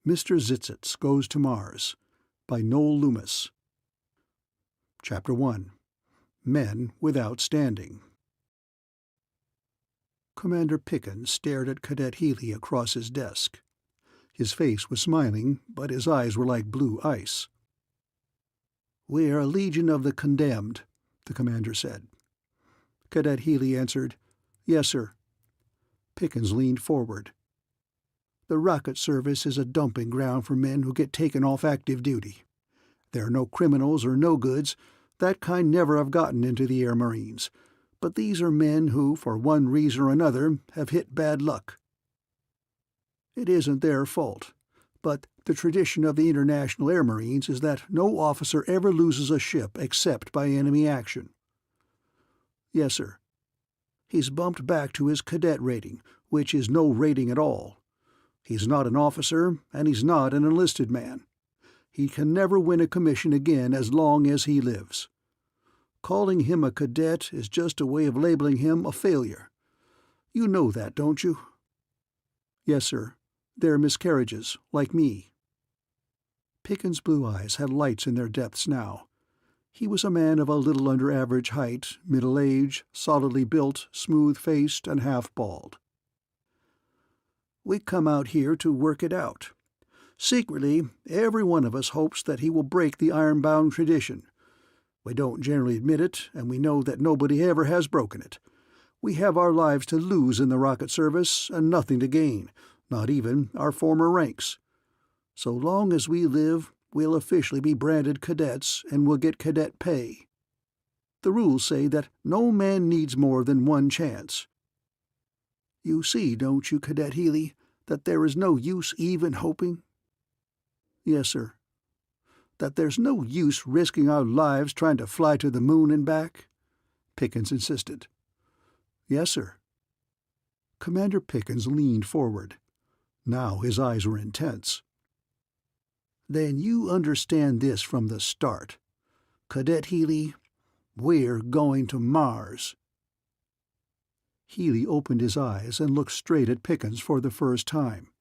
Mr. Zytztz Goes to Mars by Noel Loomis. Chapter 1. Men Without Standing. Commander Pickens stared at Cadet Healy across his desk. His face was smiling, but his eyes were like blue ice. "We're a legion of the condemned," the commander said. Cadet Healy answered, "Yes, sir." Pickens leaned forward. "The rocket service is a dumping ground for men who get taken off active duty. There are no criminals or no-goods. That kind never have gotten into the Air Marines. But these are men who, for one reason or another, have hit bad luck. It isn't their fault, but the tradition of the International Air Marines is that no officer ever loses a ship except by enemy action." "Yes, sir." "He's bumped back to his cadet rating, which is no rating at all. He's not an officer, and he's not an enlisted man. He can never win a commission again as long as he lives. Calling him a cadet is just a way of labeling him a failure. You know that, don't you?" "Yes, sir. They're miscarriages, like me." Pickens' blue eyes had lights in their depths now. He was a man of a little under average height, middle age, solidly built, smooth-faced, and half-bald. "We come out here to work it out. Secretly, every one of us hopes that he will break the iron-bound tradition. We don't generally admit it, and we know that nobody ever has broken it. We have our lives to lose in the rocket service and nothing to gain, not even our former ranks. So long as we live, we'll officially be branded cadets and we'll get cadet pay. The rules say that no man needs more than one chance. You see, don't you, Cadet Healy, that there is no use even hoping?" "Yes, sir." "That there's no use risking our lives trying to fly to the moon and back?" Pickens insisted. "Yes, sir." Commander Pickens leaned forward. Now his eyes were intense. "Then you understand this from the start. Cadet Healy, we're going to Mars." Healy opened his eyes and looked straight at Pickens for the first time.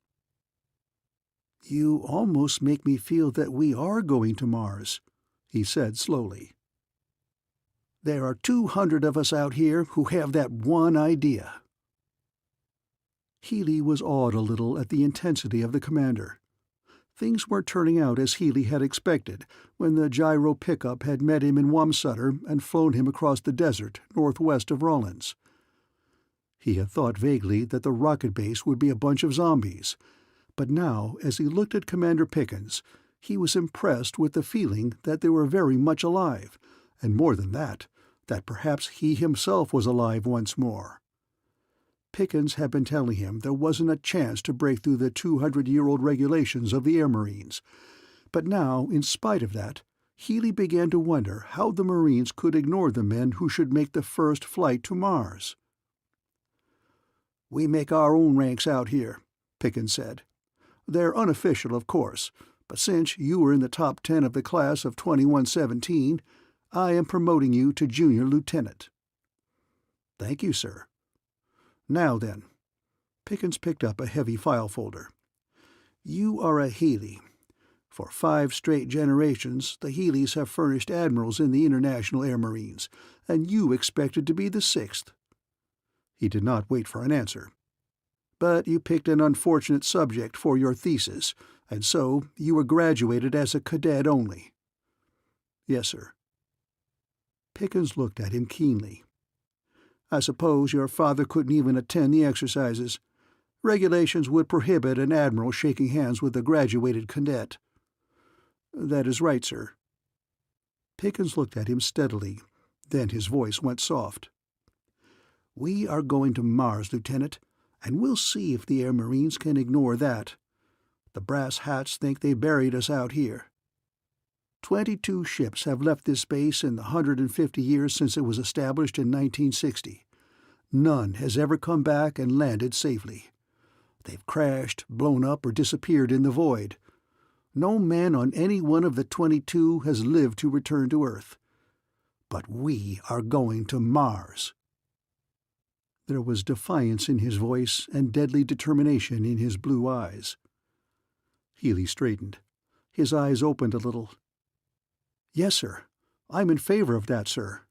"You almost make me feel that we are going to Mars," he said slowly. "There are 200 of us out here who have that one idea." Healy was awed a little at the intensity of the commander. Things weren't turning out as Healy had expected when the gyro pickup had met him in Wamsutter and flown him across the desert northwest of Rawlins. He had thought vaguely that the rocket base would be a bunch of zombies, but now, as he looked at Commander Pickens, he was impressed with the feeling that they were very much alive, and more than that perhaps he himself was alive once more. Pickens had been telling him there wasn't a chance to break through the 200-year-old regulations of the Air Marines, but now, in spite of that, Healy began to wonder how the Marines could ignore the men who should make the first flight to Mars. "We make our own ranks out here," Pickens said. "They're unofficial, of course, but since you were in the top 10 of the class of 2117, I am promoting you to junior lieutenant." "Thank you, sir." "Now then," Pickens picked up a heavy file folder. "You are a Healy. For 5 straight generations, the Healys have furnished admirals in the International Air Marines, and you expected to be the 6th. He did not wait for an answer. "But you picked an unfortunate subject for your thesis, and so you were graduated as a cadet only." "Yes, sir." Pickens looked at him keenly. "I suppose your father couldn't even attend the exercises. Regulations would prohibit an admiral shaking hands with a graduated cadet." "That is right, sir." Pickens looked at him steadily, then his voice went soft. "We are going to Mars, Lieutenant, and we'll see if the Air Marines can ignore that. The brass hats think they buried us out here. 22 ships have left this base in the 150 years since it was established in 1960. None has ever come back and landed safely. They've crashed, blown up, or disappeared in the void. No man on any one of the 22 has lived to return to Earth. But we are going to Mars." There was defiance in his voice and deadly determination in his blue eyes. Healy straightened. His eyes opened a little. "Yes, sir. I'm in favor of that, sir."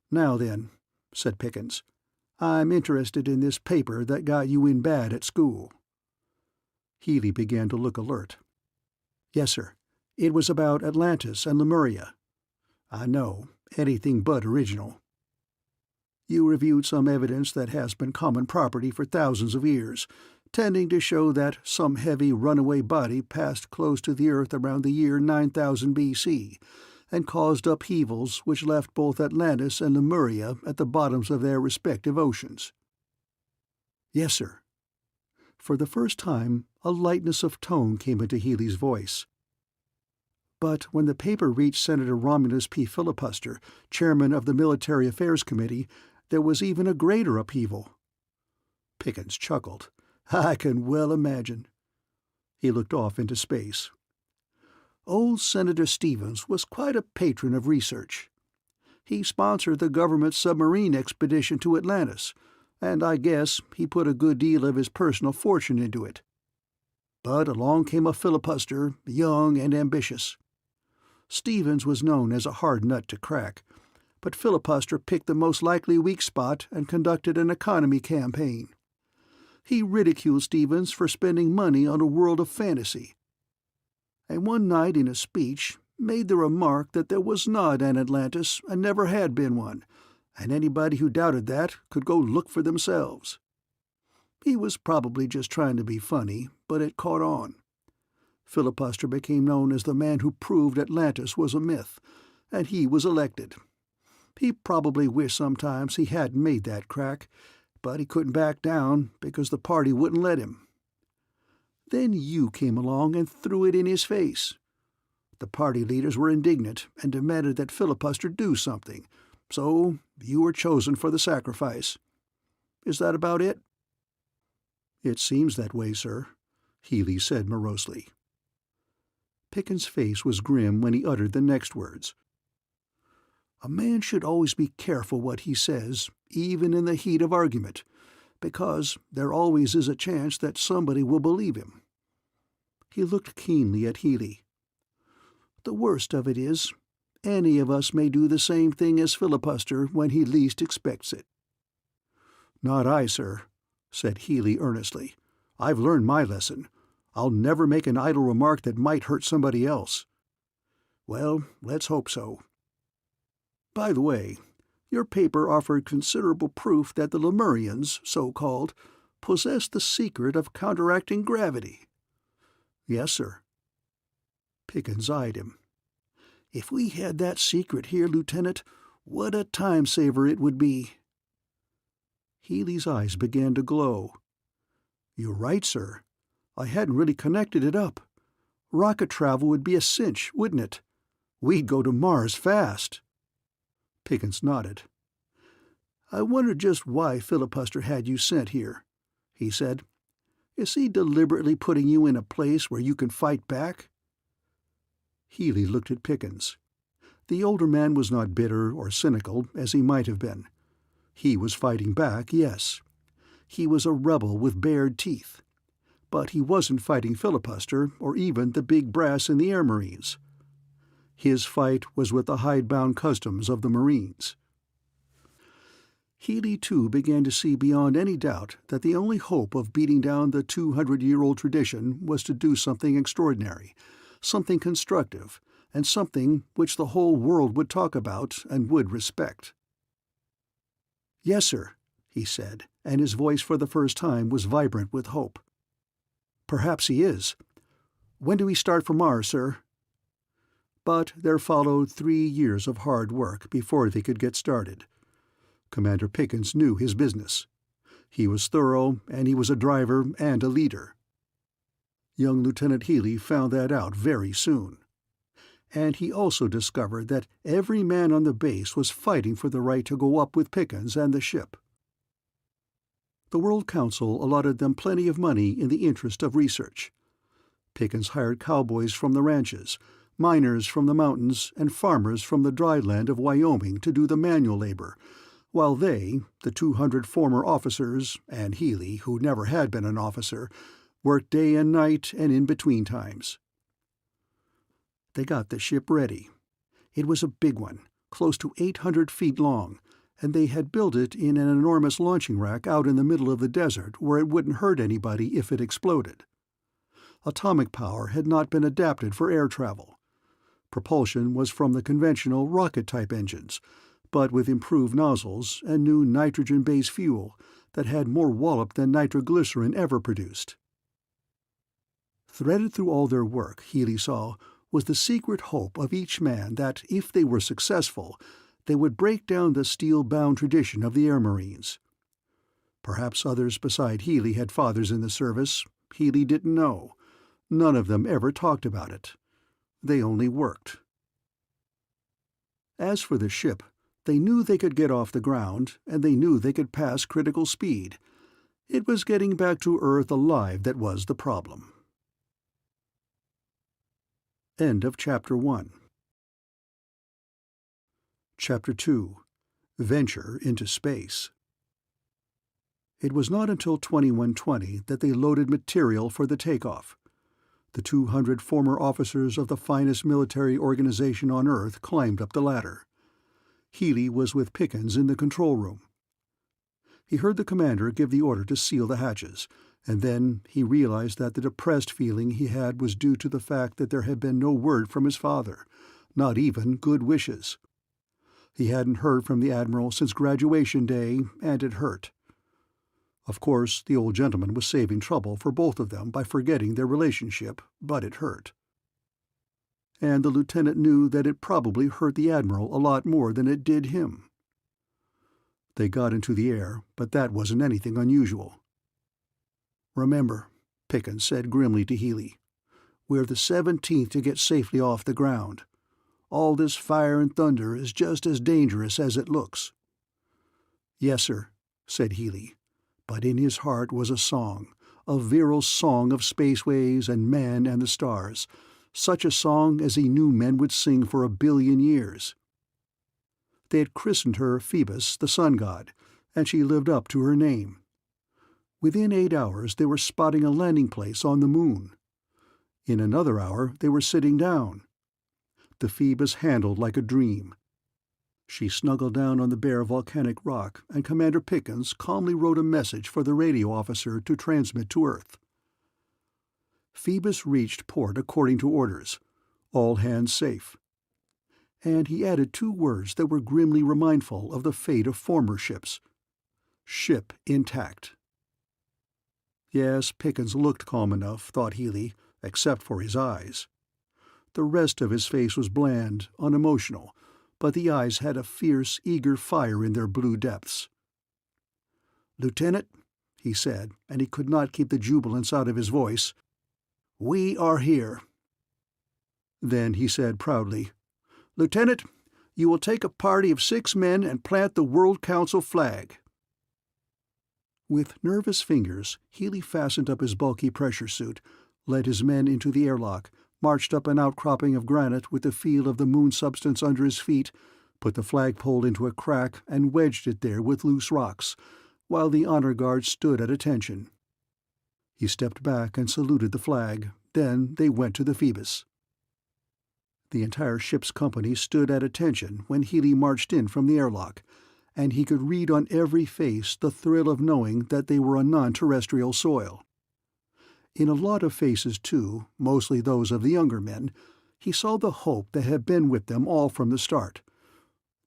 "Now then," said Pickens, "I'm interested in this paper that got you in bad at school." Healy began to look alert. "Yes, sir. It was about Atlantis and Lemuria." "I know. Anything but original." "You reviewed some evidence that has been common property for thousands of years, tending to show that some heavy runaway body passed close to the Earth around the year 9000 B.C., and caused upheavals which left both Atlantis and Lemuria at the bottoms of their respective oceans." "Yes, sir." For the first time, a lightness of tone came into Healy's voice. "But when the paper reached Senator Romulus P. Filibuster, chairman of the Military Affairs Committee, there was even a greater upheaval." Pickens chuckled. "I can well imagine." He looked off into space. "Old Senator Stevens was quite a patron of research. He sponsored the government's submarine expedition to Atlantis, and I guess he put a good deal of his personal fortune into it. But along came a filibuster, young and ambitious. Stevens was known as a hard nut to crack, but filibuster picked the most likely weak spot and conducted an economy campaign. He ridiculed Stevens for spending money on a world of fantasy, and one night in a speech made the remark that there was not an Atlantis and never had been one, and anybody who doubted that could go look for themselves. He was probably just trying to be funny, but it caught on. Filibuster became known as the man who proved Atlantis was a myth, and he was elected. He probably wished sometimes he hadn't made that crack, but he couldn't back down because the party wouldn't let him. Then you came along and threw it in his face. The party leaders were indignant and demanded that Filibuster do something, so you were chosen for the sacrifice. Is that about it?" "It seems that way, sir," Healy said morosely. Pickens' face was grim when he uttered the next words. "A man should always be careful what he says, even in the heat of argument, because there always is a chance that somebody will believe him." He looked keenly at Healy. "The worst of it is, any of us may do the same thing as Filibuster when he least expects it." "Not I, sir," said Healy earnestly. "I've learned my lesson. I'll never make an idle remark that might hurt somebody else." "Well, let's hope so. By the way, your paper offered considerable proof that the Lemurians, so-called, possessed the secret of counteracting gravity." "Yes, sir." Pickens eyed him. "If we had that secret here, Lieutenant, what a time-saver it would be." Healy's eyes began to glow. "You're right, sir. I hadn't really connected it up. Rocket travel would be a cinch, wouldn't it? We'd go to Mars fast." Pickens nodded. "I wonder just why Filibuster had you sent here," he said. "Is he deliberately putting you in a place where you can fight back?" Healy looked at Pickens. The older man was not bitter or cynical, as he might have been. He was fighting back, yes. He was a rebel with bared teeth. But he wasn't fighting Filibuster or even the big brass in the Air Marines. His fight was with the hidebound customs of the Marines. Healy, too, began to see beyond any doubt that the only hope of beating down the 200-year-old tradition was to do something extraordinary, something constructive, and something which the whole world would talk about and would respect. "Yes, sir," he said, and his voice for the first time was vibrant with hope. "Perhaps he is. When do we start for Mars, sir?" But there followed 3 years of hard work before they could get started. Commander Pickens knew his business. He was thorough, and he was a driver and a leader. Young Lieutenant Healy found that out very soon. And he also discovered that every man on the base was fighting for the right to go up with Pickens and the ship. The World Council allotted them plenty of money in the interest of research. Pickens hired cowboys from the ranches, miners from the mountains, and farmers from the dry land of Wyoming to do the manual labor, while they, the 200 former officers, and Healy, who never had been an officer, worked day and night and in between times. They got the ship ready. It was a big one, close to 800 feet long, and they had built it in an enormous launching rack out in the middle of the desert where it wouldn't hurt anybody if it exploded. Atomic power had not been adapted for air travel. Propulsion was from the conventional rocket-type engines, but with improved nozzles and new nitrogen-based fuel that had more wallop than nitroglycerin ever produced. Threaded through all their work, Healy saw, was the secret hope of each man that, if they were successful, they would break down the steel-bound tradition of the Air Marines. Perhaps others beside Healy had fathers in the service. Healy didn't know. None of them ever talked about it. They only worked. As for the ship, they knew they could get off the ground, and they knew they could pass critical speed. It was getting back to Earth alive that was the problem. End of Chapter 1. Chapter 2. Venture into Space. It was not until 2120 that they loaded material for the takeoff. The 200 former officers of the finest military organization on Earth climbed up the ladder. Healy was with Pickens in the control room. He heard the commander give the order to seal the hatches, and then he realized that the depressed feeling he had was due to the fact that there had been no word from his father, not even good wishes. He hadn't heard from the Admiral since graduation day, and it hurt. Of course, the old gentleman was saving trouble for both of them by forgetting their relationship, but it hurt. And the lieutenant knew that it probably hurt the Admiral a lot more than it did him. They got into the air, but that wasn't anything unusual. "Remember," Pickens said grimly to Healy, "we're the 17th to get safely off the ground. All this fire and thunder is just as dangerous as it looks." "Yes, sir," said Healy, but in his heart was a song, a virile song of spaceways and man and the stars, such a song as he knew men would sing for 1,000,000,000 years. They had christened her Phoebus, the sun god, and she lived up to her name. Within 8 hours they were spotting a landing place on the moon. In another hour they were sitting down. The Phoebus handled like a dream. She snuggled down on the bare volcanic rock, and Commander Pickens calmly wrote a message for the radio officer to transmit to Earth. Phoebus reached port according to orders. All hands safe. And he added 2 words that were grimly remindful of the fate of former ships. Ship intact. Yes, Pickens looked calm enough, thought Healy, except for his eyes. The rest of his face was bland, unemotional, but the eyes had a fierce, eager fire in their blue depths. "Lieutenant," he said, and he could not keep the jubilance out of his voice, "we are here." Then he said proudly, "Lieutenant, you will take a party of 6 men and plant the World Council flag." With nervous fingers, Healy fastened up his bulky pressure suit, led his men into the airlock, marched up an outcropping of granite with the feel of the moon substance under his feet, put the flagpole into a crack and wedged it there with loose rocks, while the honor guard stood at attention. He stepped back and saluted the flag, then they went to the Phoebus. The entire ship's company stood at attention when Healy marched in from the airlock, and he could read on every face the thrill of knowing that they were on non-terrestrial soil. In a lot of faces, too, mostly those of the younger men, he saw the hope that had been with them all from the start.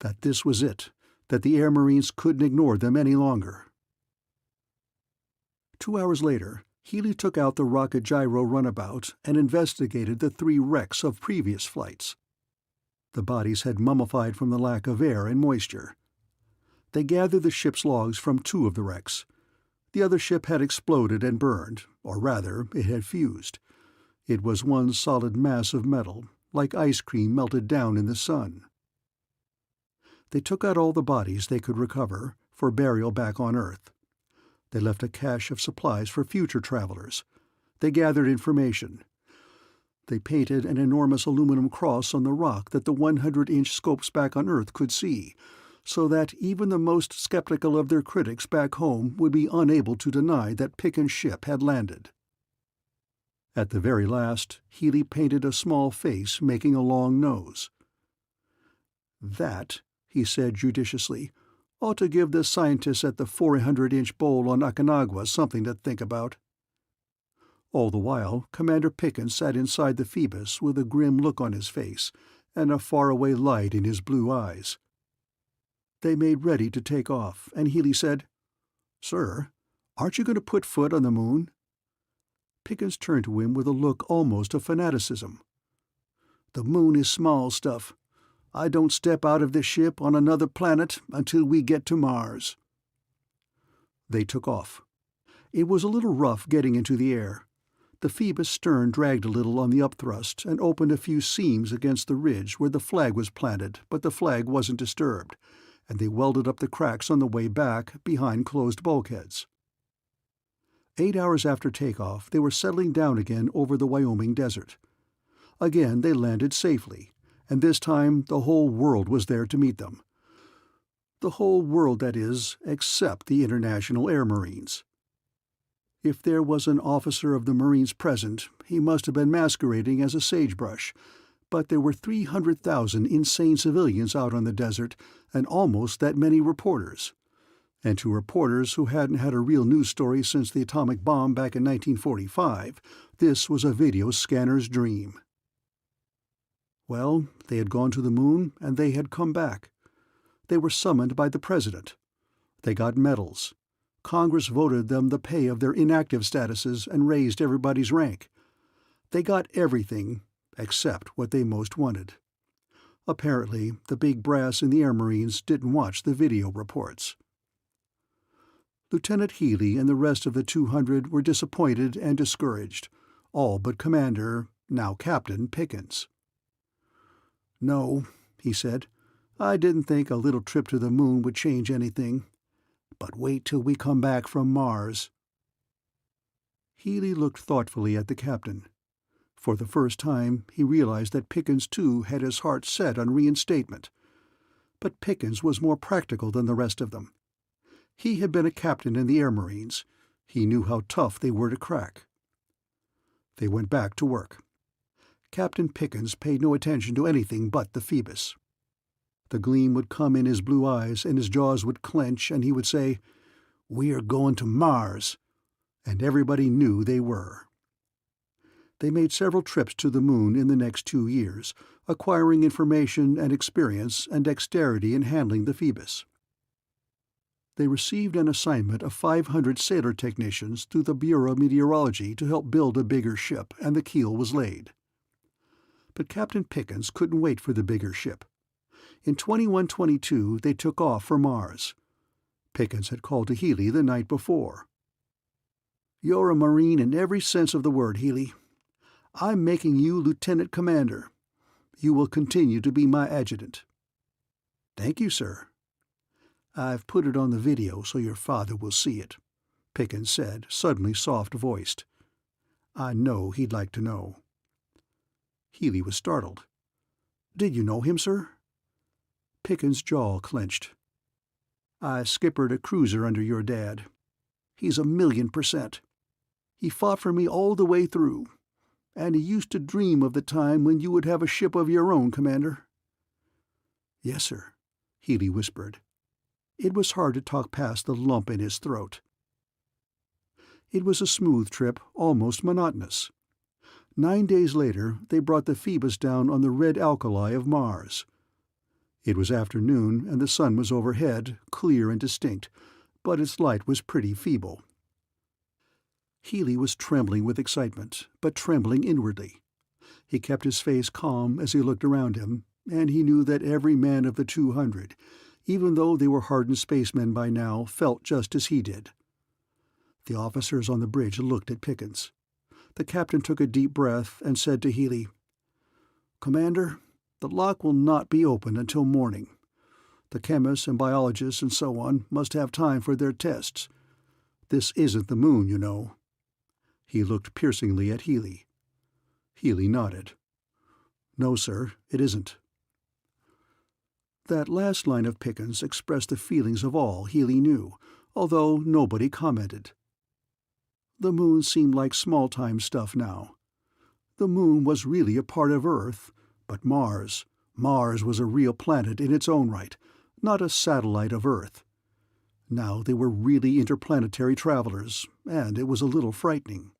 That this was it, that the Air Marines couldn't ignore them any longer. 2 hours later, Healy took out the rocket gyro runabout and investigated the 3 wrecks of previous flights. The bodies had mummified from the lack of air and moisture. They gathered the ship's logs from 2 of the wrecks. The other ship had exploded and burned, or rather, it had fused. It was one solid mass of metal, like ice cream melted down in the sun. They took out all the bodies they could recover, for burial back on Earth. They left a cache of supplies for future travelers. They gathered information. They painted an enormous aluminum cross on the rock that the 100-inch scopes back on Earth could see, so that even the most skeptical of their critics back home would be unable to deny that Pickens' ship had landed. At the very last, Healy painted a small face making a long nose. "That," he said judiciously, "ought to give the scientists at the 400-inch bowl on Akanagwa something to think about." All the while, Commander Pickens sat inside the Phoebus with a grim look on his face and a faraway light in his blue eyes. They made ready to take off, and Healy said, "Sir, aren't you going to put foot on the moon?" Pickens turned to him with a look almost of fanaticism. "The moon is small stuff. I don't step out of this ship on another planet until we get to Mars." They took off. It was a little rough getting into the air. The Phoebus' stern dragged a little on the upthrust and opened a few seams against the ridge where the flag was planted, but the flag wasn't disturbed, and they welded up the cracks on the way back behind closed bulkheads. 8 hours after takeoff, they were settling down again over the Wyoming desert. Again they landed safely, and this time the whole world was there to meet them. The whole world, that is, except the International Air Marines. If there was an officer of the Marines present, he must have been masquerading as a sagebrush, but there were 300,000 insane civilians out on the desert, and almost that many reporters. And to reporters who hadn't had a real news story since the atomic bomb back in 1945, this was a video scanner's dream. Well, they had gone to the moon, and they had come back. They were summoned by the president. They got medals. Congress voted them the pay of their inactive statuses and raised everybody's rank. They got everything except what they most wanted. Apparently, the big brass in the Air Marines didn't watch the video reports. Lieutenant Healy and the rest of the 200 were disappointed and discouraged, all but Commander, now Captain, Pickens. "No," he said, "I didn't think a little trip to the moon would change anything. But wait till we come back from Mars." Healy looked thoughtfully at the captain. For the first time, he realized that Pickens, too, had his heart set on reinstatement. But Pickens was more practical than the rest of them. He had been a captain in the Air Marines. He knew how tough they were to crack. They went back to work. Captain Pickens paid no attention to anything but the Phoebus. The gleam would come in his blue eyes, and his jaws would clench, and he would say, "We are going to Mars," and everybody knew they were. They made several trips to the moon in the next 2 years, acquiring information and experience and dexterity in handling the Phoebus. They received an assignment of 500 sailor technicians through the Bureau of Meteorology to help build a bigger ship, and the keel was laid. But Captain Pickens couldn't wait for the bigger ship. In 2122 they took off for Mars. Pickens had called to Healy the night before. "You're a Marine in every sense of the word, Healy. I'm making you Lieutenant Commander. You will continue to be my adjutant." "Thank you, sir." "I've put it on the video so your father will see it," Pickens said, suddenly soft-voiced. "I know he'd like to know." Healy was startled. "Did you know him, sir?" Pickens' jaw clenched. "I skippered a cruiser under your dad. He's 1,000,000%. He fought for me all the way through, and he used to dream of the time when you would have a ship of your own, Commander." "Yes, sir," Healy whispered. It was hard to talk past the lump in his throat. It was a smooth trip, almost monotonous. 9 days later, they brought the Phoebus down on the red alkali of Mars. It was afternoon, and the sun was overhead, clear and distinct, but its light was pretty feeble. Healy was trembling with excitement, but trembling inwardly. He kept his face calm as he looked around him, and he knew that every man of the 200, even though they were hardened spacemen by now, felt just as he did. The officers on the bridge looked at Pickens. The captain took a deep breath and said to Healy, "Commander, the lock will not be opened until morning. The chemists and biologists and so on must have time for their tests. This isn't the moon, you know." He looked piercingly at Healy. Healy nodded. "No, sir, it isn't." That last line of Pickens expressed the feelings of all Healy knew, although nobody commented. The moon seemed like small-time stuff now. The moon was really a part of Earth, but Mars was a real planet in its own right, not a satellite of Earth. Now they were really interplanetary travelers, and it was a little frightening.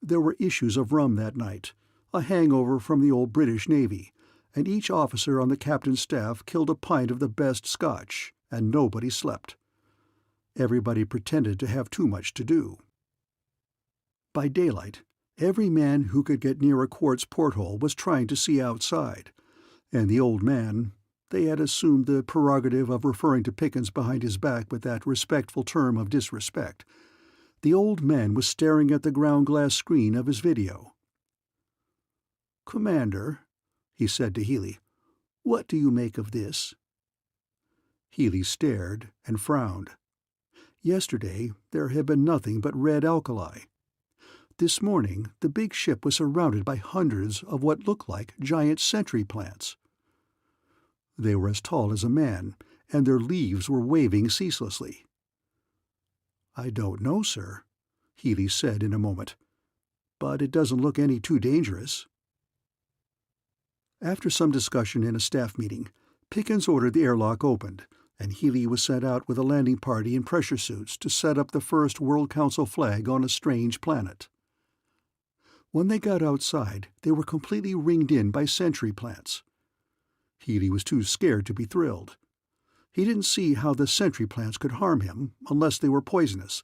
There were issues of rum that night, a hangover from the old British Navy, and each officer on the captain's staff killed a pint of the best Scotch, and nobody slept. Everybody pretended to have too much to do. By daylight, every man who could get near a quartz porthole was trying to see outside, and the old man, they had assumed the prerogative of referring to Pickens behind his back with that respectful term of disrespect. The old man was staring at the ground-glass screen of his video. "Commander," he said to Healy, "what do you make of this?" Healy stared and frowned. Yesterday there had been nothing but red alkali. This morning the big ship was surrounded by hundreds of what looked like giant sentry plants. They were as tall as a man, and their leaves were waving ceaselessly. "I don't know, sir," Healy said in a moment, "but it doesn't look any too dangerous." After some discussion in a staff meeting, Pickens ordered the airlock opened, and Healy was sent out with a landing party in pressure suits to set up the first World Council flag on a strange planet. When they got outside, they were completely ringed in by sentry plants. Healy was too scared to be thrilled. He didn't see how the sentry plants could harm him, unless they were poisonous.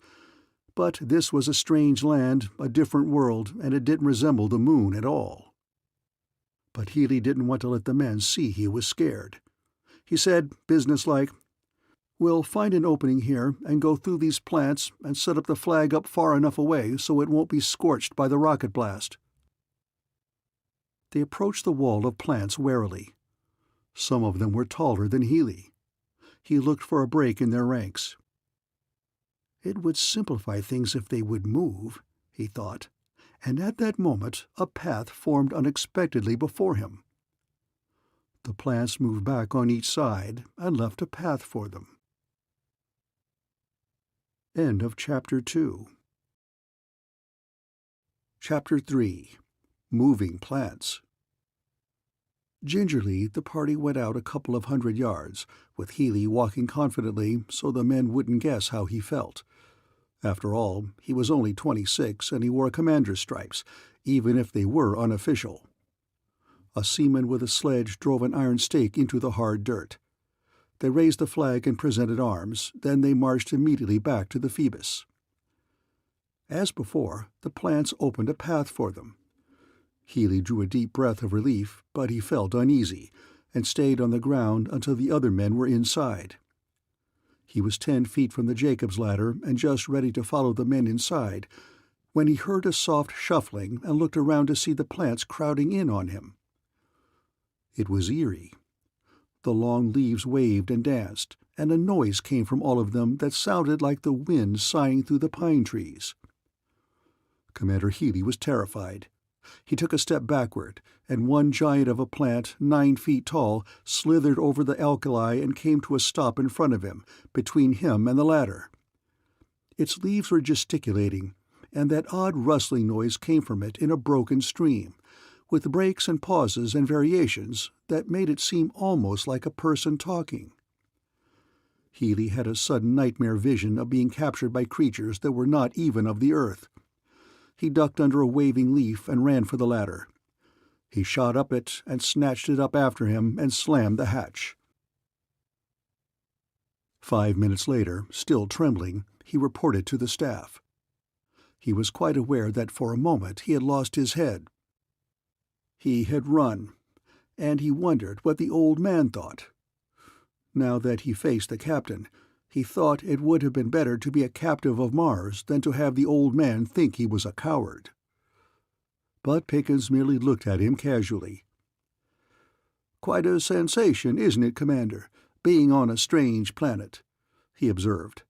But this was a strange land, a different world, and it didn't resemble the moon at all. But Healy didn't want to let the men see he was scared. He said, businesslike, "We'll find an opening here and go through these plants and set up the flag up far enough away so it won't be scorched by the rocket blast." They approached the wall of plants warily. Some of them were taller than Healy. He looked for a break in their ranks. It would simplify things if they would move, he thought, and at that moment a path formed unexpectedly before him. The plants moved back on each side and left a path for them. End of Chapter 2. Chapter 3. Moving Plants. Gingerly, the party went out a couple of 100 yards, with Healy walking confidently so the men wouldn't guess how he felt. After all, he was only 26 and he wore commander's stripes, even if they were unofficial. A seaman with a sledge drove an iron stake into the hard dirt. They raised the flag and presented arms, then they marched immediately back to the Phoebus. As before, the plants opened a path for them. Healy drew a deep breath of relief, but he felt uneasy, and stayed on the ground until the other men were inside. He was 10 feet from the Jacob's ladder and just ready to follow the men inside, when he heard a soft shuffling and looked around to see the plants crowding in on him. It was eerie. The long leaves waved and danced, and a noise came from all of them that sounded like the wind sighing through the pine trees. Commander Healy was terrified. He took a step backward, and one giant of a plant, 9 feet tall, slithered over the alkali and came to a stop in front of him, between him and the ladder. Its leaves were gesticulating, and that odd rustling noise came from it in a broken stream, with breaks and pauses and variations that made it seem almost like a person talking. Healy had a sudden nightmare vision of being captured by creatures that were not even of the earth. He ducked under a waving leaf and ran for the ladder. He shot up it and snatched it up after him and slammed the hatch. 5 minutes later, still trembling, he reported to the staff. He was quite aware that for a moment he had lost his head. He had run, and he wondered what the old man thought. Now that he faced the captain, he thought it would have been better to be a captive of Mars than to have the old man think he was a coward. But Pickens merely looked at him casually. "Quite a sensation, isn't it, Commander, being on a strange planet?" he observed.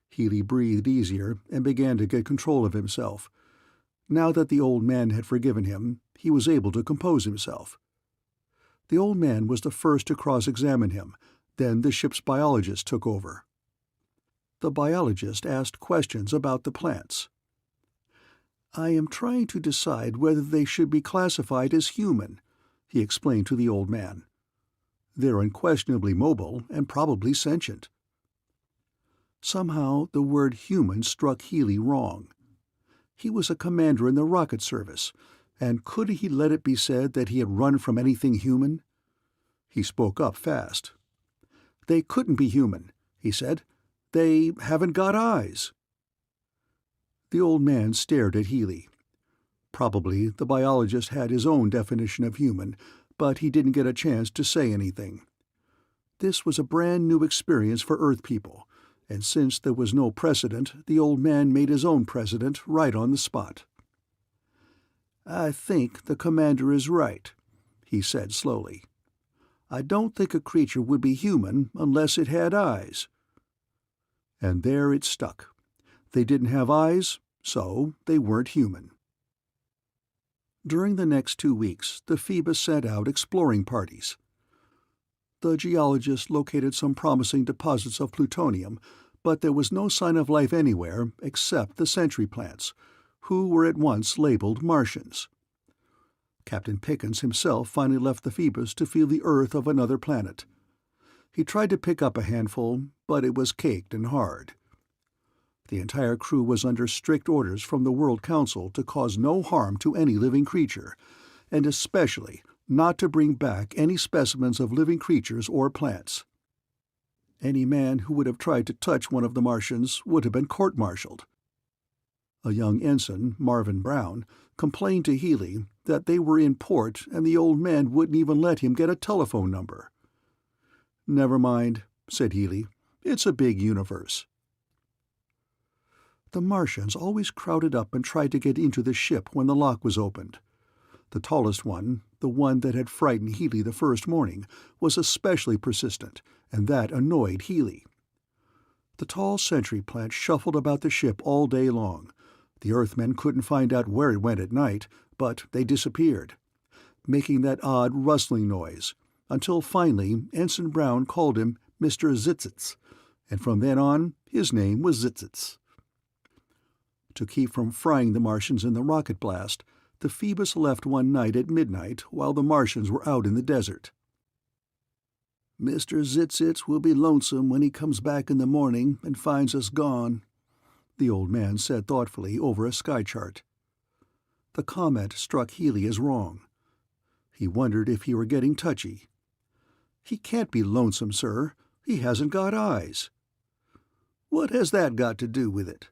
Healy breathed easier and began to get control of himself. Now that the old man had forgiven him, he was able to compose himself. The old man was the first to cross-examine him. Then the ship's biologist took over. The biologist asked questions about the plants. "I am trying to decide whether they should be classified as human," he explained to the old man. "They're unquestionably mobile and probably sentient." Somehow the word human struck Healy wrong. He was a commander in the rocket service, and could he let it be said that he had run from anything human? He spoke up fast. "They couldn't be human," he said. "They haven't got eyes." The old man stared at Healy. Probably the biologist had his own definition of human, but he didn't get a chance to say anything. This was a brand-new experience for Earth people, and since there was no precedent, the old man made his own precedent right on the spot. "I think the commander is right," he said slowly. "I don't think a creature would be human unless it had eyes." And there it stuck. They didn't have eyes, so they weren't human. During the next 2 weeks, the Phoebus sent out exploring parties. The geologists located some promising deposits of plutonium, but there was no sign of life anywhere except the sentry plants, who were at once labeled Martians. Captain Pickens himself finally left the Phoebus to feel the earth of another planet. He tried to pick up a handful, but it was caked and hard. The entire crew was under strict orders from the World Council to cause no harm to any living creature, and especially not to bring back any specimens of living creatures or plants. Any man who would have tried to touch one of the Martians would have been court-martialed. A young ensign, Marvin Brown, complained to Healy that they were in port and the old man wouldn't even let him get a telephone number. "Never mind," said Healy. "It's a big universe." The Martians always crowded up and tried to get into the ship when the lock was opened. The tallest one, the one that had frightened Healy the first morning, was especially persistent, and that annoyed Healy. The tall sentry plant shuffled about the ship all day long. The Earthmen couldn't find out where it went at night, but they disappeared, making that odd rustling noise, until finally Ensign Brown called him Mr. Zytztz, and from then on his name was Zytztz. To keep from frying the Martians in the rocket blast, the Phoebus left one night at midnight while the Martians were out in the desert. "Mr. Zytztz will be lonesome when he comes back in the morning and finds us gone," the old man said thoughtfully over a sky chart. The comment struck Healy as wrong. He wondered if he were getting touchy. "He can't be lonesome, sir. He hasn't got eyes." "What has that got to do with it?"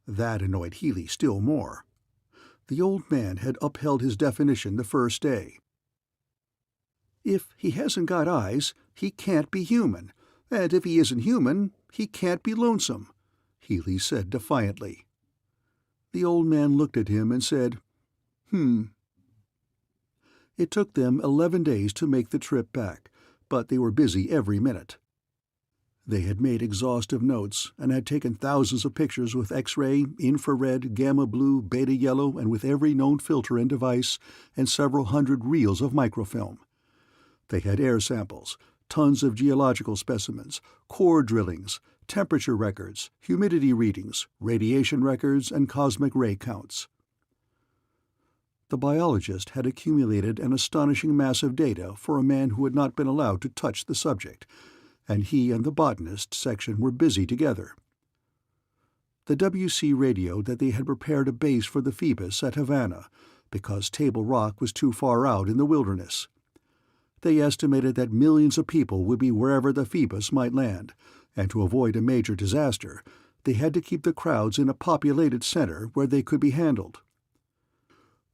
That annoyed Healy still more. The old man had upheld his definition the first day. "If he hasn't got eyes, he can't be human, and if he isn't human, he can't be lonesome," Healy said defiantly. The old man looked at him and said, It took them 11 days to make the trip back, but they were busy every minute. They had made exhaustive notes and had taken thousands of pictures with X-ray, infrared, gamma blue, beta yellow, and with every known filter and device, and several hundred reels of microfilm. They had air samples, tons of geological specimens, core drillings, temperature records, humidity readings, radiation records, and cosmic ray counts. The biologist had accumulated an astonishing mass of data for a man who had not been allowed to touch the subject, and he and the botanist section were busy together. The WC radioed that they had prepared a base for the Phoebus at Havana, because Table Rock was too far out in the wilderness. They estimated that millions of people would be wherever the Phoebus might land, and to avoid a major disaster, they had to keep the crowds in a populated center where they could be handled.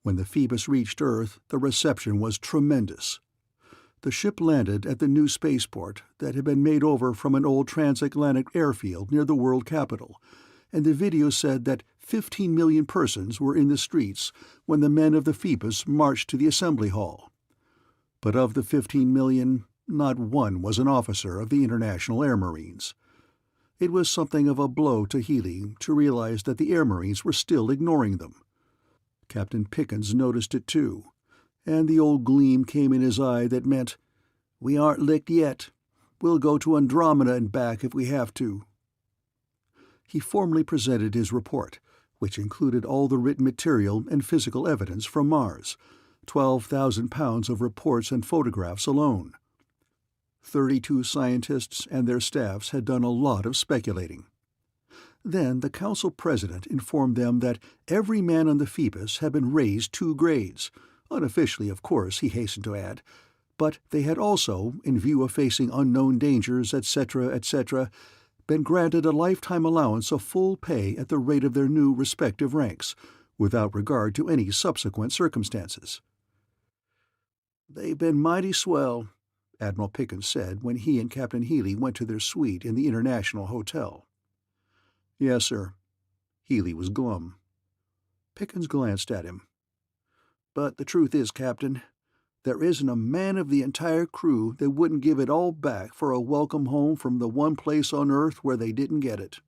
When the Phoebus reached Earth, the reception was tremendous. The ship landed at the new spaceport that had been made over from an old transatlantic airfield near the world capital, and the video said that 15 million persons were in the streets when the men of the Phoebus marched to the assembly hall. But of the 15 million, not one was an officer of the International Air Marines. It was something of a blow to Healy to realize that the Air Marines were still ignoring them. Captain Pickens noticed it too, and the old gleam came in his eye that meant, "We aren't licked yet. We'll go to Andromeda and back if we have to." He formally presented his report, which included all the written material and physical evidence from Mars, 12,000 pounds of reports and photographs alone. 32 scientists and their staffs had done a lot of speculating. Then the council president informed them that every man on the Phoebus had been raised 2 grades, unofficially, of course, he hastened to add, but they had also, in view of facing unknown dangers, etc., etc., been granted a lifetime allowance of full pay at the rate of their new respective ranks, without regard to any subsequent circumstances. "They've been mighty swell," Admiral Pickens said when he and Captain Healy went to their suite in the International Hotel. "Yes, sir." Healy was glum. Pickens glanced at him. "But the truth is, Captain, there isn't a man of the entire crew that wouldn't give it all back for a welcome home from the one place on Earth where they didn't get it."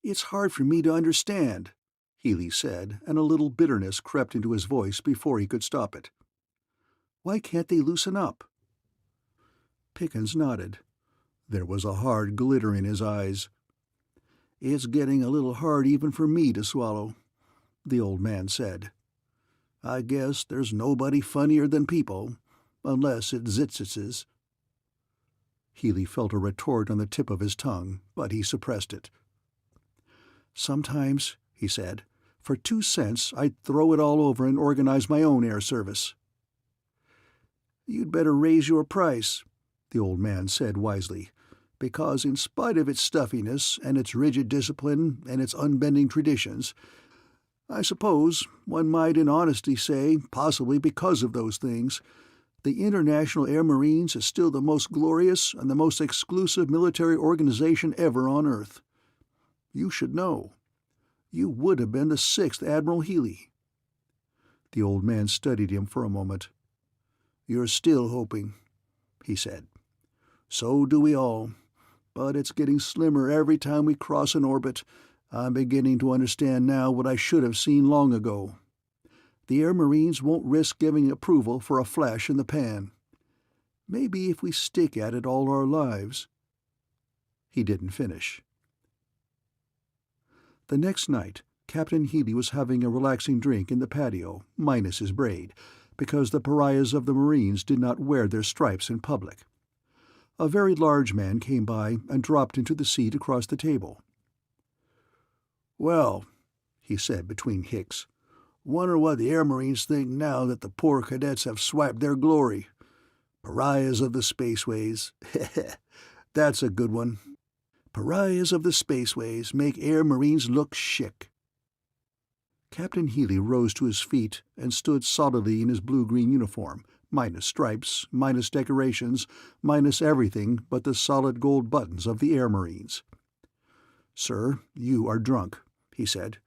"It's hard for me to understand," Healy said, and a little bitterness crept into his voice before he could stop it. "Why can't they loosen up?" Pickens nodded. There was a hard glitter in his eyes. "It's getting a little hard even for me to swallow," the old man said. "I guess there's nobody funnier than people, unless it's Zytztz." Healy felt a retort on the tip of his tongue, but he suppressed it. "Sometimes," he said, "for 2 cents I'd throw it all over and organize my own air service." "You'd better raise your price," the old man said wisely, "because in spite of its stuffiness and its rigid discipline and its unbending traditions, I suppose one might in honesty say, possibly because of those things, the International Air Marines is still the most glorious and the most exclusive military organization ever on Earth. You should know. You would have been the 6th Admiral Healy." The old man studied him for a moment. "You're still hoping," he said. "So do we all. But it's getting slimmer every time we cross an orbit. I'm beginning to understand now what I should have seen long ago. The Air Marines won't risk giving approval for a flash in the pan. Maybe if we stick at it all our lives—" He didn't finish. The next night, Captain Healy was having a relaxing drink in the patio, minus his braid, because the pariahs of the Marines did not wear their stripes in public. A very large man came by and dropped into the seat across the table. "Well," he said between hicks, "wonder what the Air Marines think now that the poor cadets have swiped their glory. Pariahs of the spaceways. That's a good one. Pariahs of the spaceways make Air Marines look chic." Captain Healy rose to his feet and stood solidly in his blue-green uniform, minus stripes, minus decorations, minus everything but the solid gold buttons of the Air Marines. "Sir, you are drunk," he said.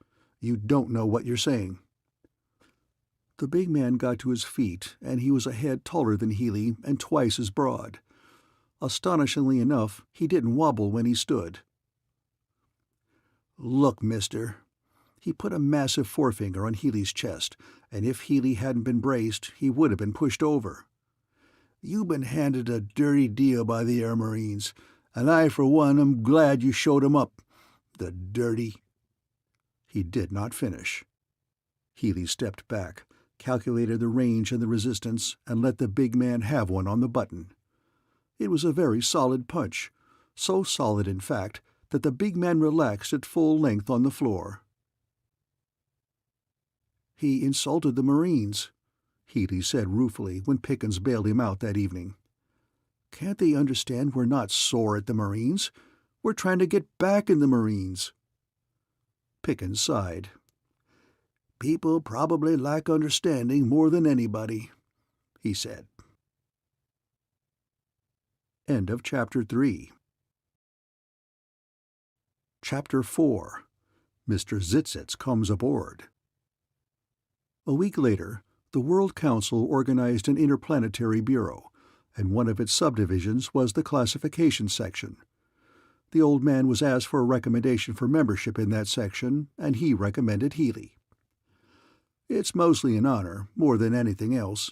"You don't know what you're saying." The big man got to his feet, and he was a head taller than Healy and twice as broad. Astonishingly enough, he didn't wobble when he stood. "Look, mister." He put a massive forefinger on Healy's chest, and if Healy hadn't been braced, he would have been pushed over. "You've been handed a dirty deal by the Air Marines, and I for one am glad you showed 'em up. The dirty—" He did not finish. Healy stepped back, calculated the range and the resistance, and let the big man have one on the button. It was a very solid punch, so solid, in fact, that the big man relaxed at full length on the floor. "He insulted the Marines," Healy said ruefully when Pickens bailed him out that evening. "Can't they understand we're not sore at the Marines? We're trying to get back in the Marines." Pickens sighed. "People probably lack understanding more than anybody," he said. End of Chapter 3. Chapter 4. Mr. Zytztz Comes Aboard. A week later, the World Council organized an interplanetary bureau, and one of its subdivisions was the classification section. The old man was asked for a recommendation for membership in that section, and he recommended Healy. "It's mostly an honor, more than anything else."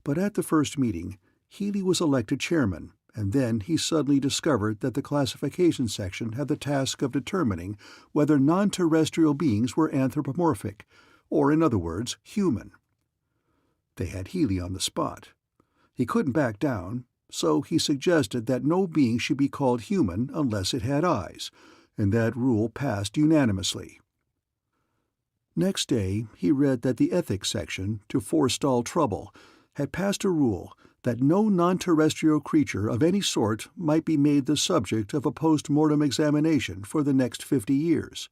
But at the first meeting, Healy was elected chairman, and then he suddenly discovered that the classification section had the task of determining whether non-terrestrial beings were anthropomorphic, or in other words, human. They had Healy on the spot. He couldn't back down, so he suggested that no being should be called human unless it had eyes, and that rule passed unanimously. Next day he read that the ethics section, to forestall trouble, had passed a rule that no non-terrestrial creature of any sort might be made the subject of a post-mortem examination for the next 50 years.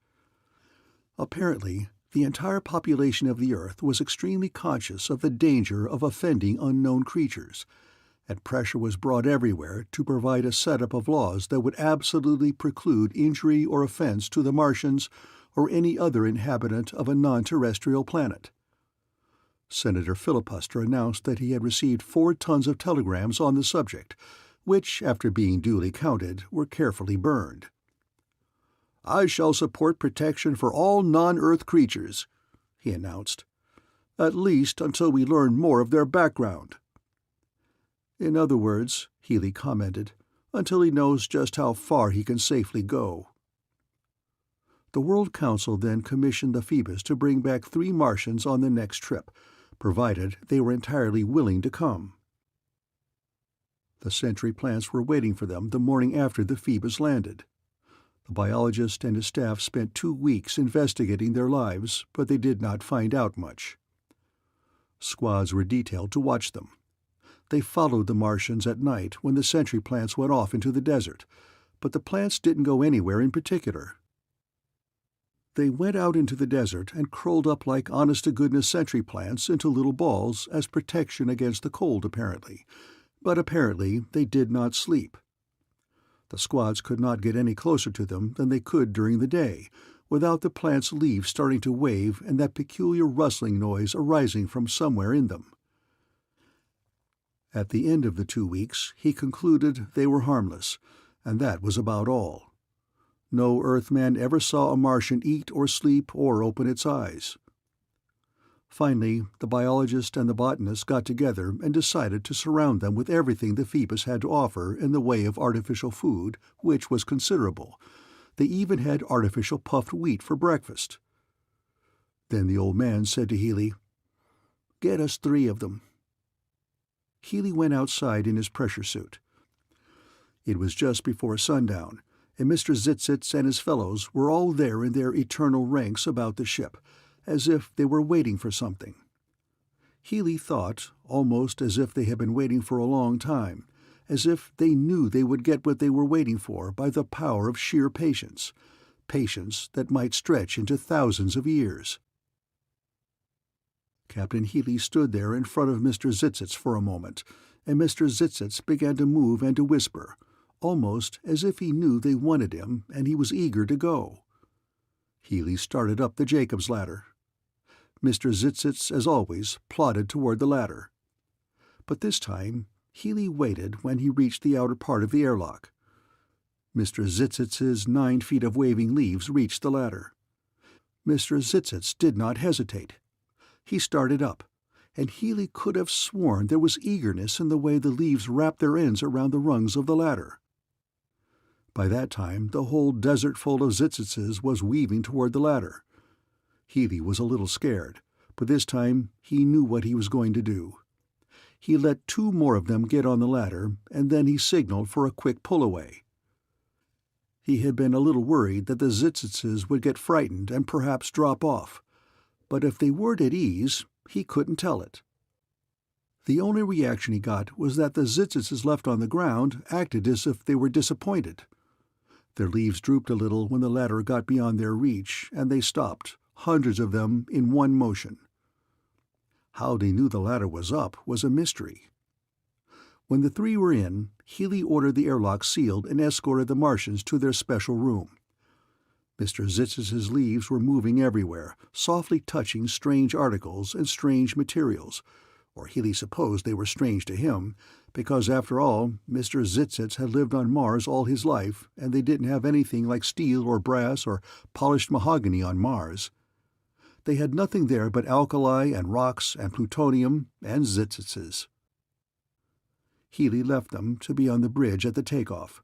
Apparently, the entire population of the Earth was extremely conscious of the danger of offending unknown creatures, and pressure was brought everywhere to provide a setup of laws that would absolutely preclude injury or offense to the Martians or any other inhabitant of a non-terrestrial planet. Senator Filibuster announced that he had received 4 tons of telegrams on the subject, which, after being duly counted, were carefully burned. "I shall support protection for all non-Earth creatures," he announced, "at least until we learn more of their background." "In other words," Healy commented, "until he knows just how far he can safely go." The World Council then commissioned the Phoebus to bring back 3 Martians on the next trip, provided they were entirely willing to come. The sentry plants were waiting for them the morning after the Phoebus landed. The biologist and his staff spent 2 weeks investigating their lives, but they did not find out much. Squads were detailed to watch them. They followed the Martians at night when the sentry plants went off into the desert, but the plants didn't go anywhere in particular. They went out into the desert and curled up like honest-to-goodness sentry plants into little balls as protection against the cold, apparently. But apparently they did not sleep. The squads could not get any closer to them than they could during the day, without the plant's leaves starting to wave and that peculiar rustling noise arising from somewhere in them. At the end of the 2 weeks, he concluded they were harmless, and that was about all. No Earthman ever saw a Martian eat or sleep or open its eyes. Finally, the biologist and the botanist got together and decided to surround them with everything the Phoebus had to offer in the way of artificial food, which was considerable. They even had artificial puffed wheat for breakfast. Then the old man said to Healy, "Get us 3 of them." Healy went outside in his pressure suit. It was just before sundown, and Mr. Zytztz and his fellows were all there in their eternal ranks about the ship, as if they were waiting for something. Healy thought, almost as if they had been waiting for a long time, as if they knew they would get what they were waiting for by the power of sheer patience, patience that might stretch into thousands of years. Captain Healy stood there in front of Mr. Zytztz for a moment, and Mr. Zytztz began to move and to whisper, almost as if he knew they wanted him and he was eager to go. Healy started up the Jacob's ladder. Mr. Zytztz, as always, plodded toward the ladder. But this time Healy waited when he reached the outer part of the airlock. Mr. Zytztz's 9 feet of waving leaves reached the ladder. Mr. Zytztz did not hesitate. He started up, and Healy could have sworn there was eagerness in the way the leaves wrapped their ends around the rungs of the ladder. By that time the whole desert full of Zytztzes was weaving toward the ladder. Healy was a little scared, but this time he knew what he was going to do. He let 2 more of them get on the ladder, and then he signaled for a quick pull-away. He had been a little worried that the Zytztzes would get frightened and perhaps drop off, but if they weren't at ease, he couldn't tell it. The only reaction he got was that the Zytztzes left on the ground acted as if they were disappointed. Their leaves drooped a little when the ladder got beyond their reach, and they stopped, hundreds of them in one motion. How they knew the ladder was up was a mystery. When the 3 were in, Healy ordered the airlock sealed and escorted the Martians to their special room. Mr. Zytztz's leaves were moving everywhere, softly touching strange articles and strange materials, or Healy supposed they were strange to him, because, after all, Mr. Zytztz had lived on Mars all his life, and they didn't have anything like steel or brass or polished mahogany on Mars. They had nothing there but alkali and rocks and plutonium and Zytztzes. Healy left them to be on the bridge at the takeoff.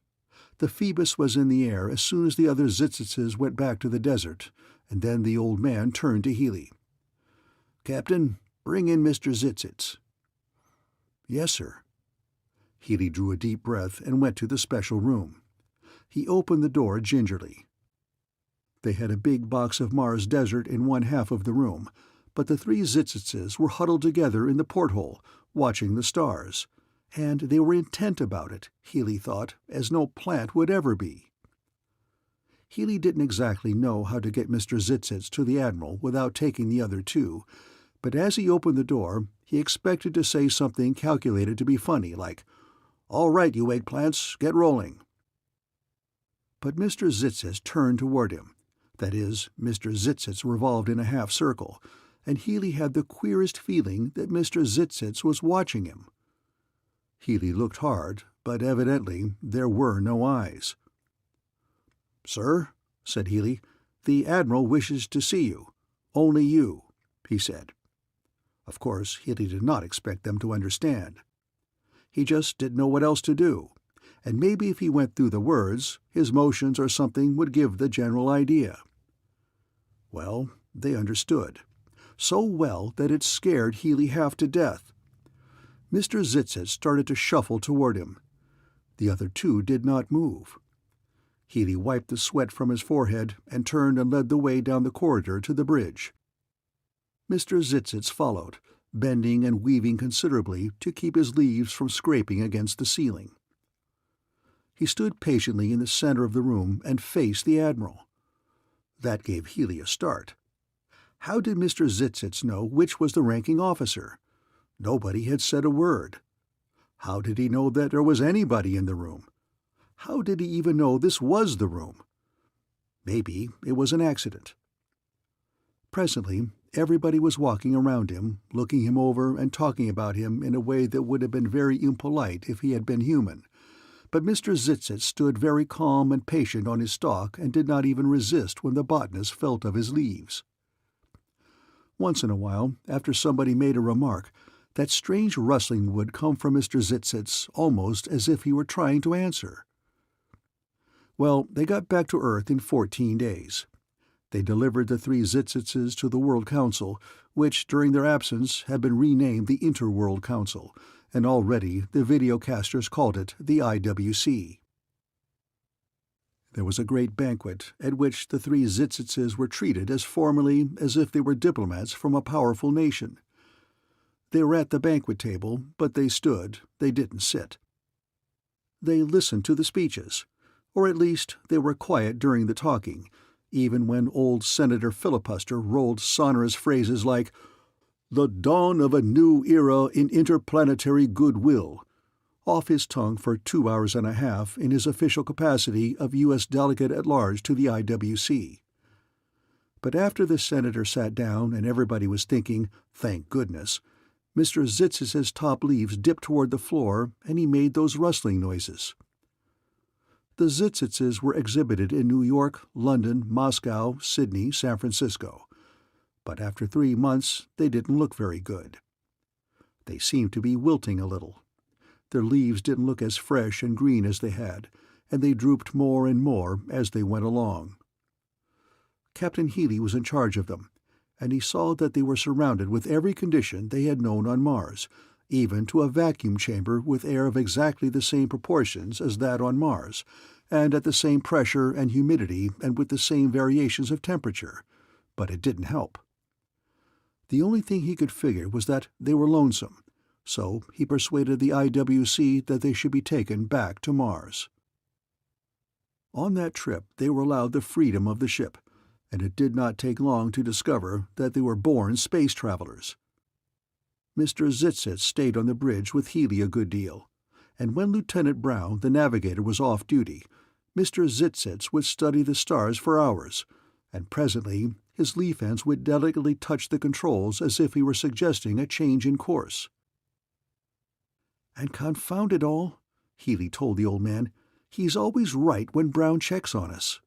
The Phoebus was in the air as soon as the other Zytztzes went back to the desert, and then the old man turned to Healy. "Captain, bring in Mr. Zytztz." "Yes, sir." Healy drew a deep breath and went to the special room. He opened the door gingerly. They had a big box of Mars desert in one half of the room, but the three Zytztzes were huddled together in the porthole, watching the stars, and they were intent about it, Healy thought, as no plant would ever be. Healy didn't exactly know how to get Mr. Zytztz to the Admiral without taking the other two, but as he opened the door, he expected to say something calculated to be funny, like, "All right, you eggplants, get rolling." But Mr. Zytztz turned toward him. That is, Mr. Zytztz revolved in a half-circle, and Healy had the queerest feeling that Mr. Zytztz was watching him. Healy looked hard, but evidently there were no eyes. "Sir," said Healy, "the Admiral wishes to see you. Only you," he said. Of course, Healy did not expect them to understand. He just didn't know what else to do, and maybe if he went through the words, his motions or something would give the general idea. Well, they understood. So well that it scared Healy half to death. Mr. Zytztz started to shuffle toward him. The other two did not move. Healy wiped the sweat from his forehead and turned and led the way down the corridor to the bridge. Mr. Zytztz followed, bending and weaving considerably to keep his leaves from scraping against the ceiling. He stood patiently in the center of the room and faced the Admiral. That gave Healy a start. How did Mr. Zytztz know which was the ranking officer? Nobody had said a word. How did he know that there was anybody in the room? How did he even know this was the room? Maybe it was an accident. Presently, everybody was walking around him, looking him over and talking about him in a way that would have been very impolite if he had been human. But Mr. Zytztz stood very calm and patient on his stalk and did not even resist when the botanist felt of his leaves. Once in a while, after somebody made a remark, that strange rustling would come from Mr. Zytztz almost as if he were trying to answer. Well, they got back to Earth in 14 days. They delivered the three Zytztzes to the World Council, which, during their absence, had been renamed the Interworld Council, and already the videocasters called it the IWC. There was a great banquet, at which the three Zytztzes were treated as formally as if they were diplomats from a powerful nation. They were at the banquet table, but they stood, they didn't sit. They listened to the speeches, or at least they were quiet during the talking, even when old Senator Filibuster rolled sonorous phrases like, "The dawn of a new era in interplanetary goodwill," off his tongue for 2 hours and a half in his official capacity of U.S. Delegate at Large to the IWC. But after the senator sat down and everybody was thinking, "Thank goodness," Mr. Zytztz's top leaves dipped toward the floor and he made those rustling noises. The Zytztzes were exhibited in New York, London, Moscow, Sydney, San Francisco. But after 3 months they didn't look very good. They seemed to be wilting a little. Their leaves didn't look as fresh and green as they had, and they drooped more and more as they went along. Captain Healy was in charge of them, and he saw that they were surrounded with every condition they had known on Mars, even to a vacuum chamber with air of exactly the same proportions as that on Mars, and at the same pressure and humidity and with the same variations of temperature, but it didn't help. The only thing he could figure was that they were lonesome, so he persuaded the IWC that they should be taken back to Mars. On that trip they were allowed the freedom of the ship, and it did not take long to discover that they were born space travelers. Mr. Zytztz stayed on the bridge with Healy a good deal, and when Lieutenant Brown, the navigator, was off duty, Mr. Zytztz would study the stars for hours, and presently his leaf ends would delicately touch the controls as if he were suggesting a change in course. "And confound it all," Healy told the old man, "he's always right when Brown checks on us."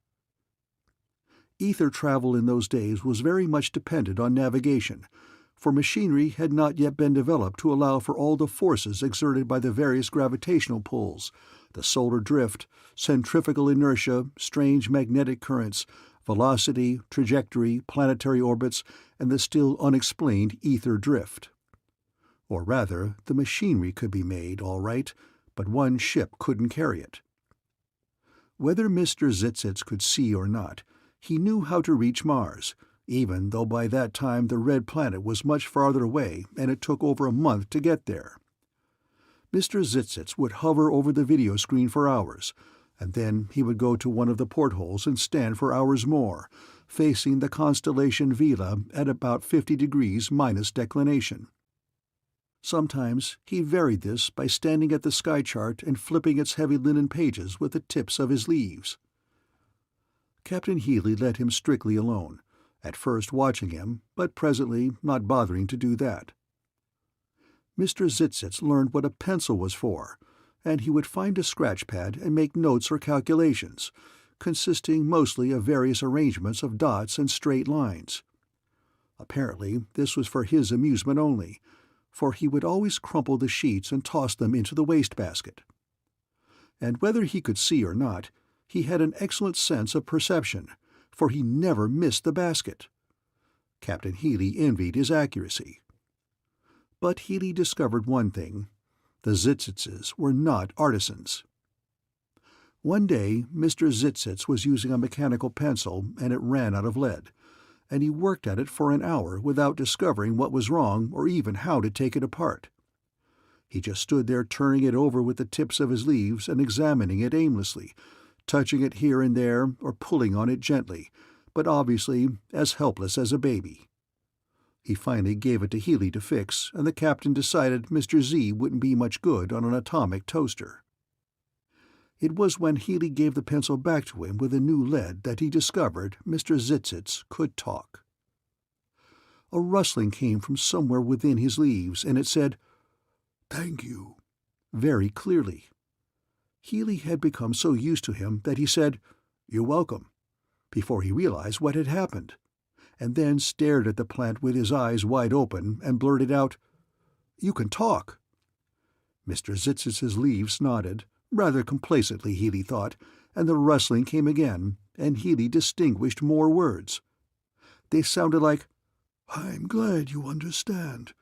Ether travel in those days was very much dependent on navigation, for machinery had not yet been developed to allow for all the forces exerted by the various gravitational pulls, the solar drift, centrifugal inertia, strange magnetic currents, velocity, trajectory, planetary orbits, and the still unexplained ether drift. Or rather, the machinery could be made, all right, but one ship couldn't carry it. Whether Mr. Zytztz could see or not, he knew how to reach Mars, even though by that time the red planet was much farther away and it took over a month to get there. Mr. Zytztz would hover over the video screen for hours, and then he would go to one of the portholes and stand for hours more, facing the constellation Vela at about 50 degrees minus declination. Sometimes he varied this by standing at the sky chart and flipping its heavy linen pages with the tips of his leaves. Captain Healy let him strictly alone, at first watching him, but presently not bothering to do that. Mr. Zytztz learned what a pencil was for, and he would find a scratch pad and make notes or calculations, consisting mostly of various arrangements of dots and straight lines. Apparently this was for his amusement only, for he would always crumple the sheets and toss them into the wastebasket. And whether he could see or not, he had an excellent sense of perception, for he never missed the basket. Captain Healy envied his accuracy. But Healy discovered one thing: the Zytztzes were not artisans. One day Mr. Zytztz was using a mechanical pencil and it ran out of lead, and he worked at it for an hour without discovering what was wrong or even how to take it apart. He just stood there turning it over with the tips of his leaves and examining it aimlessly, touching it here and there or pulling on it gently, but obviously as helpless as a baby. He finally gave it to Healy to fix, and the captain decided Mr. Z wouldn't be much good on an atomic toaster. It was when Healy gave the pencil back to him with a new lead that he discovered Mr. Zytztz could talk. A rustling came from somewhere within his leaves, and it said, "Thank you," very clearly. Healy had become so used to him that he said, "You're welcome," before he realized what had happened, and then stared at the plant with his eyes wide open and blurted out, "You can talk." Mr. Zytztz's leaves nodded, rather complacently, Healy thought, and the rustling came again, and Healy distinguished more words. They sounded like, "I'm glad you understand.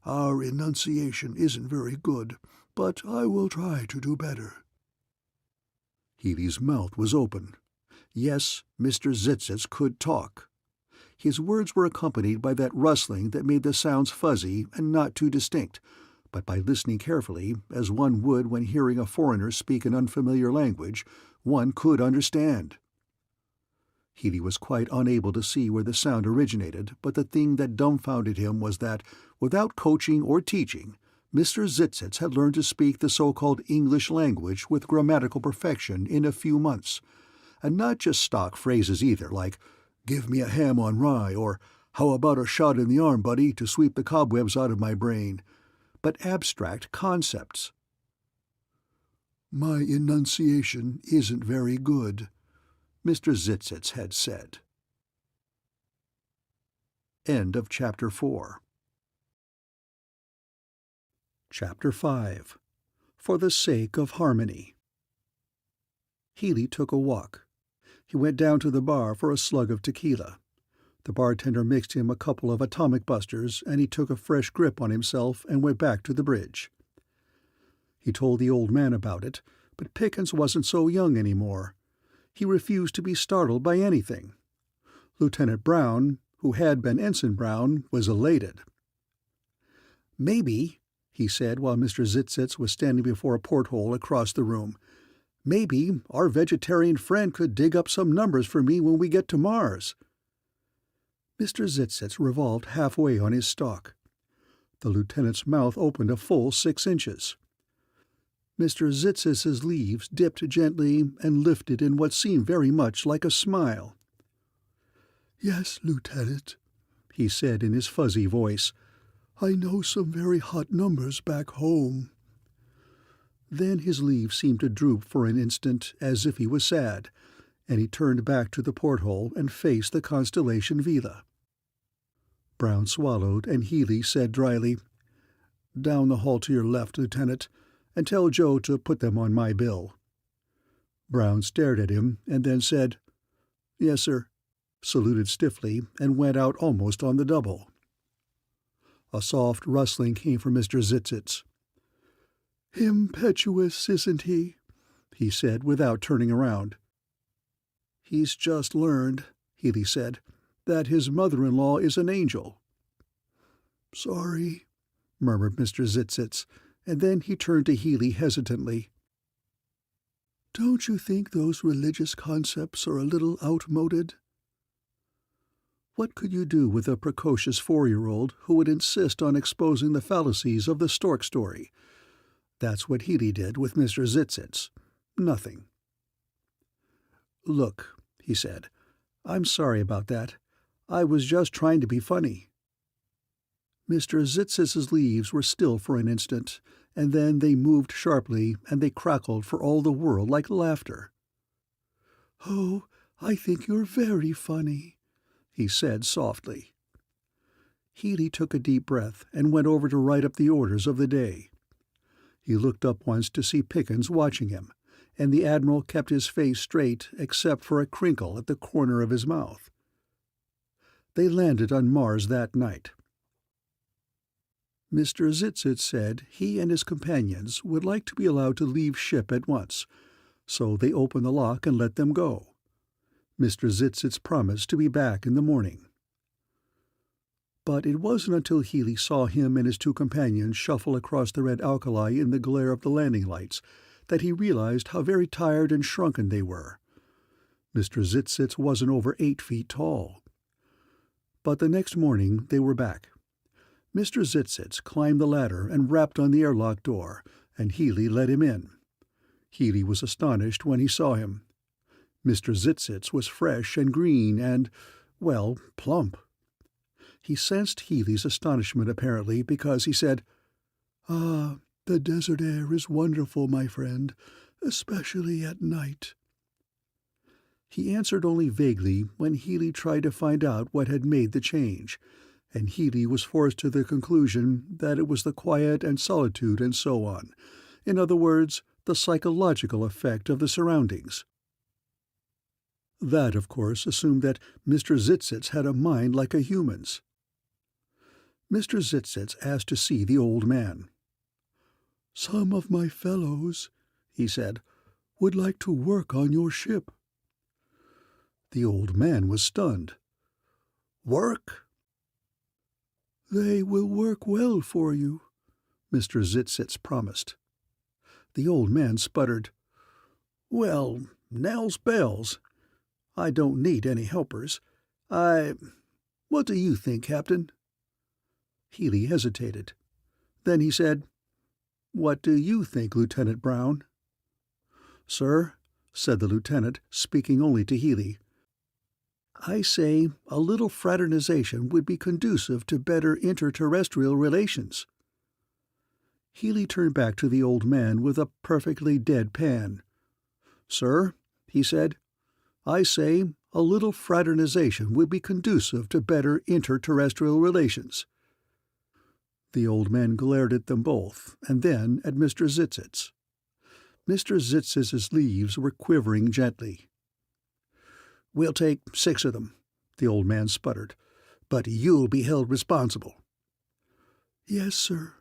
Our enunciation isn't very good, but I will try to do better." Healy's mouth was open. Yes, Mr. Zytztz could talk. His words were accompanied by that rustling that made the sounds fuzzy and not too distinct, but by listening carefully, as one would when hearing a foreigner speak an unfamiliar language, one could understand. Healy was quite unable to see where the sound originated, but the thing that dumbfounded him was that, without coaching or teaching, Mr. Zytztz had learned to speak the so-called English language with grammatical perfection in a few months, and not just stock phrases either, like, "Give me a ham on rye," or "How about a shot in the arm, buddy, to sweep the cobwebs out of my brain," but abstract concepts. "My enunciation isn't very good," Mr. Zytztz had said. End of Chapter 4. Chapter 5. For the Sake of Harmony. Healy took a walk. He went down to the bar for a slug of tequila. The bartender mixed him a couple of atomic busters, and he took a fresh grip on himself and went back to the bridge. He told the old man about it, but Pickens wasn't so young anymore. He refused to be startled by anything. Lieutenant Brown, who had been Ensign Brown, was elated. "Maybe," he said while Mr. Zytztz was standing before a porthole across the room, "maybe our vegetarian friend could dig up some numbers for me when we get to Mars." Mr. Zytztz revolved halfway on his stalk. The lieutenant's mouth opened a full 6 inches. Mr. Zytztz's leaves dipped gently and lifted in what seemed very much like a smile. "Yes, Lieutenant," he said in his fuzzy voice. "I know some very hot numbers back home." Then his leaves seemed to droop for an instant as if he was sad, and he turned back to the porthole and faced the constellation Vela. Brown swallowed, and Healy said dryly, "Down the hall to your left, Lieutenant, and tell Joe to put them on my bill." Brown stared at him, and then said, "Yes, sir," saluted stiffly, and went out almost on the double. A soft rustling came from Mr. Zytztz. "Impetuous, isn't he?" he said, without turning around. "He's just learned," Healy said, "that his mother-in-law is an angel." "Sorry," murmured Mr. Zytztz, and then he turned to Healy hesitantly. "Don't you think those religious concepts are a little outmoded?" What could you do with a precocious 4-year-old who would insist on exposing the fallacies of the stork story? That's what Healy did with Mr. Zytztz. Nothing. "Look," he said, "I'm sorry about that. I was just trying to be funny." Mr. Zytz's leaves were still for an instant, and then they moved sharply, and they crackled for all the world like laughter. "Oh, I think you're very funny," he said softly. Healy took a deep breath and went over to write up the orders of the day. He looked up once to see Pickens watching him, and the Admiral kept his face straight except for a crinkle at the corner of his mouth. They landed on Mars that night. Mr. Zytztz said he and his companions would like to be allowed to leave ship at once, so they opened the lock and let them go. Mr. Zytztz promised to be back in the morning. But it wasn't until Healy saw him and his two companions shuffle across the red alkali in the glare of the landing lights that he realized how very tired and shrunken they were. Mr. Zytztz wasn't over 8 feet tall. But the next morning they were back. Mr. Zytztz climbed the ladder and rapped on the airlock door, and Healy let him in. Healy was astonished when he saw him. Mr. Zytztz was fresh and green and, well, plump. He sensed Healy's astonishment apparently because he said, "Ah, the desert air is wonderful, my friend, especially at night." He answered only vaguely when Healy tried to find out what had made the change, and Healy was forced to the conclusion that it was the quiet and solitude and so on. In other words, the psychological effect of the surroundings. That, of course, assumed that Mr. Zytztz had a mind like a human's. Mr. Zytztz asked to see the old man. "Some of my fellows," he said, "would like to work on your ship." The old man was stunned. "Work?" "They will work well for you," Mr. Zytztz promised. The old man sputtered, "Well, nell's bells. I don't need any helpers. What do you think, Captain?" Healy hesitated. Then he said, "What do you think, Lieutenant Brown?" "Sir," said the lieutenant, speaking only to Healy, "I say a little fraternization would be conducive to better interterrestrial relations." Healy turned back to the old man with a perfectly dead pan. "Sir," he said, "I say a little fraternization would be conducive to better interterrestrial relations." The old man glared at them both, and then at Mr. Zytztz. Mr. Zytz's leaves were quivering gently. "We'll take 6 of them," the old man sputtered, "but you'll be held responsible." "Yes, sir,"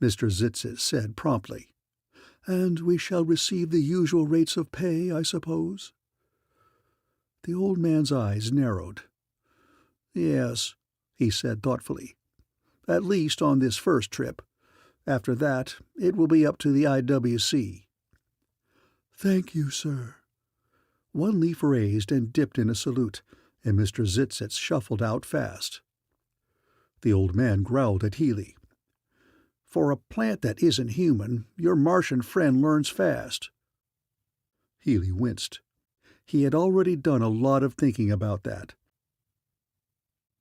Mr. Zytztz said promptly. "And we shall receive the usual rates of pay, I suppose?" The old man's eyes narrowed. "Yes," he said thoughtfully. "At least on this first trip. After that, it will be up to the IWC." "Thank you, sir." One leaf raised and dipped in a salute, and Mr. Zytztz shuffled out fast. The old man growled at Healy. "For a plant that isn't human, your Martian friend learns fast." Healy winced. He had already done a lot of thinking about that.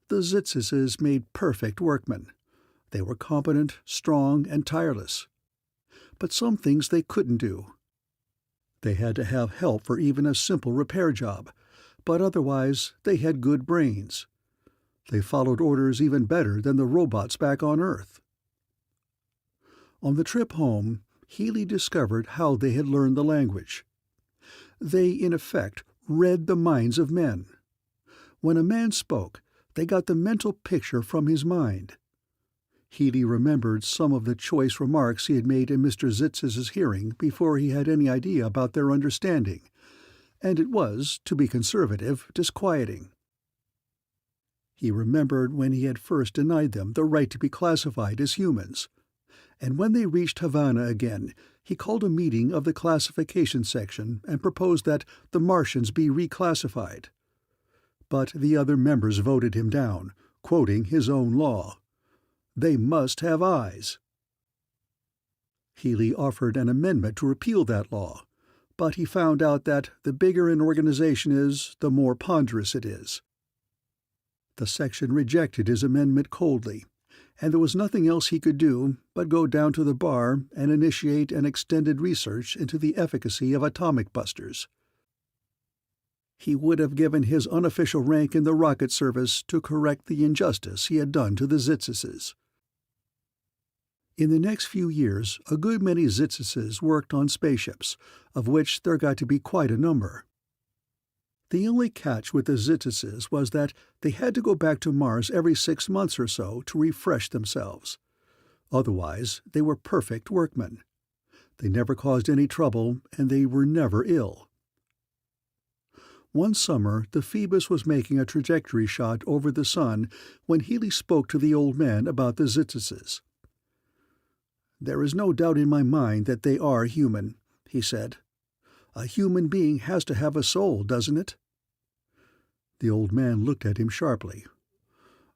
The Zytzes made perfect workmen. They were competent, strong, and tireless. But some things they couldn't do. They had to have help for even a simple repair job, but otherwise they had good brains. They followed orders even better than the robots back on Earth. On the trip home, Healy discovered how they had learned the language. They, in effect, read the minds of men. When a man spoke, they got the mental picture from his mind. Healy remembered some of the choice remarks he had made in Mr. Zytztz's hearing before he had any idea about their understanding, and it was, to be conservative, disquieting. He remembered when he had first denied them the right to be classified as humans, and when they reached Havana again, he called a meeting of the classification section and proposed that the Martians be reclassified. But the other members voted him down, quoting his own law. They must have eyes. Healy offered an amendment to repeal that law, but he found out that the bigger an organization is, the more ponderous it is. The section rejected his amendment coldly, and there was nothing else he could do but go down to the bar and initiate an extended research into the efficacy of atomic busters. He would have given his unofficial rank in the rocket service to correct the injustice he had done to the Zytztzes. In the next few years, a good many Zytztzes worked on spaceships, of which there got to be quite a number. The only catch with the Zytztzes was that they had to go back to Mars every 6 months or so to refresh themselves. Otherwise, they were perfect workmen. They never caused any trouble, and they were never ill. One summer, the Phoebus was making a trajectory shot over the sun when Healy spoke to the old man about the Zytztzes. "There is no doubt in my mind that they are human," he said. "A human being has to have a soul, doesn't it?" The old man looked at him sharply.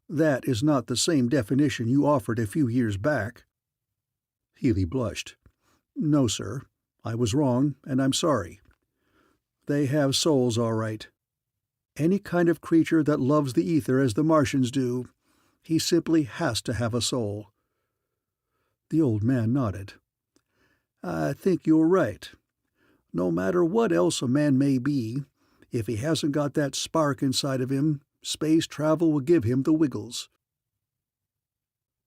"That is not the same definition you offered a few years back." Healy blushed. "No, sir. I was wrong, and I'm sorry. They have souls, all right. Any kind of creature that loves the ether as the Martians do, he simply has to have a soul." The old man nodded. "I think you're right. No matter what else a man may be, if he hasn't got that spark inside of him, space travel will give him the wiggles."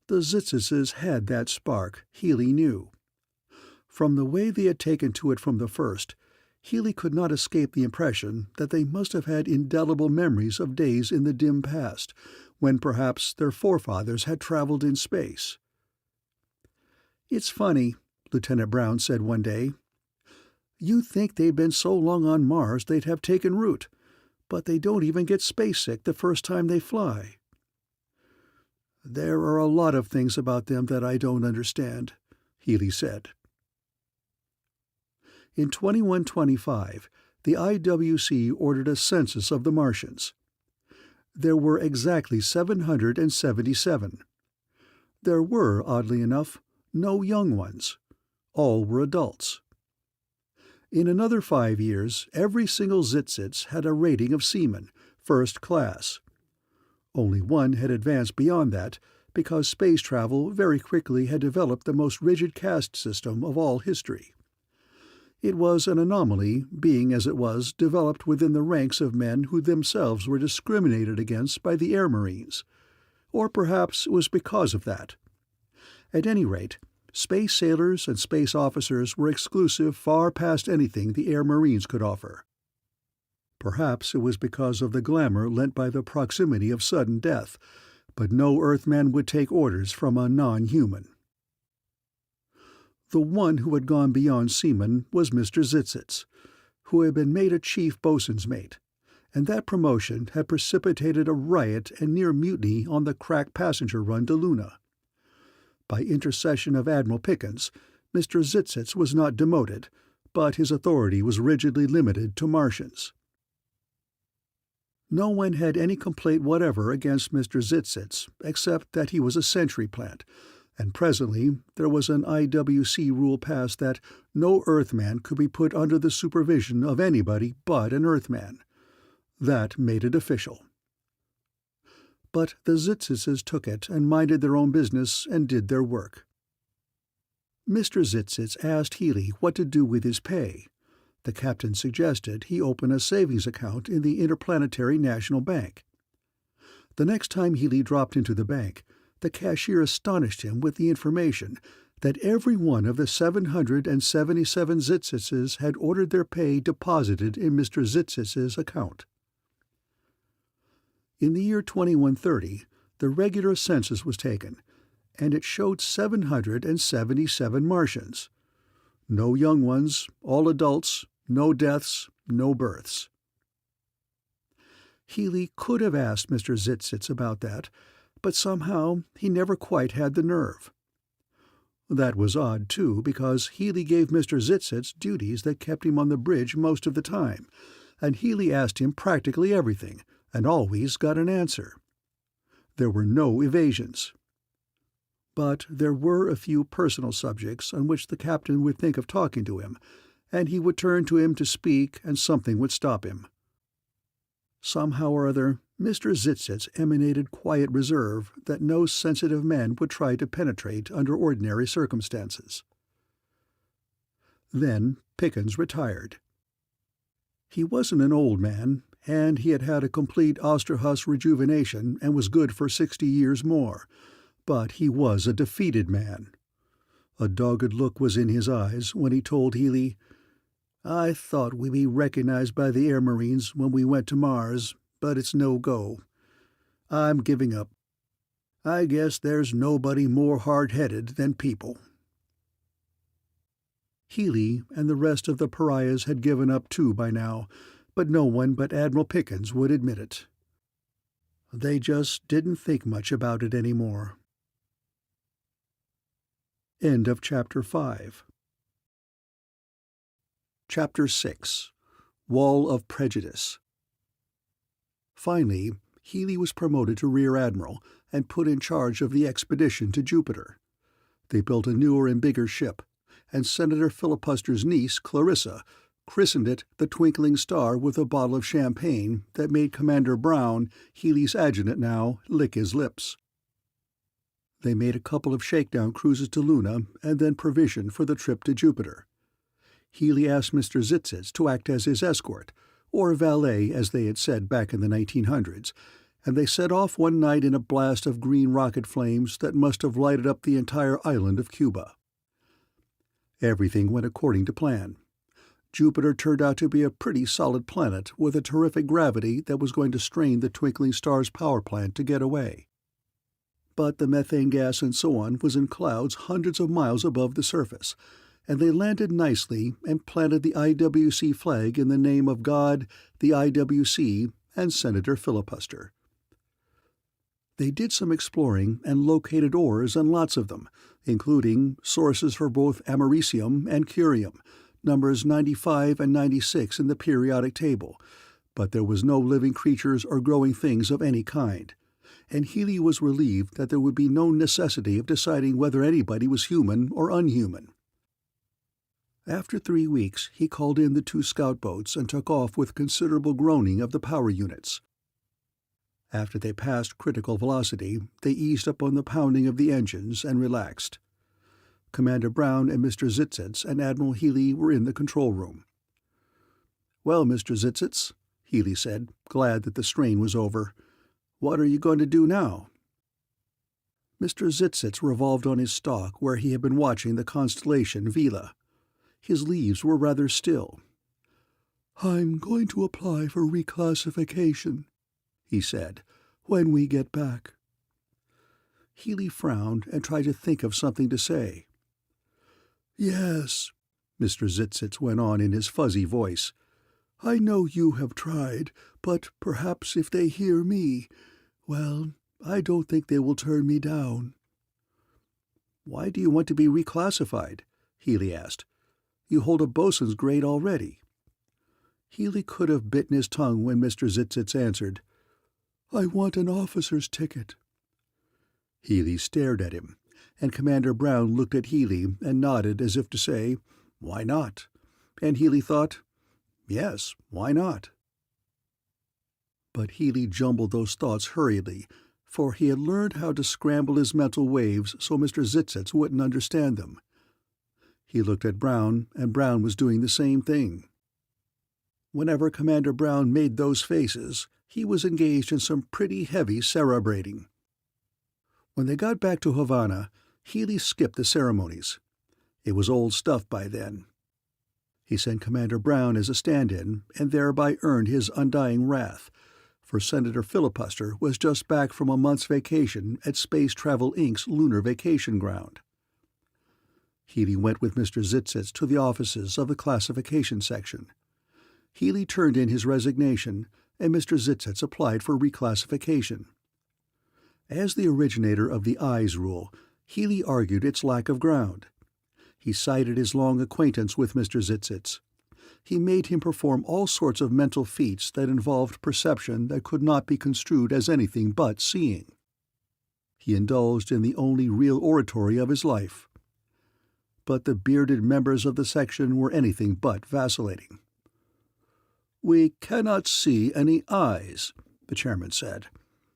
The Zytztzes had that spark, Healy knew. From the way they had taken to it from the first, Healy could not escape the impression that they must have had indelible memories of days in the dim past, when perhaps their forefathers had traveled in space. "It's funny," Lieutenant Brown said one day. "You'd think they'd been so long on Mars they'd have taken root, but they don't even get space-sick the first time they fly." "There are a lot of things about them that I don't understand," Healy said. In 2125, the IWC ordered a census of the Martians. There were exactly 777. There were, oddly enough, no young ones. All were adults. In another 5 years, every single Zytztz had a rating of seaman, first class. Only one had advanced beyond that, because space travel very quickly had developed the most rigid caste system of all history. It was an anomaly, being, as it was, developed within the ranks of men who themselves were discriminated against by the Air Marines. Or perhaps it was because of that. At any rate, space sailors and space officers were exclusive far past anything the Air Marines could offer. Perhaps it was because of the glamour lent by the proximity of sudden death, but no Earthman would take orders from a non-human. The one who had gone beyond seaman was Mr. Zytztz, who had been made a chief boatswain's mate, and that promotion had precipitated a riot and near mutiny on the crack passenger run to Luna. By intercession of Admiral Pickens, Mr. Zytztz was not demoted, but his authority was rigidly limited to Martians. No one had any complaint whatever against Mr. Zytztz, except that he was a sentry plant, and presently there was an IWC rule passed that no Earthman could be put under the supervision of anybody but an Earthman. That made it official. But the Zytztzes took it and minded their own business and did their work. Mr. Zytztz asked Healy what to do with his pay. The captain suggested he open a savings account in the Interplanetary National Bank. The next time Healy dropped into the bank, the cashier astonished him with the information that every one of the 777 Zytztzes had ordered their pay deposited in Mr. Zytztz's account. In the year 2130, the regular census was taken, and it showed 777 Martians. No young ones, all adults, no deaths, no births. Healy could have asked Mr. Zytztz about that, but somehow he never quite had the nerve. That was odd, too, because Healy gave Mr. Zytztz duties that kept him on the bridge most of the time, and Healy asked him practically everything, and always got an answer. There were no evasions. But there were a few personal subjects on which the captain would think of talking to him, and he would turn to him to speak, and something would stop him. Somehow or other, Mr. Zytztz emanated quiet reserve that no sensitive man would try to penetrate under ordinary circumstances. Then Pickens retired. He wasn't an old man, and he had had a complete Osterhaus rejuvenation and was good for 60 years more, but he was a defeated man. A dogged look was in his eyes when he told Healy, "I thought we'd be recognized by the Air Marines when we went to Mars, but it's no go. I'm giving up. I guess there's nobody more hard-headed than people." Healy and the rest of the pariahs had given up too by now, but no one but Admiral Pickens would admit it. They just didn't think much about it anymore. End of Chapter 5. Chapter 6. Wall of Prejudice. Finally, Healy was promoted to Rear Admiral and put in charge of the expedition to Jupiter. They built a newer and bigger ship, and Senator Filibuster's niece, Clarissa, christened it the Twinkling Star with a bottle of champagne that made Commander Brown, Healy's adjutant now, lick his lips. They made a couple of shakedown cruises to Luna and then provisioned for the trip to Jupiter. Healy asked Mr. Zytztz to act as his escort, or valet as they had said back in the 1900s, and they set off one night in a blast of green rocket flames that must have lighted up the entire island of Cuba. Everything went according to plan. Jupiter turned out to be a pretty solid planet with a terrific gravity that was going to strain the Twinkling Star's power plant to get away. But the methane gas and so on was in clouds hundreds of miles above the surface, and they landed nicely and planted the IWC flag in the name of God, the IWC, and Senator Filibuster. They did some exploring and located ores and lots of them, including sources for both americium and curium, numbers 95 and 96 in the periodic table, but there was no living creatures or growing things of any kind, and Healy was relieved that there would be no necessity of deciding whether anybody was human or unhuman. After 3 weeks, he called in the 2 scout boats and took off with considerable groaning of the power units. After they passed critical velocity, they eased up on the pounding of the engines and relaxed. Commander Brown and Mr. Zytztz and Admiral Healy were in the control room. "Well, Mr. Zytztz," Healy said, glad that the strain was over, "what are you going to do now?" Mr. Zytztz revolved on his stalk where he had been watching the constellation Vela. His leaves were rather still. "I'm going to apply for reclassification," he said, "when we get back." Healy frowned and tried to think of something to say. "Yes," Mr. Zytztz went on in his fuzzy voice, "I know you have tried, but perhaps if they hear me, well, I don't think they will turn me down." "Why do you want to be reclassified?" Healy asked. "You hold a bosun's grade already." Healy could have bitten his tongue when Mr. Zytztz answered, "I want an officer's ticket." Healy stared at him, and Commander Brown looked at Healy and nodded as if to say, "Why not?" And Healy thought, "Yes, why not?" But Healy jumbled those thoughts hurriedly, for he had learned how to scramble his mental waves so Mr. Zytztz wouldn't understand them. He looked at Brown, and Brown was doing the same thing. Whenever Commander Brown made those faces, He was engaged in some pretty heavy cerebrating. When they got back to Havana, Healy skipped the ceremonies. It was old stuff by then. He sent Commander Brown as a stand-in and thereby earned his undying wrath, for Senator Filibuster was just back from a month's vacation at Space Travel Inc.'s lunar vacation ground. Healy went with Mr. Zytztz to the offices of the classification section. Healy turned in his resignation, and Mr. Zytztz applied for reclassification. As the originator of the eyes rule, Healy argued its lack of ground. He cited his long acquaintance with Mr. Zytztz. He made him perform all sorts of mental feats that involved perception that could not be construed as anything but seeing. He indulged in the only real oratory of his life. But the bearded members of the section were anything but vacillating. "We cannot see any eyes," the chairman said.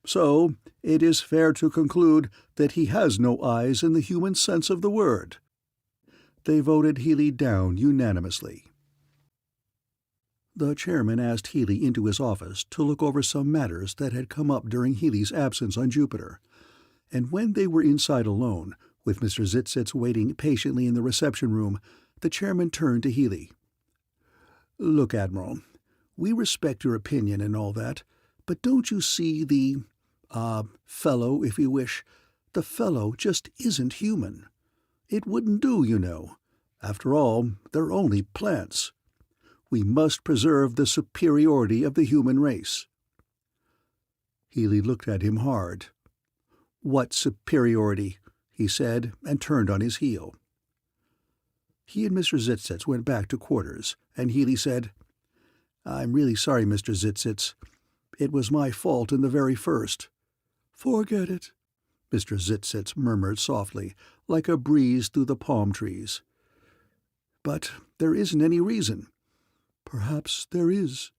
"So it is fair to conclude that he has no eyes in the human sense of the word." They voted Healy down unanimously. The chairman asked Healy into his office to look over some matters that had come up during Healy's absence on Jupiter, and when they were inside alone, with Mr. Zytztz waiting patiently in the reception room, the chairman turned to Healy. "Look, Admiral, we respect your opinion and all that, but don't you see the, fellow, if you wish, the fellow just isn't human. It wouldn't do, you know. After all, they're only plants. We must preserve the superiority of the human race." Healy looked at him hard. "What superiority?" he said, and turned on his heel. He and Mr. Zytztz went back to quarters, and Healy said, "I'm really sorry, Mr. Zytztz. It was my fault in the very first." "Forget it," Mr. Zytztz murmured softly, like a breeze through the palm trees. "But there isn't any reason." "Perhaps there is.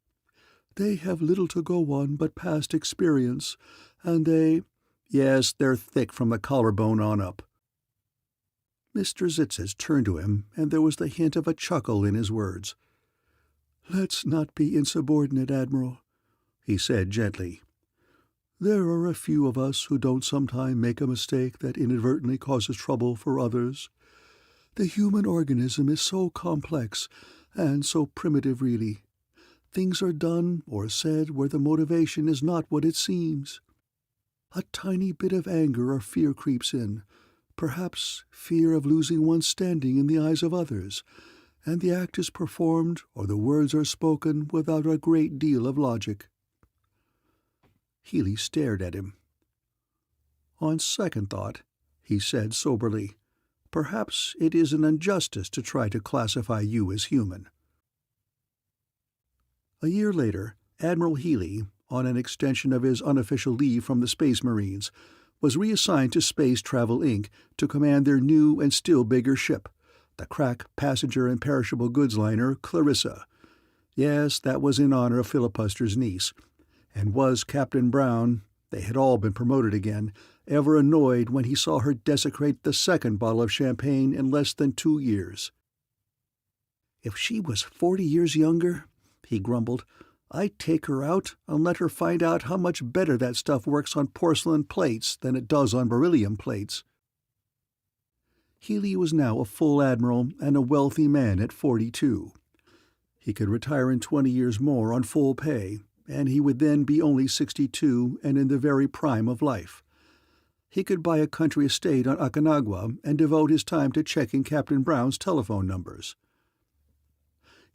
They have little to go on but past experience, and they—" "Yes, they're thick from the collarbone on up." Mr. Zytztz turned to him, and there was the hint of a chuckle in his words. "Let's not be insubordinate, Admiral," he said gently. "There are a few of us who don't sometime make a mistake that inadvertently causes trouble for others. The human organism is so complex and so primitive, really. Things are done or said where the motivation is not what it seems. A tiny bit of anger or fear creeps in, perhaps fear of losing one's standing in the eyes of others, and the act is performed or the words are spoken without a great deal of logic." Healy stared at him. "On second thought," he said soberly, "perhaps it is an injustice to try to classify you as human." A year later, Admiral Healy, on an extension of his unofficial leave from the Space Marines, was reassigned to Space Travel Inc. to command their new and still bigger ship, the crack passenger and perishable goods liner Clarissa. Yes, that was in honor of Filibuster's niece. And was Captain Brown, they had all been promoted again, ever annoyed when he saw her desecrate the second bottle of champagne in less than 2 years? "If she was 40 years younger," he grumbled, "I'd take her out and let her find out how much better that stuff works on porcelain plates than it does on beryllium plates." Healy was now a full admiral and a wealthy man at 42. He could retire in 20 years more on full pay, and he would then be only 62 and in the very prime of life. He could buy a country estate on Aconcagua and devote his time to checking Captain Brown's telephone numbers.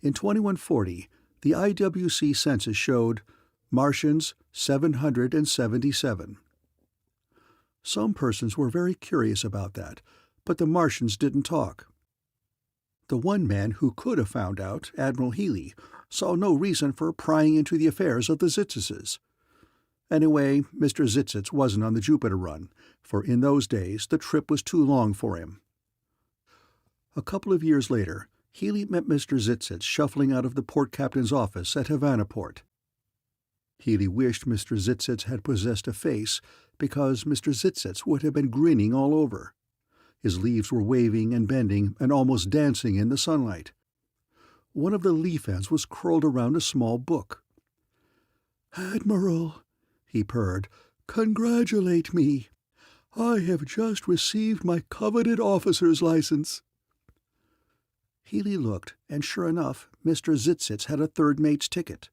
In 2140, the IWC census showed Martians 777. Some persons were very curious about that, but the Martians didn't talk. The one man who could have found out, Admiral Healy, saw no reason for prying into the affairs of the Zytztzes. Anyway, Mr. Zytztz wasn't on the Jupiter run, for in those days the trip was too long for him. A couple of years later, Healy met Mr. Zytztz shuffling out of the port captain's office at Havana Port. Healy wished Mr. Zytztz had possessed a face, because Mr. Zytztz would have been grinning all over. His leaves were waving and bending and almost dancing in the sunlight. One of the leaf ends was curled around a small book. "Admiral," he purred, "congratulate me. I have just received my coveted officer's license." Healy looked, and sure enough, Mr. Zytztz had a third mate's ticket.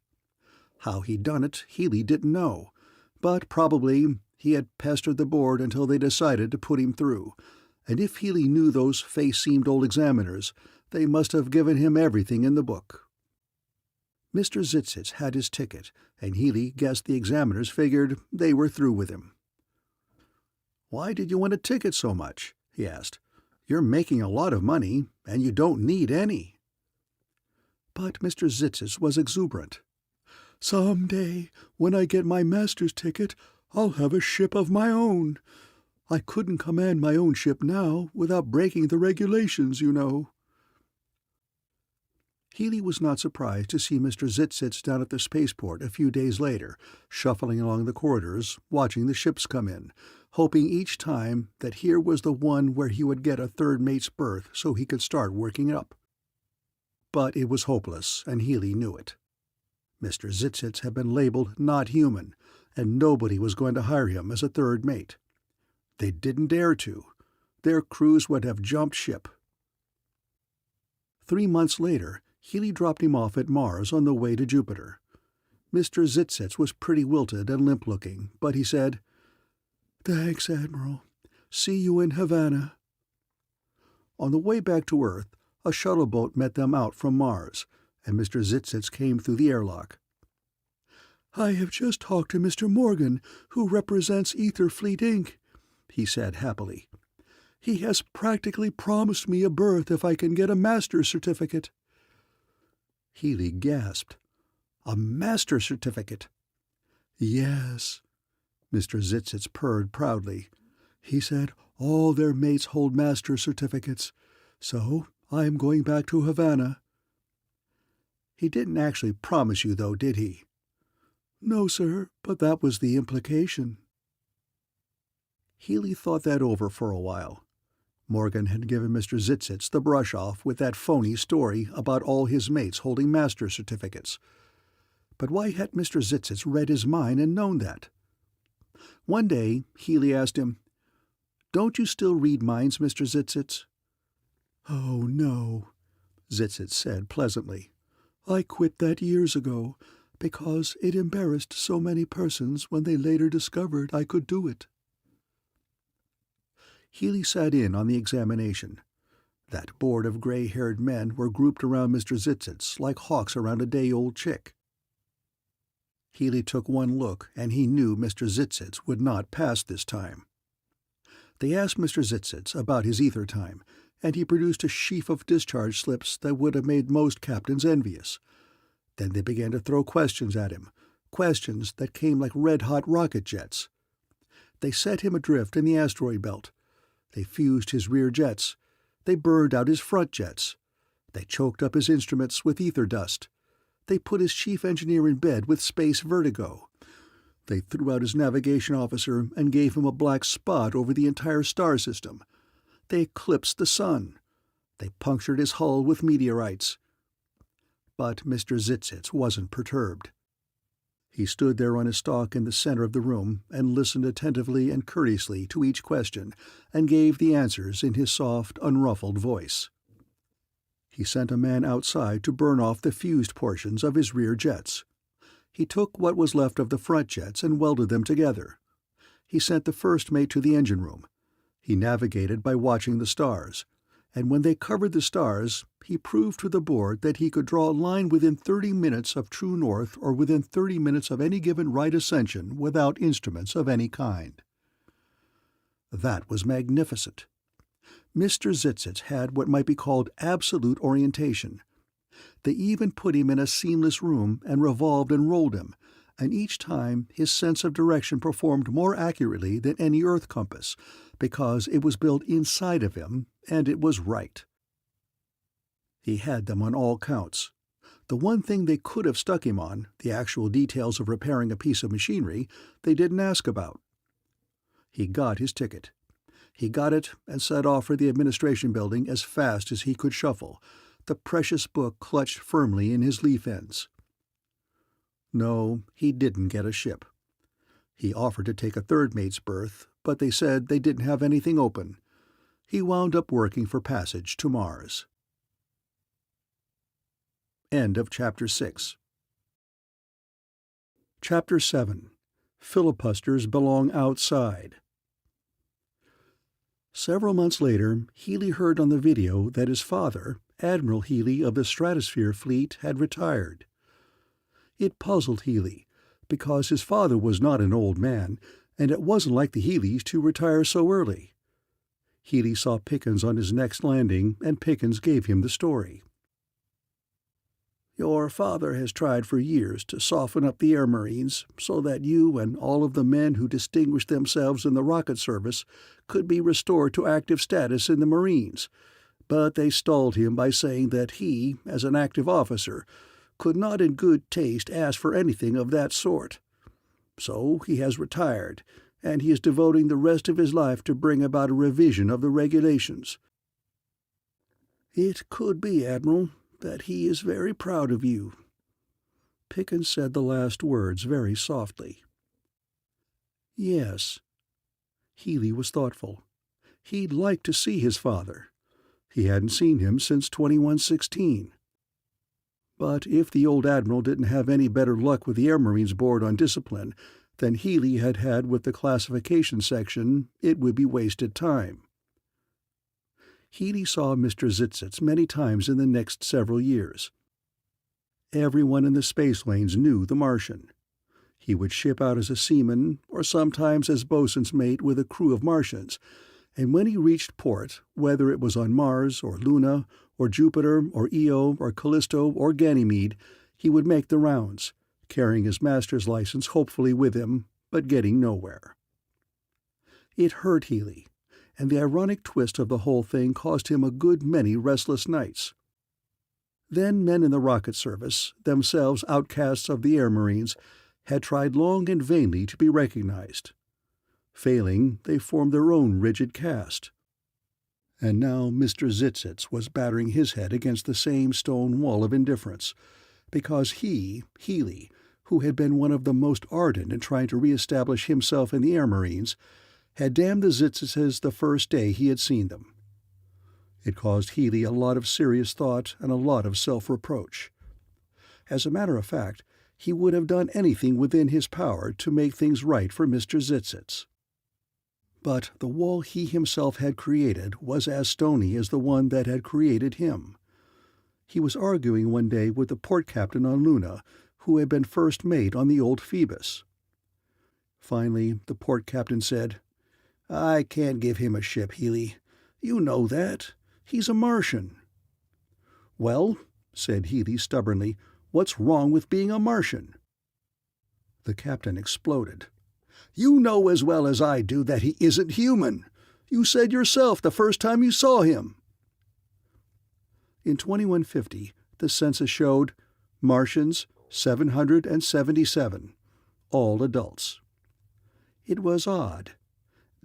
How he'd done it, Healy didn't know, but probably he had pestered the board until they decided to put him through, and if Healy knew those face-seamed old examiners, they must have given him everything in the book. Mr. Zytztz had his ticket, and Healy guessed the examiners figured they were through with him. "Why did you want a ticket so much?" he asked. "You're making a lot of money, and you don't need any." But Mr. Zytztz was exuberant. "Some day, when I get my master's ticket, I'll have a ship of my own. I couldn't command my own ship now without breaking the regulations, you know." Healy was not surprised to see Mr. Zytztz down at the spaceport a few days later, shuffling along the corridors, watching the ships come in, hoping each time that here was the one where he would get a third mate's berth so he could start working up. But it was hopeless, and Healy knew it. Mr. Zytztz had been labeled not human, and nobody was going to hire him as a third mate. They didn't dare to. Their crews would have jumped ship. 3 months later, Healy dropped him off at Mars on the way to Jupiter. Mr. Zytztz was pretty wilted and limp-looking, but he said, "Thanks, Admiral. See you in Havana." On the way back to Earth, a shuttle boat met them out from Mars, and Mr. Zytztz came through the airlock. "I have just talked to Mr. Morgan, who represents Etherfleet Inc.," he said happily. "He has practically promised me a berth if I can get a master's certificate." Healy gasped. "A master's certificate?" "Yes," Mr. Zytztz purred proudly. "He said all their mates hold master's certificates, so I am going back to Havana." "He didn't actually promise you, though, did he?" "No, sir, but that was the implication." Healy thought that over for a while. Morgan had given Mr. Zytztz the brush-off with that phony story about all his mates holding master's certificates. But why had Mr. Zytztz read his mind and known that? One day, Healy asked him, "Don't you still read minds, Mr. Zytztz?" "Oh, no," Zytztz said pleasantly. "I quit that years ago, because it embarrassed so many persons when they later discovered I could do it." Healy sat in on the examination. That board of gray-haired men were grouped around Mr. Zytztz like hawks around a day-old chick. Healy took one look, and he knew Mr. Zytztz would not pass this time. They asked Mr. Zytztz about his ether time, and he produced a sheaf of discharge slips that would have made most captains envious. Then they began to throw questions at him, questions that came like red-hot rocket jets. They set him adrift in the asteroid belt. They fused his rear jets. They burned out his front jets. They choked up his instruments with ether dust. They put his chief engineer in bed with space vertigo. They threw out his navigation officer and gave him a black spot over the entire star system. They eclipsed the sun. They punctured his hull with meteorites. But Mr. Zytztz wasn't perturbed. He stood there on his stalk in the center of the room and listened attentively and courteously to each question and gave the answers in his soft, unruffled voice. He sent a man outside to burn off the fused portions of his rear jets. He took what was left of the front jets and welded them together. He sent the first mate to the engine room. He navigated by watching the stars, and when they covered the stars, he proved to the board that he could draw a line within 30 minutes of true north or within 30 minutes of any given right ascension without instruments of any kind. That was magnificent. Mr. Zytztz had what might be called absolute orientation. They even put him in a seamless room and revolved and rolled him, and each time his sense of direction performed more accurately than any Earth compass, because it was built inside of him, and it was right. He had them on all counts. The one thing they could have stuck him on, the actual details of repairing a piece of machinery, they didn't ask about. He got his ticket. He got it and set off for the administration building as fast as he could shuffle, the precious book clutched firmly in his leaf ends. No, he didn't get a ship. He offered to take a third mate's berth, but they said they didn't have anything open. He wound up working for passage to Mars. End of Chapter 6. Chapter 7. Filibusters Belong Outside. Several months later, Healy heard on the video that his father, Admiral Healy of the Stratosphere Fleet, had retired. It puzzled Healy, because his father was not an old man, and it wasn't like the Healys to retire so early. Healy saw Pickens on his next landing, and Pickens gave him the story. "Your father has tried for years to soften up the Air Marines so that you and all of the men who distinguished themselves in the rocket service could be restored to active status in the Marines, but they stalled him by saying that he, as an active officer, could not in good taste ask for anything of that sort. So he has retired, and he is devoting the rest of his life to bring about a revision of the regulations. It could be, Admiral, that he is very proud of you." Pickens said the last words very softly. "Yes." Healy was thoughtful. He'd like to see his father. He hadn't seen him since 2116. But if the old Admiral didn't have any better luck with the Air Marines Board on discipline than Healy had had with the classification section, it would be wasted time. Healy saw Mr. Zytztz many times in the next several years. Everyone in the space lanes knew the Martian. He would ship out as a seaman, or sometimes as bosun's mate with a crew of Martians, and when he reached port, whether it was on Mars or Luna or Jupiter or Io or Callisto or Ganymede, he would make the rounds, carrying his master's license hopefully with him, but getting nowhere. It hurt Healy, and the ironic twist of the whole thing cost him a good many restless nights. Then men in the rocket service, themselves outcasts of the Air Marines, had tried long and vainly to be recognized. Failing, they formed their own rigid caste. And now Mr. Zytztz was battering his head against the same stone wall of indifference, because he, Healy, who had been one of the most ardent in trying to re-establish himself in the Air Marines, had damned the Zytztzes the first day he had seen them. It caused Healy a lot of serious thought and a lot of self-reproach. As a matter of fact, he would have done anything within his power to make things right for Mr. Zytztz. But the wall he himself had created was as stony as the one that had created him. He was arguing one day with the port captain on Luna, who had been first mate on the old Phoebus. Finally, the port captain said, "I can't give him a ship, Healy. You know that. He's a Martian." "Well," said Healy stubbornly, "what's wrong with being a Martian?" The captain exploded. "You know as well as I do that he isn't human. You said yourself the first time you saw him." In 2150, the census showed Martians 777, all adults. It was odd.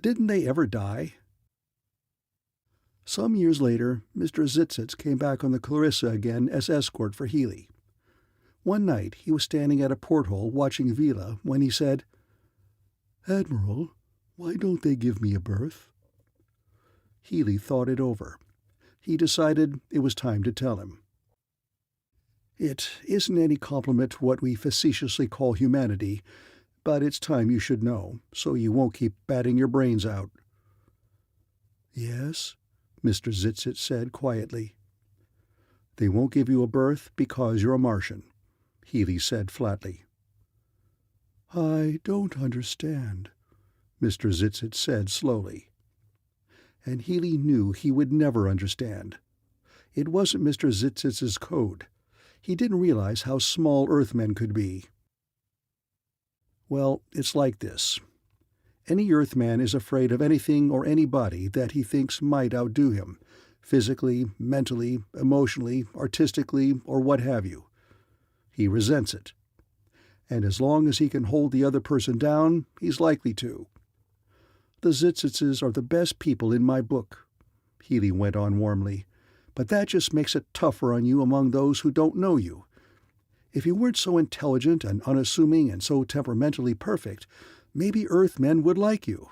Didn't they ever die? Some years later, Mr. Zytztz came back on the Clarissa again as escort for Healy. One night he was standing at a porthole watching Vila when he said, "Admiral, why don't they give me a berth?" Healy thought it over. He decided it was time to tell him. "It isn't any compliment to what we facetiously call humanity, but it's time you should know, so you won't keep batting your brains out." "Yes?" Mr. Zytztz said quietly. "They won't give you a berth because you're a Martian," Healy said flatly. "I don't understand," Mr. Zytztz said slowly. And Healy knew he would never understand. It wasn't Mr. Zytz's code. He didn't realize how small Earthmen could be. "Well, it's like this. Any Earthman is afraid of anything or anybody that he thinks might outdo him, physically, mentally, emotionally, artistically, or what have you. He resents it. And as long as he can hold the other person down, he's likely to. The Zytztzes are the best people in my book," Healy went on warmly, "but that just makes it tougher on you among those who don't know you. If you weren't so intelligent and unassuming and so temperamentally perfect, maybe Earthmen would like you.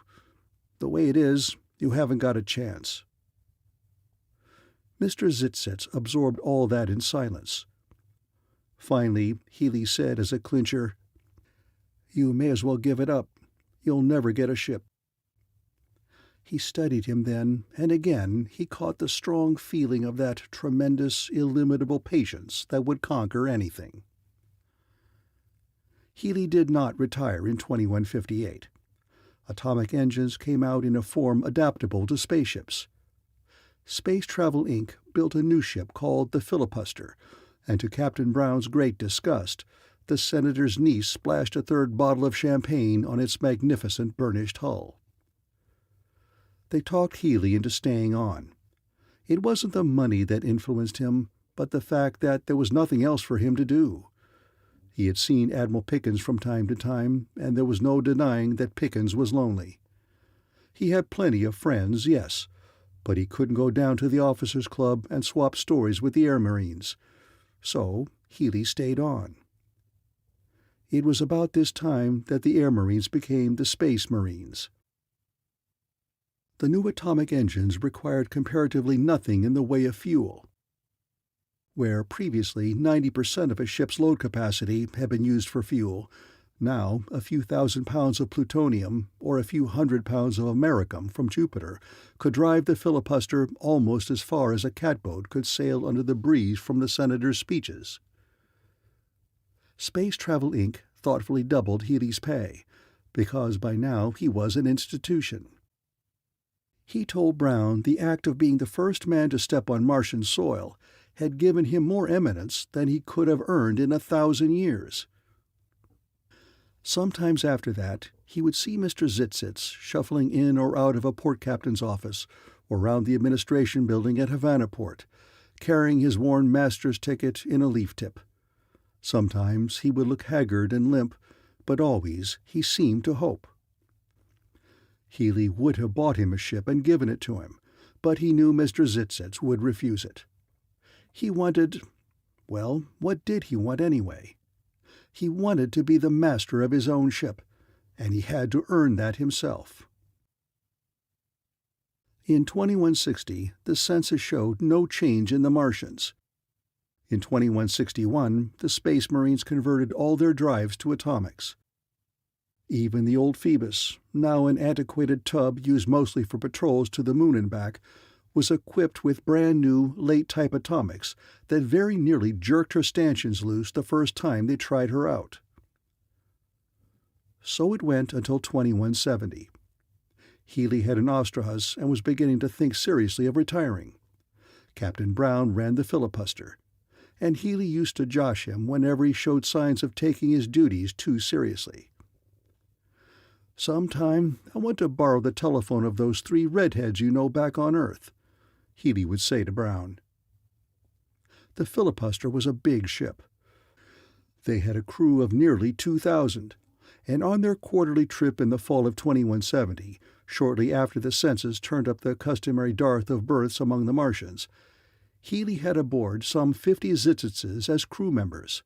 The way it is, you haven't got a chance." Mr. Zytztz absorbed all that in silence. Finally, Healy said as a clincher, "You may as well give it up. You'll never get a ship." He studied him then, and again he caught the strong feeling of that tremendous, illimitable patience that would conquer anything. Healy did not retire in 2158. Atomic engines came out in a form adaptable to spaceships. Space Travel Inc. built a new ship called the Filibuster, and to Captain Brown's great disgust, the senator's niece splashed a third bottle of champagne on its magnificent burnished hull. They talked Healy into staying on. It wasn't the money that influenced him, but the fact that there was nothing else for him to do. He had seen Admiral Pickens from time to time, and there was no denying that Pickens was lonely. He had plenty of friends, yes, but he couldn't go down to the officers' club and swap stories with the Air Marines. So Healy stayed on. It was about this time that the Air Marines became the Space Marines. The new atomic engines required comparatively nothing in the way of fuel. Where previously 90% of a ship's load capacity had been used for fuel, now a few thousand pounds of plutonium or a few hundred pounds of americum from Jupiter could drive the filibuster almost as far as a catboat could sail under the breeze from the senator's speeches. Space Travel Inc. thoughtfully doubled Healy's pay, because by now he was an institution. He told Brown the act of being the first man to step on Martian soil had given him more eminence than he could have earned in 1,000 years. Sometimes after that, he would see Mr. Zytztz shuffling in or out of a port captain's office or round the administration building at Havana Port, carrying his worn master's ticket in a leaf tip. Sometimes he would look haggard and limp, but always he seemed to hope. Healy would have bought him a ship and given it to him, but he knew Mr. Zytztz would refuse it. He wanted— well, what did he want anyway? He wanted to be the master of his own ship, and he had to earn that himself. In 2160, the census showed no change in the Martians. In 2161, the Space Marines converted all their drives to atomics. Even the old Phoebus, now an antiquated tub used mostly for patrols to the moon and back, was equipped with brand-new, late-type atomics that very nearly jerked her stanchions loose the first time they tried her out. So it went until 2170. Healy had an Austrahus and was beginning to think seriously of retiring. Captain Brown ran the filibuster, and Healy used to josh him whenever he showed signs of taking his duties too seriously. "Sometime I want to borrow the telephone of those 3 redheads you know back on Earth," Healy would say to Brown. The filibuster was a big ship. They had a crew of nearly 2,000, and on their quarterly trip in the fall of 2170, shortly after the census turned up the customary dearth of births among the Martians, Healy had aboard some 50 Zytztzes as crew members.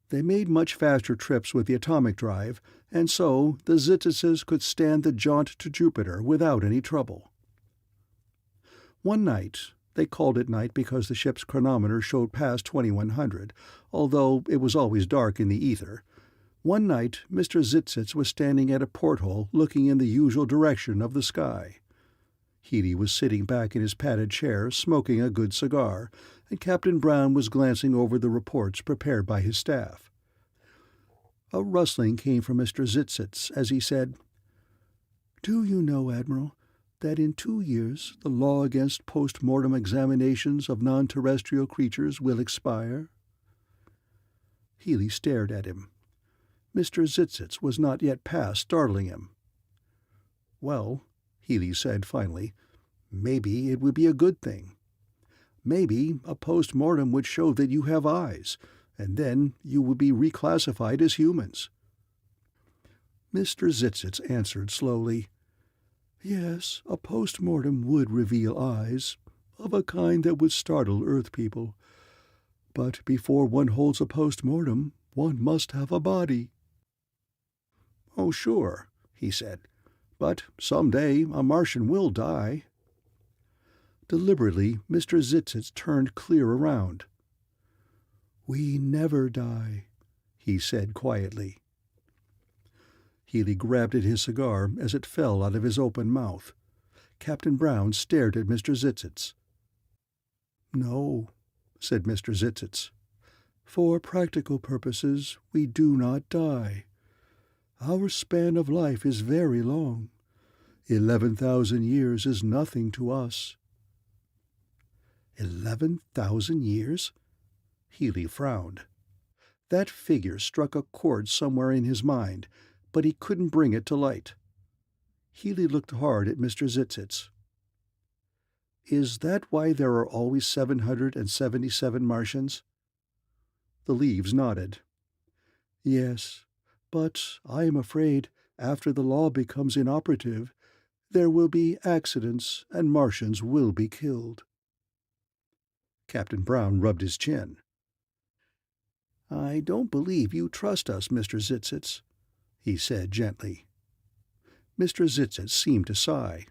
They made much faster trips with the atomic drive, and so the Zytztzes could stand the jaunt to Jupiter without any trouble. One night— they called it night because the ship's chronometer showed past 2100, although it was always dark in the ether— one night Mr. Zytztz was standing at a porthole looking in the usual direction of the sky. Healy was sitting back in his padded chair smoking a good cigar, and Captain Brown was glancing over the reports prepared by his staff. A rustling came from Mr. Zytztz as he said, "Do you know, Admiral, that in 2 years the law against post-mortem examinations of non-terrestrial creatures will expire?" Healy stared at him. Mr. Zytztz was not yet past startling him. "Well," Healy said finally, "maybe it would be a good thing. Maybe a post-mortem would show that you have eyes, and then you would be reclassified as humans." Mr. Zytztz answered slowly, "Yes, a post-mortem would reveal eyes, of a kind that would startle Earth people. But before one holds a post-mortem, one must have a body." "Oh, sure," he said. "But some day a Martian will die." Deliberately, Mr. Zytztz turned clear around. "We never die," he said quietly. Healy grabbed at his cigar as it fell out of his open mouth. Captain Brown stared at Mr. Zytztz. "No," said Mr. Zytztz. "For practical purposes, we do not die. Our span of life is very long. 11,000 years is nothing to us." 11,000 years? Healy frowned. That figure struck a chord somewhere in his mind, but he couldn't bring it to light. Healy looked hard at Mr. Zytztz. "Is that why there are always 777 Martians?" The leaves nodded. "Yes, but I am afraid after the law becomes inoperative, there will be accidents and Martians will be killed." Captain Brown rubbed his chin. "I don't believe you trust us, Mr. Zytztz," he said gently. Mr. Zytztz seemed to sigh.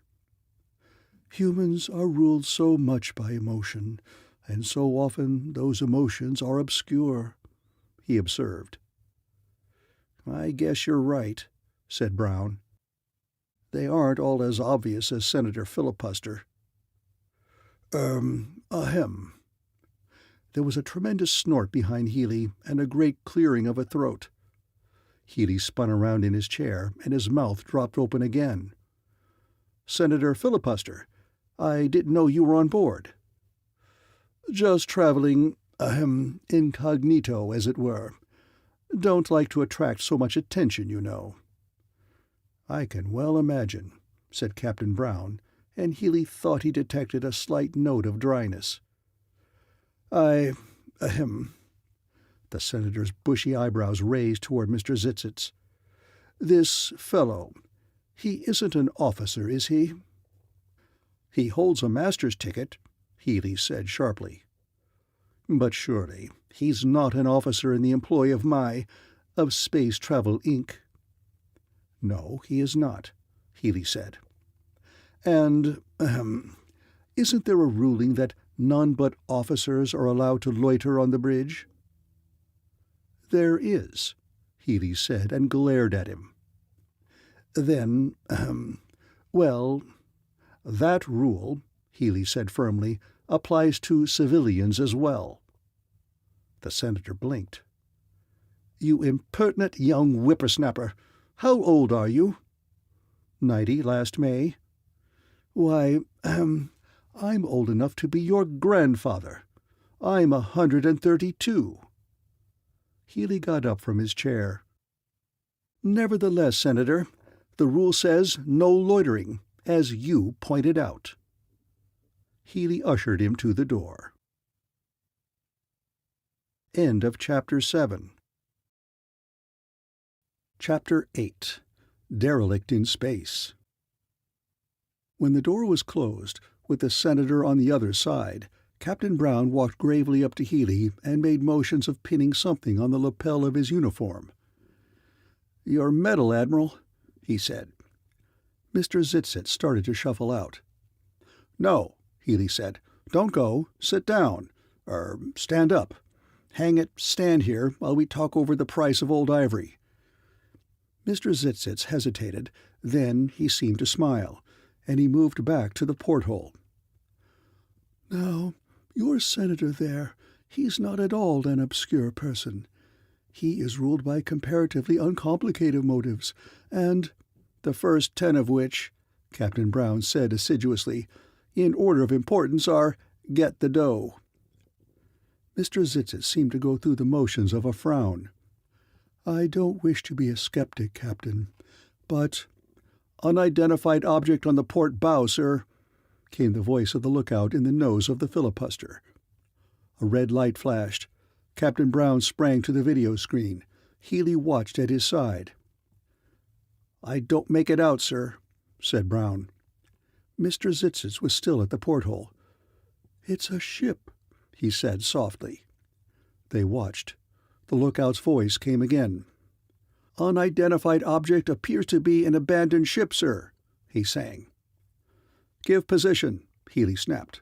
"Humans are ruled so much by emotion, and so often those emotions are obscure," he observed. "I guess you're right," said Brown. "They aren't all as obvious as Senator Filibuster." Ahem." There was a tremendous snort behind Healy and a great clearing of a throat. Healy spun around in his chair, and his mouth dropped open again. "Senator Filibuster, I didn't know you were on board." "Just traveling, incognito, as it were. Don't like to attract so much attention, you know." "I can well imagine," said Captain Brown, and Healy thought he detected a slight note of dryness. The Senator's bushy eyebrows raised toward Mr. Zytztz. "This fellow, he isn't an officer, is he?" "He holds a master's ticket," Healy said sharply. "But surely he's not an officer in the employ of Space Travel, Inc." "No, he is not," Healy said. "And, isn't there a ruling that none but officers are allowed to loiter on the bridge?" "There is," Healy said, and glared at him. "Then, well, that rule," Healy said firmly, "applies to civilians as well." The Senator blinked. "You impertinent young whippersnapper! How old are you?" 90 last May." "Why, I'm old enough to be your grandfather. I'm 132. Healy got up from his chair. "Nevertheless, Senator, the rule says no loitering, as you pointed out." Healy ushered him to the door. End of Chapter 7. Chapter 8. Derelict in Space. When the door was closed, with the Senator on the other side, Captain Brown walked gravely up to Healy and made motions of pinning something on the lapel of his uniform. "Your medal, Admiral," he said. Mr. Zytztz started to shuffle out. "No," Healy said. "Don't go. Sit down. Stand up. Hang it, stand here while we talk over the price of old ivory." Mr. Zytztz hesitated, then he seemed to smile, and he moved back to the porthole. "Now, your senator there, he's not at all an obscure person. He is ruled by comparatively uncomplicated motives, and the first 10 of which," Captain Brown said assiduously, "in order of importance are get the dough." Mr. Zytztz seemed to go through the motions of a frown. "I don't wish to be a skeptic, Captain, but—" "Unidentified object on the port bow, sir," came the voice of the lookout in the nose of the filibuster. A red light flashed. Captain Brown sprang to the video screen. Healy watched at his side. "I don't make it out, sir," said Brown. Mr. Zytztz was still at the porthole. "It's a ship," he said softly. They watched. The lookout's voice came again. "Unidentified object appears to be an abandoned ship, sir," he sang. "Give position," Healy snapped.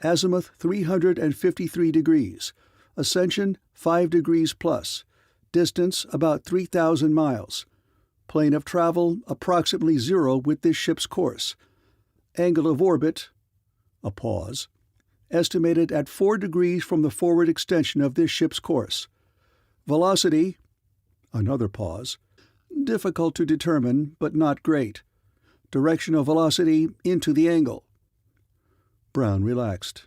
"Azimuth 353 degrees. Ascension 5 degrees plus. Distance about 3,000 miles. Plane of travel approximately 0 with this ship's course. Angle of orbit," a pause, "estimated at 4 degrees from the forward extension of this ship's course. Velocity," another pause, "difficult to determine, but not great. Direction of velocity into the angle." Brown relaxed.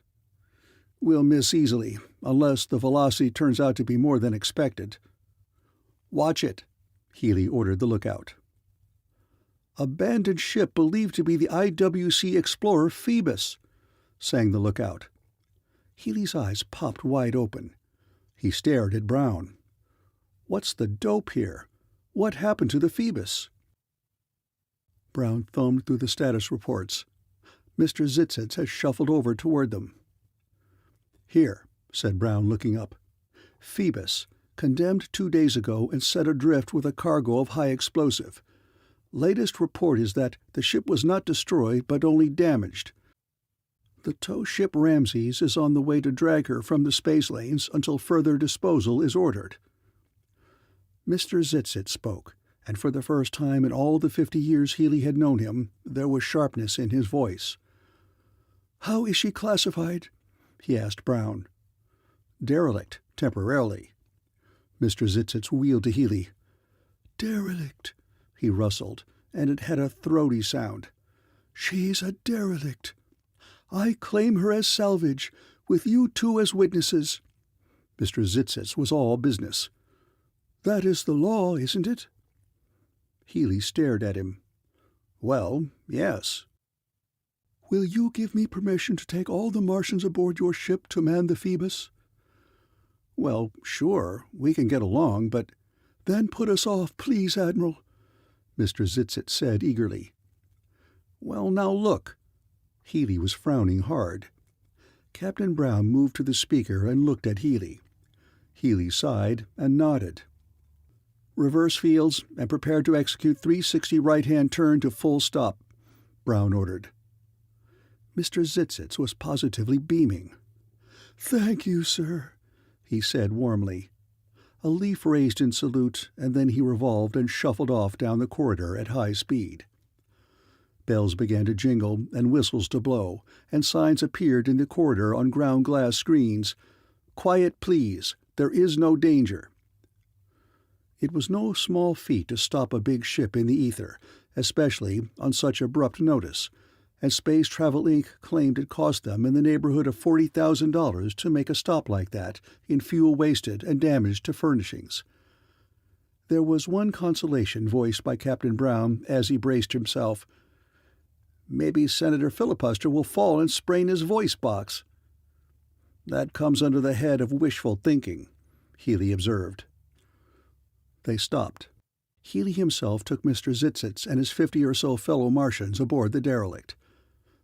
"We'll miss easily, unless the velocity turns out to be more than expected." "Watch it," Healy ordered the lookout. "Abandoned ship believed to be the IWC explorer Phoebus," sang the lookout. Healy's eyes popped wide open. He stared at Brown. "What's the dope here? What happened to the Phoebus?" Brown thumbed through the status reports. Mr. Zytztz had shuffled over toward them. "Here," said Brown, looking up. "Phoebus, condemned 2 days ago and set adrift with a cargo of high explosive. Latest report is that the ship was not destroyed but only damaged. The tow ship Ramses is on the way to drag her from the space lanes until further disposal is ordered." Mr. Zytztz spoke, and for the first time in all the 50 years Healy had known him, there was sharpness in his voice. "How is she classified?" he asked Brown. "Derelict, temporarily." Mr. Zytztz wheeled to Healy. "Derelict," he rustled, and it had a throaty sound. "She's a derelict. I claim her as salvage, with you two as witnesses." Mr. Zytztz was all business. "That is the law, isn't it?" Healy stared at him. "Well, yes." "Will you give me permission to take all the Martians aboard your ship to man the Phoebus?" "Well, sure, we can get along, but—" "Then put us off, please, Admiral," Mr. Zytztz said eagerly. "Well, now look." Healy was frowning hard. Captain Brown moved to the speaker and looked at Healy. Healy sighed and nodded. "Reverse fields and prepare to execute 360 right-hand turn to full stop," Brown ordered. Mr. Zytztz was positively beaming. "Thank you, sir," he said warmly. A leaf raised in salute, and then he revolved and shuffled off down the corridor at high speed. Bells began to jingle and whistles to blow, and signs appeared in the corridor on ground glass screens. "Quiet, please. There is no danger." It was no small feat to stop a big ship in the ether, especially on such abrupt notice, and Space Travel Inc. claimed it cost them in the neighborhood of $40,000 to make a stop like that in fuel wasted and damage to furnishings. There was one consolation voiced by Captain Brown as he braced himself. "Maybe Senator Filibuster will fall and sprain his voice box." "That comes under the head of wishful thinking," Healy observed. They stopped. Healy himself took Mr. Zytztz and his 50 or so fellow Martians aboard the derelict.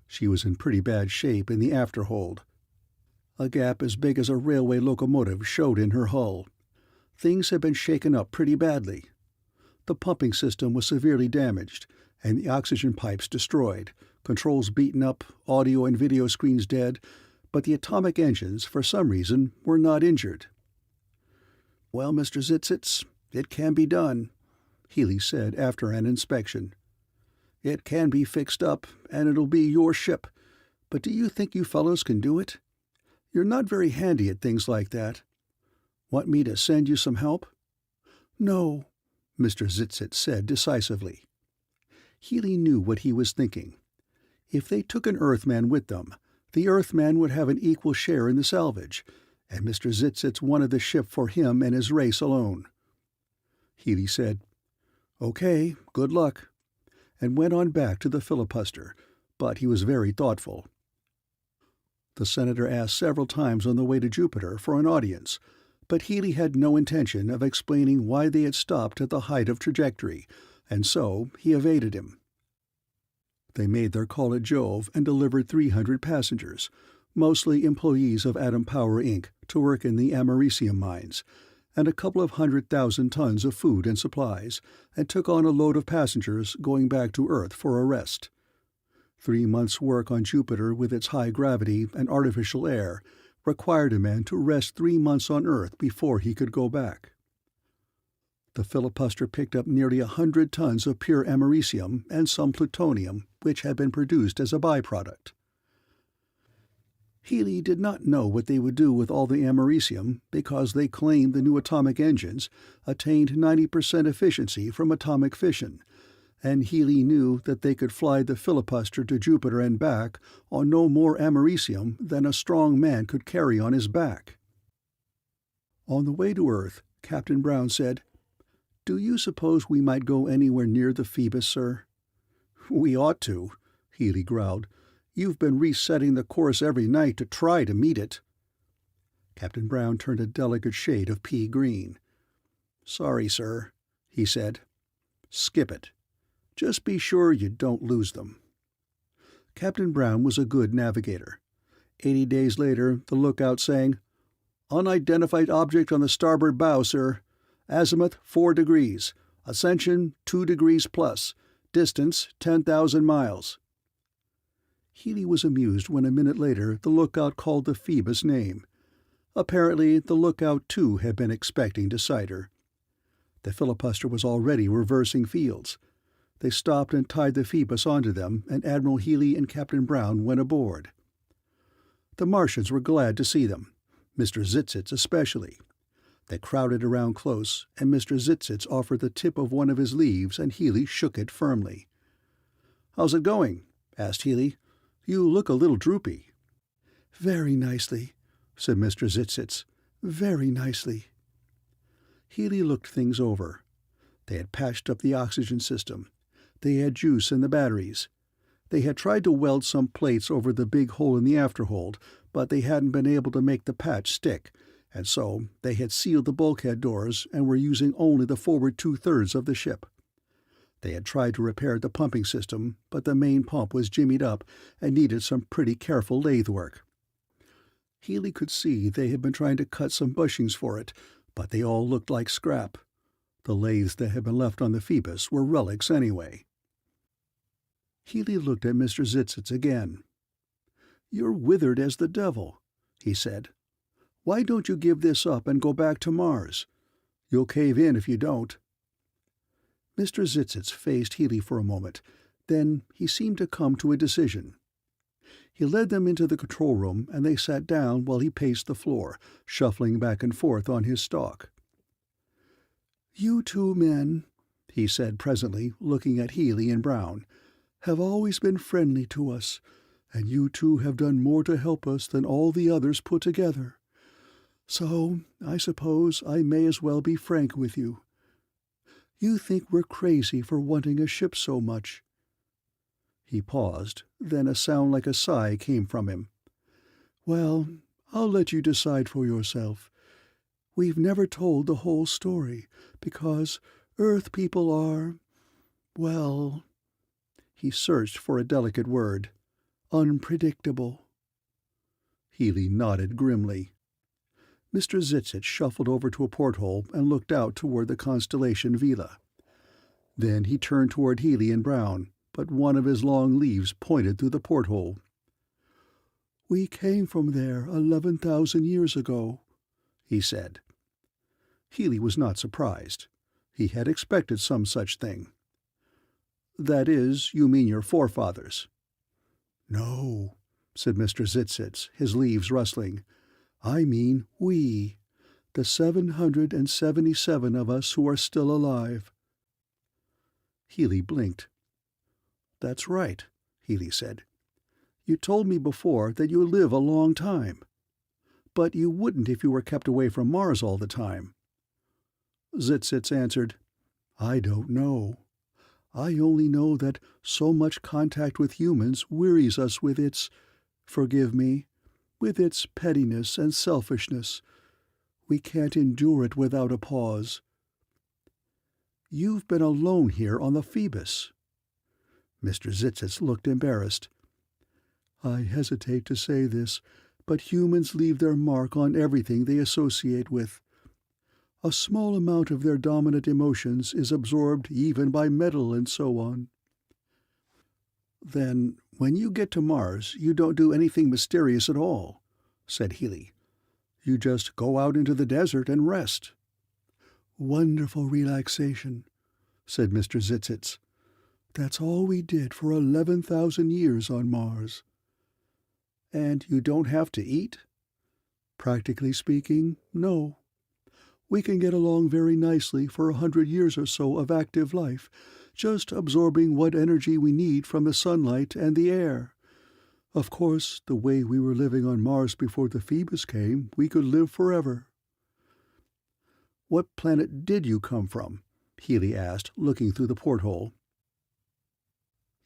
She was in pretty bad shape in the afterhold. A gap as big as a railway locomotive showed in her hull. Things had been shaken up pretty badly. The pumping system was severely damaged, and the oxygen pipes destroyed, controls beaten up, audio and video screens dead, but the atomic engines, for some reason, were not injured. "Well, Mr. Zytztz, it can be done," Healy said after an inspection. "It can be fixed up, and it'll be your ship, but do you think you fellows can do it? You're not very handy at things like that. Want me to send you some help?" "No," Mr. Zytztz said decisively. Healy knew what he was thinking. If they took an Earthman with them, the Earthman would have an equal share in the salvage, and Mr. Zytztz wanted the ship for him and his race alone. Healy said, "Okay, good luck," and went on back to the filibuster, but he was very thoughtful. The senator asked several times on the way to Jupiter for an audience, but Healy had no intention of explaining why they had stopped at the height of trajectory, and so he evaded him. They made their call at Jove and delivered 300 passengers, mostly employees of Atom Power Inc., to work in the americium mines, and a couple of 100,000 tons of food and supplies, and took on a load of passengers going back to Earth for a rest. 3 months' work on Jupiter with its high gravity and artificial air required a man to rest 3 months on Earth before he could go back. The filibuster picked up nearly 100 tons of pure americium and some plutonium, which had been produced as a byproduct. Healy did not know what they would do with all the americium because they claimed the new atomic engines attained 90% efficiency from atomic fission, and Healy knew that they could fly the filibuster to Jupiter and back on no more americium than a strong man could carry on his back. On the way to Earth, Captain Brown said, "Do you suppose we might go anywhere near the Phoebus, sir?" "We ought to," Healy growled. "You've been resetting the course every night to try to meet it." Captain Brown turned a delicate shade of pea green. "Sorry, sir," he said. "Skip it. Just be sure you don't lose them." Captain Brown was a good navigator. 80 days later, the lookout sang, "Unidentified object on the starboard bow, sir. Azimuth 4 degrees. Ascension 2 degrees plus. Distance 10,000 miles. Healy was amused when a minute later the lookout called the Phoebus name. Apparently the lookout too had been expecting to sight her. The filibuster was already reversing fields. They stopped and tied the Phoebus onto them, and Admiral Healy and Captain Brown went aboard. The Martians were glad to see them, Mr. Zytztz especially. They crowded around close, and Mr. Zytztz offered the tip of one of his leaves, and Healy shook it firmly. "How's it going?" asked Healy. "You look a little droopy." "Very nicely," said Mr. Zytztz. "Very nicely." Healy looked things over. They had patched up the oxygen system. They had juice in the batteries. They had tried to weld some plates over the big hole in the afterhold, but they hadn't been able to make the patch stick, and so they had sealed the bulkhead doors and were using only the forward 2/3 of the ship. They had tried to repair the pumping system, but the main pump was jimmied up and needed some pretty careful lathe work. Healy could see they had been trying to cut some bushings for it, but they all looked like scrap. The lathes that had been left on the Phoebus were relics anyway. Healy looked at Mr. Zytztz again. "You're withered as the devil," he said. "Why don't you give this up and go back to Mars? You'll cave in if you don't." Mr. Zytztz faced Healy for a moment. Then he seemed to come to a decision. He led them into the control room, and they sat down while he paced the floor, shuffling back and forth on his stalk. "You two men," he said presently, looking at Healy and Brown, "have always been friendly to us, and you two have done more to help us than all the others put together. So I suppose I may as well be frank with you. You think we're crazy for wanting a ship so much." He paused, then a sound like a sigh came from him. "Well, I'll let you decide for yourself. We've never told the whole story, because Earth people are, well," he searched for a delicate word, "unpredictable." Healy nodded grimly. Mr. Zytztz shuffled over to a porthole and looked out toward the constellation Vela. Then he turned toward Healy and Brown, but one of his long leaves pointed through the porthole. "We came from there 11,000 years ago," he said. Healy was not surprised. He had expected some such thing. "That is, you mean your forefathers?" "No," said Mr. Zytztz, his leaves rustling. "I mean we, the 777 of us who are still alive." Healy blinked. "That's right," Healy said. "You told me before that you live a long time. But you wouldn't if you were kept away from Mars all the time." Zytztz answered, "I don't know. I only know that so much contact with humans wearies us with its, forgive me, with its pettiness and selfishness. We can't endure it without a pause." "You've been alone here on the Phoebus." Mr. Zytztz looked embarrassed. I hesitate to say this, but humans leave their mark on everything they associate with. A small amount of their dominant emotions is absorbed even by metal and so on. Then, when you get to Mars, you don't do anything mysterious at all, said Healy. You just go out into the desert and rest. Wonderful relaxation, said Mr. Zytztz. That's all we did for 11,000 years on Mars. And you don't have to eat? Practically speaking, no. We can get along very nicely for 100 years or so of active life, just absorbing what energy we need from the sunlight and the air. Of course, the way we were living on Mars before the Phoebus came, we could live forever. What planet did you come from? Healy asked, looking through the porthole.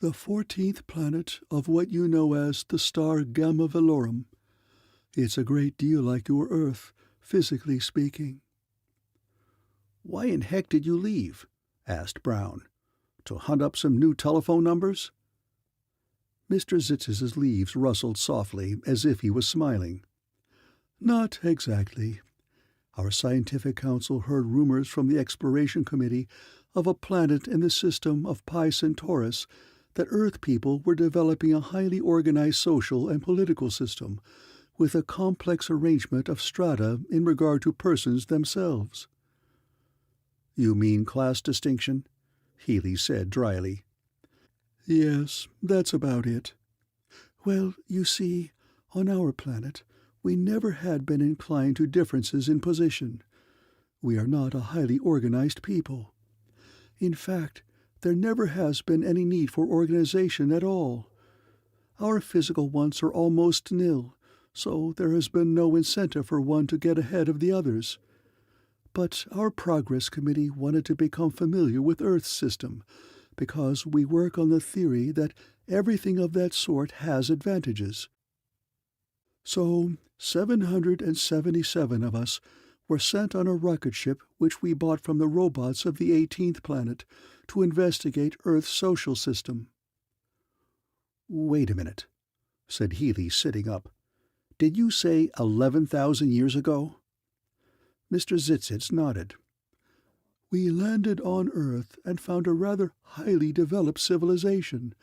The 14th planet of what you know as the star Gamma Velorum. It's a great deal like your Earth, physically speaking. Why in heck did you leave? Asked Brown. To hunt up some new telephone numbers? Mr. Zytz's leaves rustled softly, as if he was smiling. Not exactly. Our scientific council heard rumors from the Exploration Committee of a planet in the system of Pi Centaurus that Earth people were developing a highly organized social and political system, with a complex arrangement of strata in regard to persons themselves. You mean class distinction? Healy said dryly. Yes, that's about it. Well, you see, on our planet, we never had been inclined to differences in position. We are not a highly organized people. In fact, there never has been any need for organization at all. Our physical wants are almost nil, so there has been no incentive for one to get ahead of the others. But our Progress Committee wanted to become familiar with Earth's system, because we work on the theory that everything of that sort has advantages. So 777 of us were sent on a rocket ship which we bought from the robots of the 18th planet to investigate Earth's social system. Wait a minute, said Healy, sitting up. Did you say 11,000 years ago? Mr. Zytztz nodded. We landed on Earth and found a rather highly developed civilization.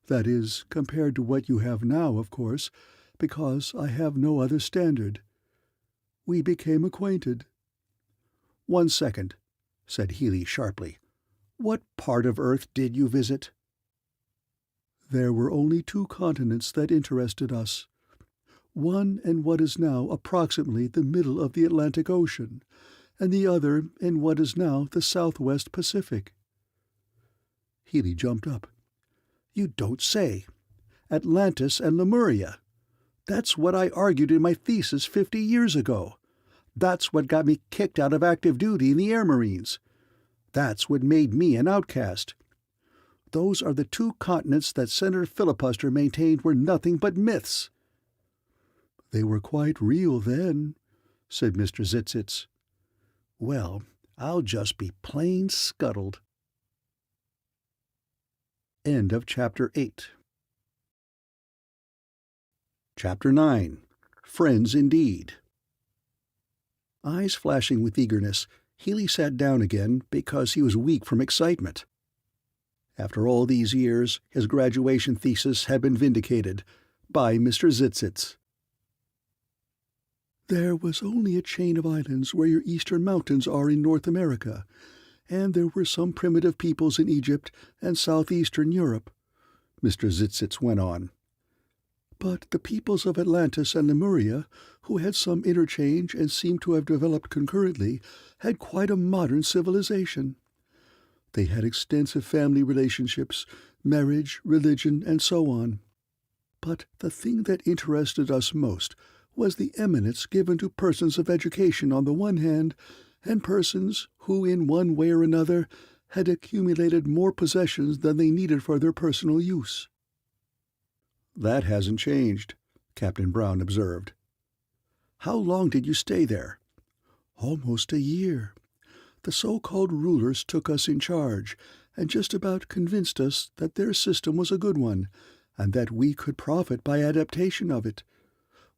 That is, compared to what you have now, of course, because I have no other standard. We became acquainted. 1 second, said Healy sharply. What part of Earth did you visit? There were only 2 continents that interested us. One in what is now approximately the middle of the Atlantic Ocean, and the other in what is now the Southwest Pacific. Healy jumped up. You don't say. Atlantis and Lemuria. That's what I argued in my thesis 50 years ago. That's what got me kicked out of active duty in the Air Marines. That's what made me an outcast. Those are the 2 continents that Senator Filibuster maintained were nothing but myths. They were quite real then, said Mr. Zytztz. Well, I'll just be plain scuttled. End of Chapter 8. Chapter 9. Friends Indeed. Eyes flashing with eagerness, Healy sat down again because he was weak from excitement. After all these years, his graduation thesis had been vindicated by Mr. Zytztz. There was only a chain of islands where your eastern mountains are in North America, and there were some primitive peoples in Egypt and southeastern Europe, Mr. Zytztz went on. But the peoples of Atlantis and Lemuria, who had some interchange and seemed to have developed concurrently, had quite a modern civilization. They had extensive family relationships, marriage, religion, and so on. But the thing that interested us most was the eminence given to persons of education on the one hand, and persons who in one way or another had accumulated more possessions than they needed for their personal use. That hasn't changed, Captain Brown observed. How long did you stay there? Almost a year. The so-called rulers took us in charge, and just about convinced us that their system was a good one, and that we could profit by adaptation of it.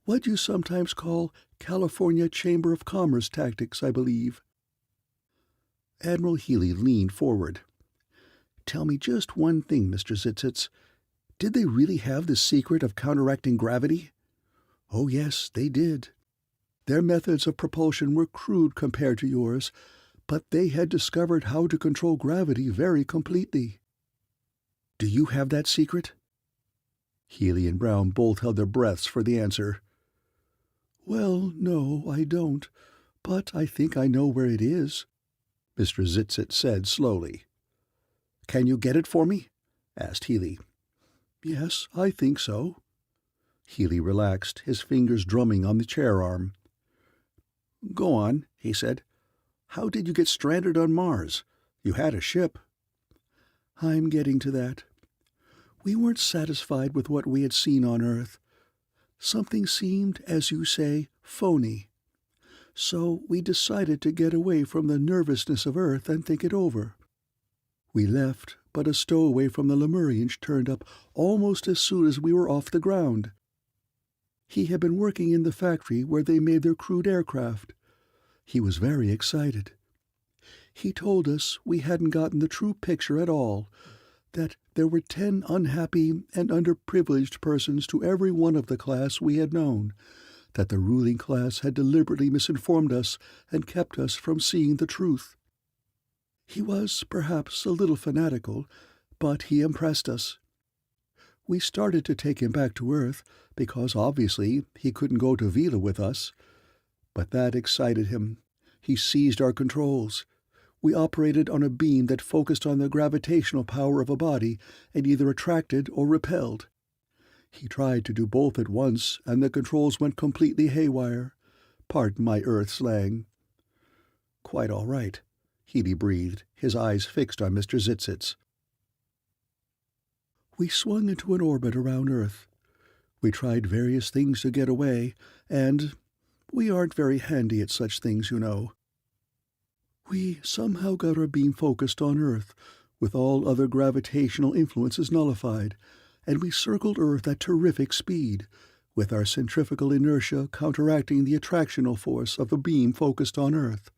What you sometimes call California Chamber of Commerce tactics, I believe." Admiral Healy leaned forward. "Tell me just one thing, Mr. Zytztz. Did they really have the secret of counteracting gravity?" "Oh, yes, they did. Their methods of propulsion were crude compared to yours, but they had discovered how to control gravity very completely." "Do you have that secret?" Healy and Brown both held their breaths for the answer. "Well, no, I don't, but I think I know where it is," Mr. Zytztz said slowly. "Can you get it for me?" asked Healy. "Yes, I think so." Healy relaxed, his fingers drumming on the chair arm. "Go on," he said. "How did you get stranded on Mars? You had a ship." "I'm getting to that. We weren't satisfied with what we had seen on Earth. Something seemed, as you say, phony. So we decided to get away from the nervousness of Earth and think it over. We left, but a stowaway from the Lemurians turned up almost as soon as we were off the ground. He had been working in the factory where they made their crude aircraft. He was very excited. He told us we hadn't gotten the true picture at all, that there were 10 unhappy and underprivileged persons to every one of the class we had known, that the ruling class had deliberately misinformed us and kept us from seeing the truth. He was perhaps a little fanatical, but he impressed us. We started to take him back to Earth, because obviously he couldn't go to Vila with us. But that excited him. He seized our controls. We operated on a beam that focused on the gravitational power of a body and either attracted or repelled. He tried to do both at once, and the controls went completely haywire. Pardon my Earth slang. "Quite all right," Healy breathed, his eyes fixed on Mr. Zytztz. "We swung into an orbit around Earth. We tried various things to get away, and we aren't very handy at such things, you know. We somehow got our beam focused on Earth, with all other gravitational influences nullified, and we circled Earth at terrific speed, with our centrifugal inertia counteracting the attractional force of the beam focused on Earth.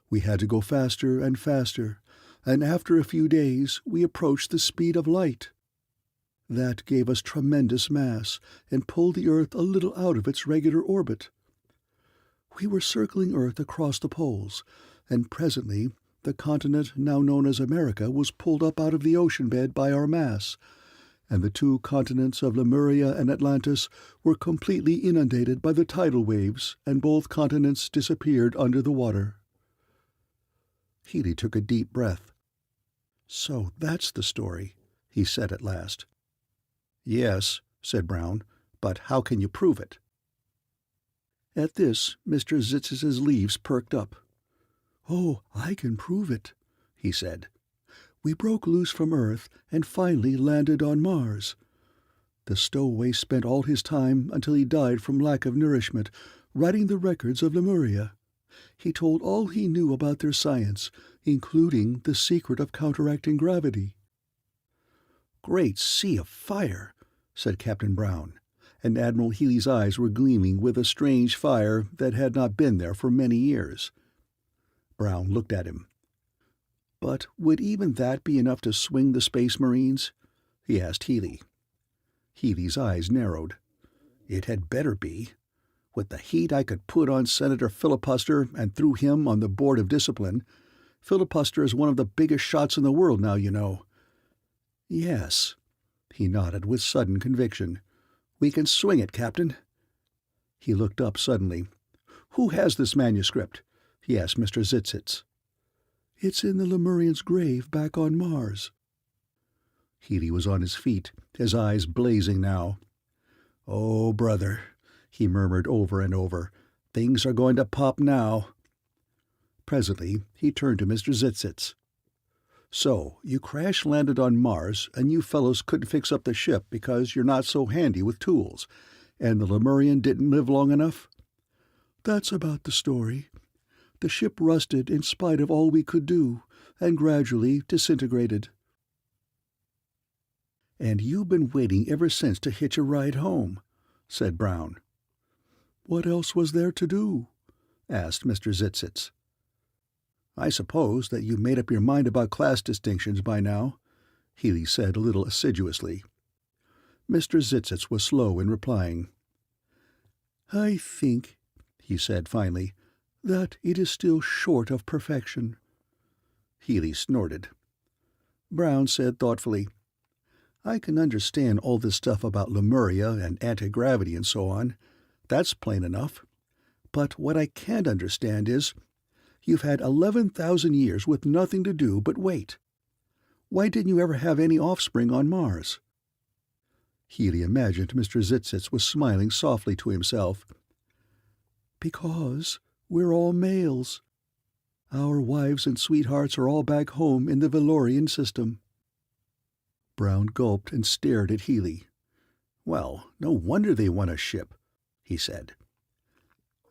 We had to go faster and faster, and after a few days we approached the speed of light. That gave us tremendous mass and pulled the Earth a little out of its regular orbit. We were circling Earth across the poles, and presently the continent now known as America was pulled up out of the ocean bed by our mass, and the 2 continents of Lemuria and Atlantis were completely inundated by the tidal waves, and both continents disappeared under the water." Healy took a deep breath. "So that's the story," he said at last. "Yes," said Brown, "but how can you prove it?" At this, Mr. Zytz's leaves perked up. "Oh, I can prove it," he said. "We broke loose from Earth and finally landed on Mars. The stowaway spent all his time, until he died from lack of nourishment, writing the records of Lemuria. He told all he knew about their science, including the secret of counteracting gravity." "Great sea of fire," said Captain Brown, and Admiral Healy's eyes were gleaming with a strange fire that had not been there for many years. Brown looked at him. "But would even that be enough to swing the Space Marines?" he asked Healy. Healy's eyes narrowed. "It had better be. With the heat I could put on Senator Filibuster and through him on the Board of Discipline. Filibuster is one of the biggest shots in the world now, you know." "Yes," he nodded with sudden conviction. "We can swing it, Captain." He looked up suddenly. "Who has this manuscript?" he asked Mr. Zytztz. "It's in the Lemurian's grave back on Mars." Healy was on his feet, his eyes blazing now. "Oh, brother," he murmured over and over, "things are going to pop now." Presently he turned to Mr. Zytztz. "So, you crash-landed on Mars, and you fellows couldn't fix up the ship because you're not so handy with tools, and the Lemurian didn't live long enough?" "That's about the story. The ship rusted in spite of all we could do, and gradually disintegrated." "And you've been waiting ever since to hitch a ride home," said Brown. "What else was there to do?" asked Mr. Zytztz. "I suppose that you've made up your mind about class distinctions by now," Healy said a little assiduously. Mr. Zytztz was slow in replying. "I think," he said finally, "that it is still short of perfection." Healy snorted. Brown said thoughtfully, "I can understand all this stuff about Lemuria and anti-gravity and so on. That's plain enough. But what I can't understand is, you've had 11,000 years with nothing to do but wait. Why didn't you ever have any offspring on Mars?" Healy imagined Mr. Zytztz was smiling softly to himself. "Because we're all males. Our wives and sweethearts are all back home in the Valorian system." Brown gulped and stared at Healy. "Well, no wonder they want a ship," he said.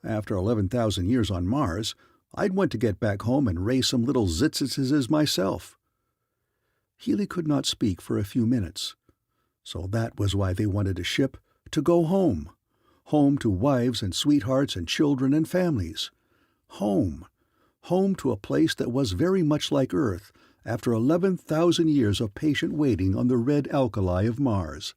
"After 11,000 years on Mars, I'd want to get back home and raise some little Zytztzes myself." Healy could not speak for a few minutes. So that was why they wanted a ship, to go home. Home to wives and sweethearts and children and families. Home. Home to a place that was very much like Earth after 11,000 years of patient waiting on the red alkali of Mars.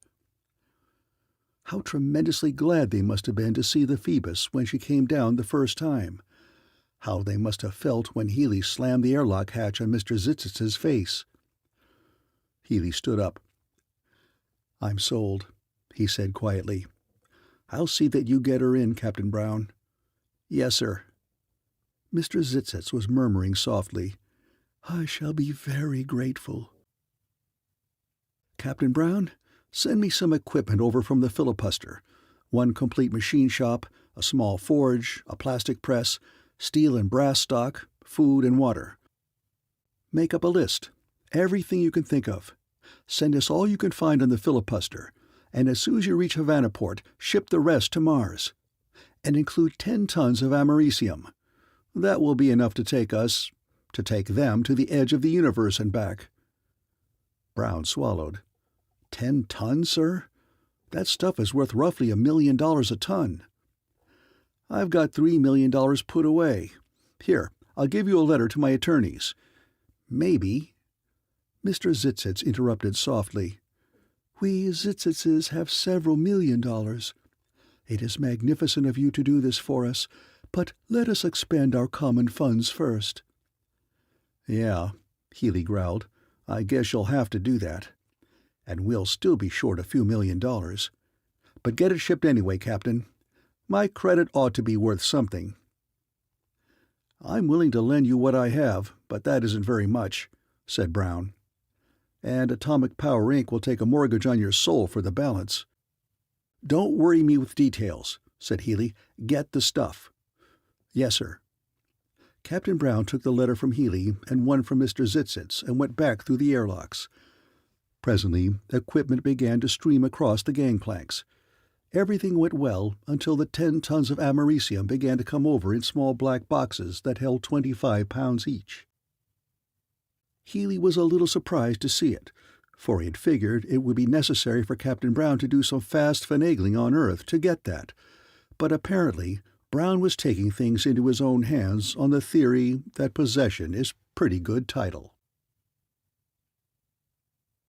How tremendously glad they must have been to see the Phoebus when she came down the first time. How they must have felt when Healy slammed the airlock hatch on Mr. Zytztz's face. Healy stood up. "I'm sold," he said quietly. "I'll see that you get her in, Captain Brown." "Yes, sir." Mr. Zytztz was murmuring softly, "I shall be very grateful." "Captain Brown, send me some equipment over from the filibuster. One complete machine shop, a small forge, a plastic press, steel and brass stock, food and water. Make up a list. Everything you can think of. Send us all you can find on the filibuster, and as soon as you reach Havana port, ship the rest to Mars. And include 10 tons of americium. That will be enough to take them to the edge of the universe and back." Brown swallowed. 10 tons, sir? That stuff is worth roughly $1 million a ton." "I've got $3 million put away. Here, I'll give you a letter to my attorneys. Maybe—" Mr. Zytztz interrupted softly. "We Zytztzes have several $1 million. It is magnificent of you to do this for us, but let us expend our common funds first." "Yeah," Healy growled, "I guess you'll have to do that. And we'll still be short a few $1 million. But get it shipped anyway, Captain. My credit ought to be worth something." "I'm willing to lend you what I have, but that isn't very much," said Brown. "And Atomic Power Inc. will take a mortgage on your soul for the balance." "Don't worry me with details," said Healy. "Get the stuff." "Yes, sir." Captain Brown took the letter from Healy and one from Mr. Zytztz and went back through the airlocks. Presently, equipment began to stream across the gangplanks. Everything went well until the 10 tons of americium began to come over in small black boxes that held 25 pounds each. Healy was a little surprised to see it, for he had figured it would be necessary for Captain Brown to do some fast finagling on Earth to get that, but apparently Brown was taking things into his own hands on the theory that possession is pretty good title.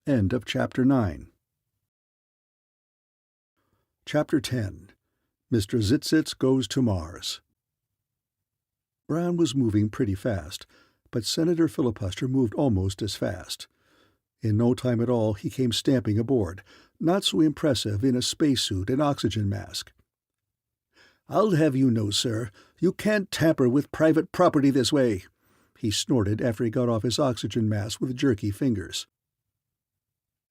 End of Chapter 9. Chapter 10. Mr. Zytztz Goes to Mars. Brown was moving pretty fast, but Senator Filibuster moved almost as fast. In no time at all he came stamping aboard, not so impressive in a spacesuit and oxygen mask. "I'll have you know, sir, you can't tamper with private property this way," he snorted after he got off his oxygen mask with jerky fingers.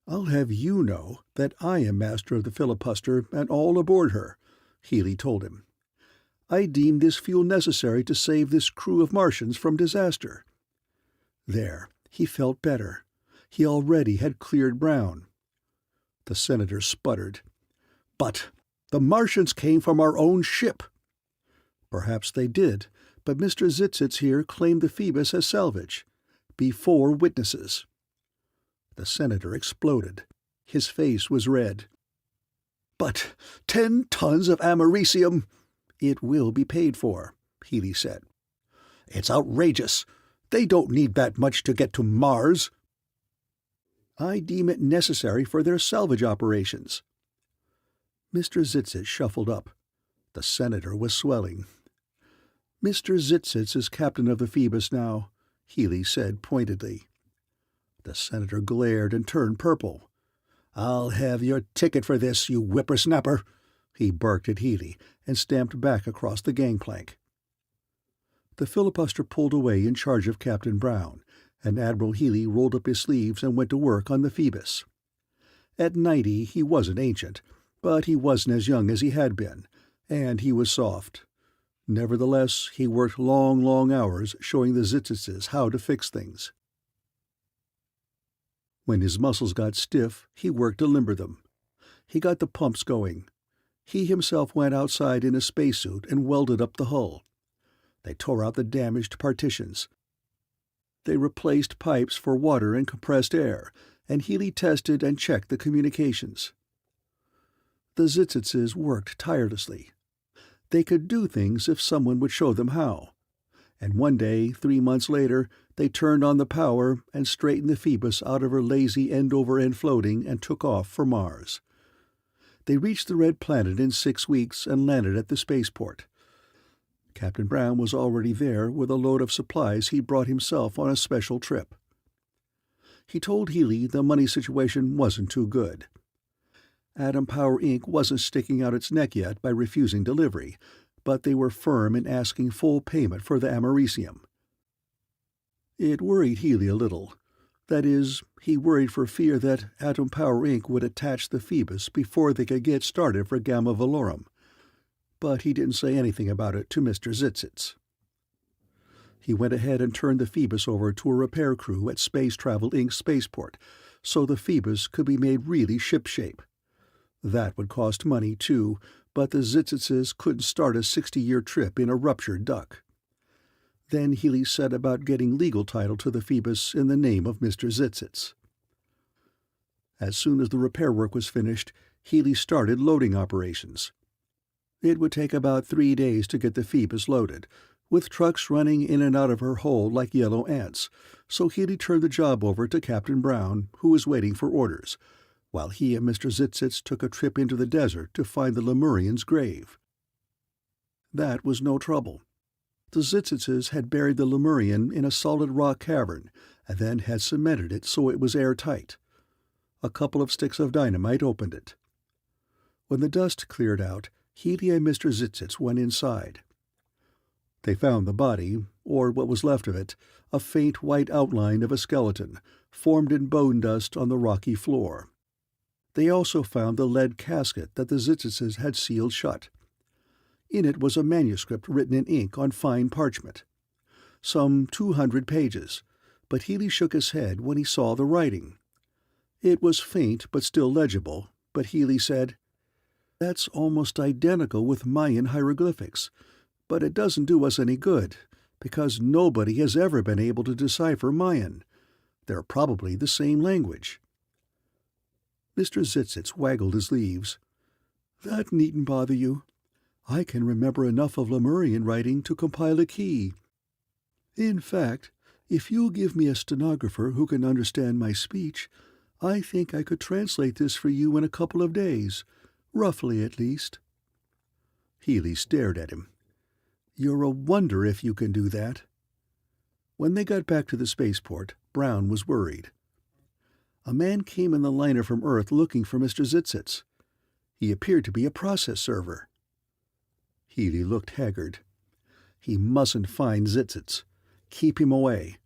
"I'll have you know that I am master of the filibuster and all aboard her," Healy told him. "I deem this fuel necessary to save this crew of Martians from disaster." There, he felt better. He already had cleared Brown. The senator sputtered. "But the Martians came from our own ship." "Perhaps they did, but Mr. Zytztz here claimed the Phoebus as salvage. Before witnesses." The senator exploded. His face was red. "But 10 tons of americium—" "It will be paid for," Healy said. "It's outrageous. They don't need that much to get to Mars." "I deem it necessary for their salvage operations." Mr. Zytztz shuffled up. The senator was swelling. "Mr. Zytztz is captain of the Phoebus now," Healy said pointedly. The senator glared and turned purple. "I'll have your ticket for this, you whippersnapper!" he barked at Healy and stamped back across the gangplank. The filibuster pulled away in charge of Captain Brown, and Admiral Healy rolled up his sleeves and went to work on the Phoebus. At 90 he wasn't ancient, but he wasn't as young as he had been, and he was soft. Nevertheless, he worked long hours showing the Zytztzes how to fix things. When his muscles got stiff, he worked to limber them. He got the pumps going. He himself went outside in a spacesuit and welded up the hull. They tore out the damaged partitions. They replaced pipes for water and compressed air, and Healy tested and checked the communications. The Zytztzes worked tirelessly. They could do things if someone would show them how. And one day, 3 months later, they turned on the power and straightened the Phoebus out of her lazy end-over-end floating and took off for Mars. They reached the red planet in 6 weeks and landed at the spaceport. Captain Brown was already there with a load of supplies he'd brought himself on a special trip. He told Healy the money situation wasn't too good. Atom Power Inc. wasn't sticking out its neck yet by refusing delivery, but they were firm in asking full payment for the americium. It worried Healy a little. That is, he worried for fear that Atom Power Inc. would attach the Phoebus before they could get started for Gamma Valorum. But he didn't say anything about it to Mr. Zytztz. He went ahead and turned the Phoebus over to a repair crew at Space Travel Inc.'s spaceport, so the Phoebus could be made really shipshape. That would cost money, too, but the Zytztzes couldn't start a 60-year trip in a ruptured duck. Then Healy set about getting legal title to the Phoebus in the name of Mr. Zytztz. As soon as the repair work was finished, Healy started loading operations. It would take about 3 days to get the Phoebus loaded, with trucks running in and out of her hold like yellow ants, so Healy turned the job over to Captain Brown, who was waiting for orders, while he and Mr. Zytztz took a trip into the desert to find the Lemurian's grave. That was no trouble. The Zytztzes had buried the Lemurian in a solid rock cavern and then had cemented it so it was airtight. A couple of sticks of dynamite opened it. When the dust cleared out, Healy and Mr. Zytztz went inside. They found the body, or what was left of it, a faint white outline of a skeleton, formed in bone dust on the rocky floor. They also found the lead casket that the Zytztzes had sealed shut. In it was a manuscript written in ink on fine parchment. Some 200 pages, but Healy shook his head when he saw the writing. It was faint but still legible, but Healy said, "That's almost identical with Mayan hieroglyphics, but it doesn't do us any good, because nobody has ever been able to decipher Mayan. They're probably the same language." Mr. Zytztz waggled his leaves. "That needn't bother you. I can remember enough of Lemurian writing to compile a key. In fact, if you'll give me a stenographer who can understand my speech, I think I could translate this for you in a couple of days, roughly at least." Healy stared at him. "You're a wonder if you can do that." When they got back to the spaceport, Brown was worried. A man came in the liner from Earth looking for Mr. Zytztz. He appeared to be a process server. Healy looked haggard. He mustn't find Zytztz. Keep him away.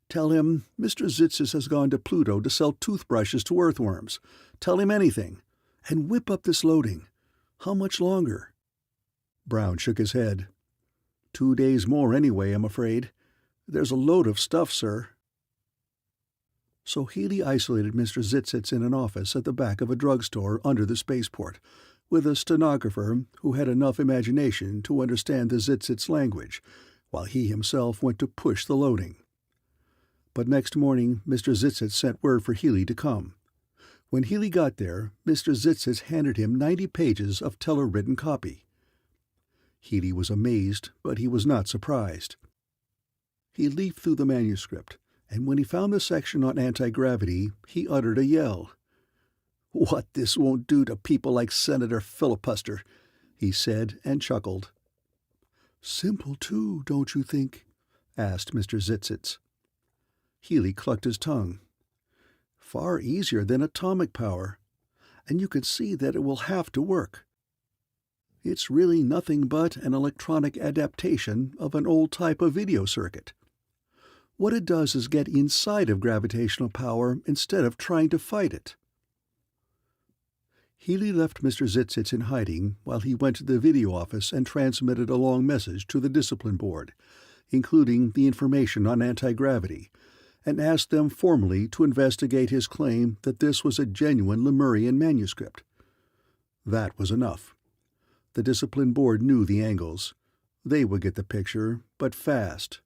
Tell him Mr. Zytztz has gone to Pluto to sell toothbrushes to earthworms. Tell him anything. And whip up this loading. How much longer?" Brown shook his head. 2 days more anyway, I'm afraid. There's a load of stuff, sir." So Healy isolated Mr. Zytztz in an office at the back of a drugstore under the spaceport, with a stenographer who had enough imagination to understand the Zytztz language, while he himself went to push the loading. But next morning Mr. Zytztz sent word for Healy to come. When Healy got there, Mr. Zytztz handed him 90 pages of teller-written copy. Healy was amazed, but he was not surprised. He leafed through the manuscript, and when he found the section on anti-gravity, he uttered a yell. "What this won't do to people like Senator Filibuster," he said, and chuckled. "Simple, too, don't you think?" asked Mr. Zytztz. Healy clucked his tongue. "Far easier than atomic power, and you can see that it will have to work. It's really nothing but an electronic adaptation of an old type of video circuit. What it does is get inside of gravitational power instead of trying to fight it." Healy left Mr. Zytztz in hiding while he went to the video office and transmitted a long message to the discipline board, including the information on anti-gravity, and asked them formally to investigate his claim that this was a genuine Lemurian manuscript. That was enough. The discipline board knew the angles. They would get the picture, but fast.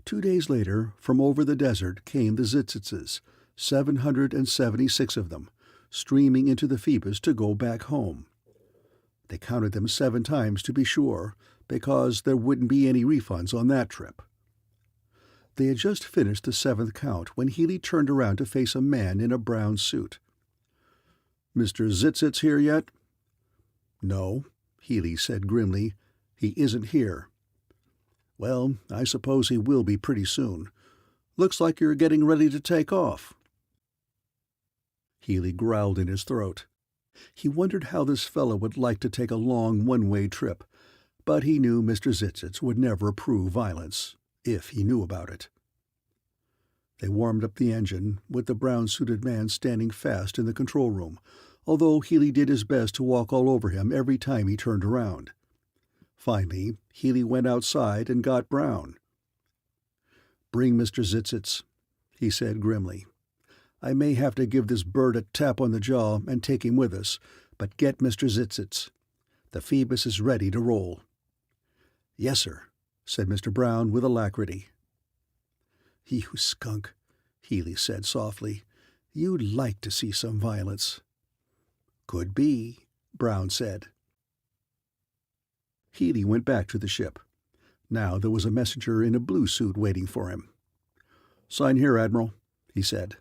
2 days later, from over the desert came the Zytztzes, 776 of them, streaming into the Phoebus to go back home. They counted them 7 times to be sure, because there wouldn't be any refunds on that trip. They had just finished the 7th count when Healy turned around to face a man in a brown suit. "Mr. Zytztz here yet?" "No," Healy said grimly. "He isn't here." "Well, I suppose he will be pretty soon. Looks like you're getting ready to take off." Healy growled in his throat. He wondered how this fellow would like to take a long one-way trip, but he knew Mr. Zytztz would never approve violence, if he knew about it. They warmed up the engine, with the brown-suited man standing fast in the control room, although Healy did his best to walk all over him every time he turned around. Finally, Healy went outside and got Brown. "Bring Mr. Zytztz," he said grimly. "I may have to give this bird a tap on the jaw and take him with us, but get Mr. Zytztz. The Phoebus is ready to roll." "Yes, sir," said Mr. Brown with alacrity. "You skunk," Healy said softly. "You'd like to see some violence." "Could be," Brown said. Healy went back to the ship. Now there was a messenger in a blue suit waiting for him. "Sign here, Admiral," he said.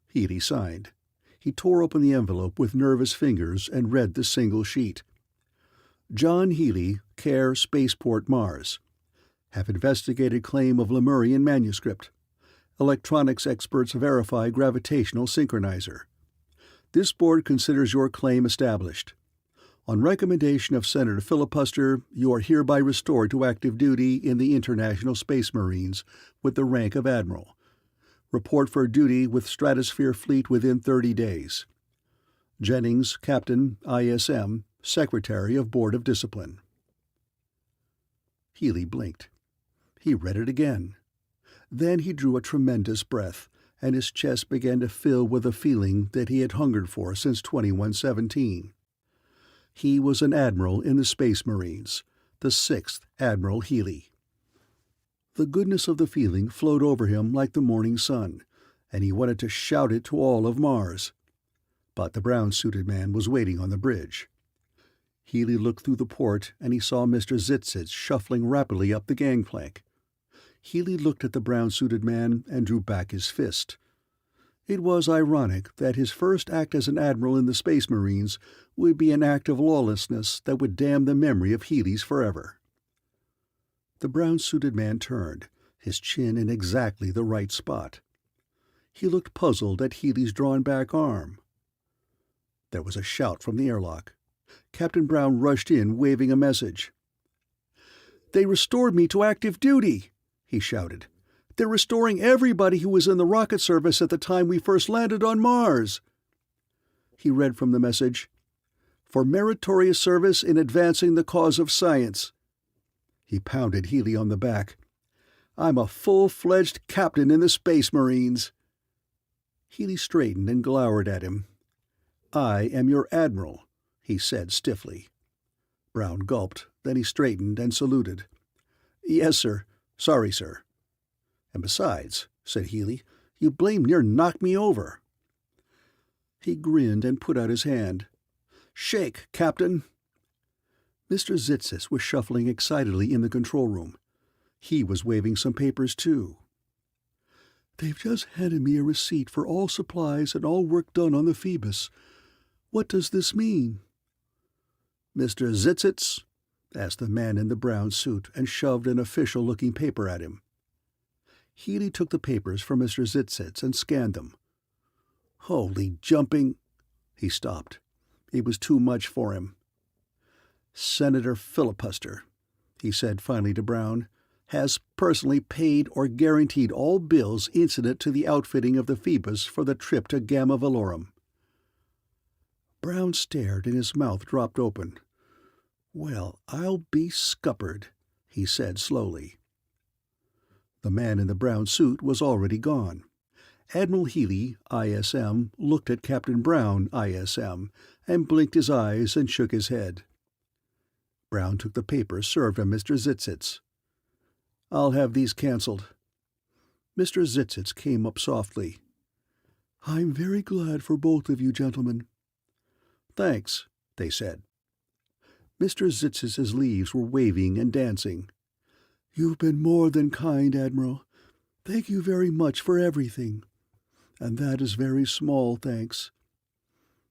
Healy signed. He tore open the envelope with nervous fingers and read the single sheet. "John Healy, Care Spaceport, Mars. Have investigated claim of Lemurian manuscript. Electronics experts verify gravitational synchronizer. This board considers your claim established. On recommendation of Senator Filibuster, you are hereby restored to active duty in the International Space Marines with the rank of Admiral. Report for duty with Stratosphere Fleet within 30 days. Jennings, Captain, ISM, Secretary of Board of Discipline." Healy blinked. He read it again. Then he drew a tremendous breath, and his chest began to fill with a feeling that he had hungered for since 2117. He was an admiral in the Space Marines, the 6th Admiral Healy. The goodness of the feeling flowed over him like the morning sun, and he wanted to shout it to all of Mars. But the brown-suited man was waiting on the bridge. Healy looked through the port, and he saw Mr. Zytztz shuffling rapidly up the gangplank. Healy looked at the brown-suited man and drew back his fist. It was ironic that his first act as an admiral in the Space Marines would be an act of lawlessness that would damn the memory of Healy's forever. The brown-suited man turned, his chin in exactly the right spot. He looked puzzled at Healy's drawn-back arm. There was a shout from the airlock. Captain Brown rushed in, waving a message. "They restored me to active duty," he shouted. "They're restoring everybody who was in the rocket service at the time we first landed on Mars." He read from the message, "For meritorious service in advancing the cause of science." He pounded Healy on the back. "I'm a full-fledged captain in the Space Marines." Healy straightened and glowered at him. "I am your admiral," he said stiffly. Brown gulped, then he straightened and saluted. "Yes, sir. Sorry, sir." "And besides," said Healy, "you blame near knocked me over." He grinned and put out his hand. "Shake, Captain." Mr. Zytztz was shuffling excitedly in the control room. He was waving some papers, too. "They've just handed me a receipt for all supplies and all work done on the Phoebus. What does this mean?" "Mr. Zytztz?" asked the man in the brown suit, and shoved an official-looking paper at him. Healy took the papers from Mr. Zytztz and scanned them. "Holy jumping—" He stopped. It was too much for him. "Senator Filibuster," he said finally to Brown, "has personally paid or guaranteed all bills incident to the outfitting of the Phoebus for the trip to Gamma Valorum." Brown stared and his mouth dropped open. "Well, I'll be scuppered," he said slowly. The man in the brown suit was already gone. Admiral Healy, ISM, looked at Captain Brown, ISM, and blinked his eyes and shook his head. Brown took the paper served on Mr. Zytztz. "I'll have these cancelled." Mr. Zytztz came up softly. "I'm very glad for both of you gentlemen." "Thanks," they said. Mr. Zytz's leaves were waving and dancing. "You've been more than kind, Admiral. Thank you very much for everything. And that is very small thanks."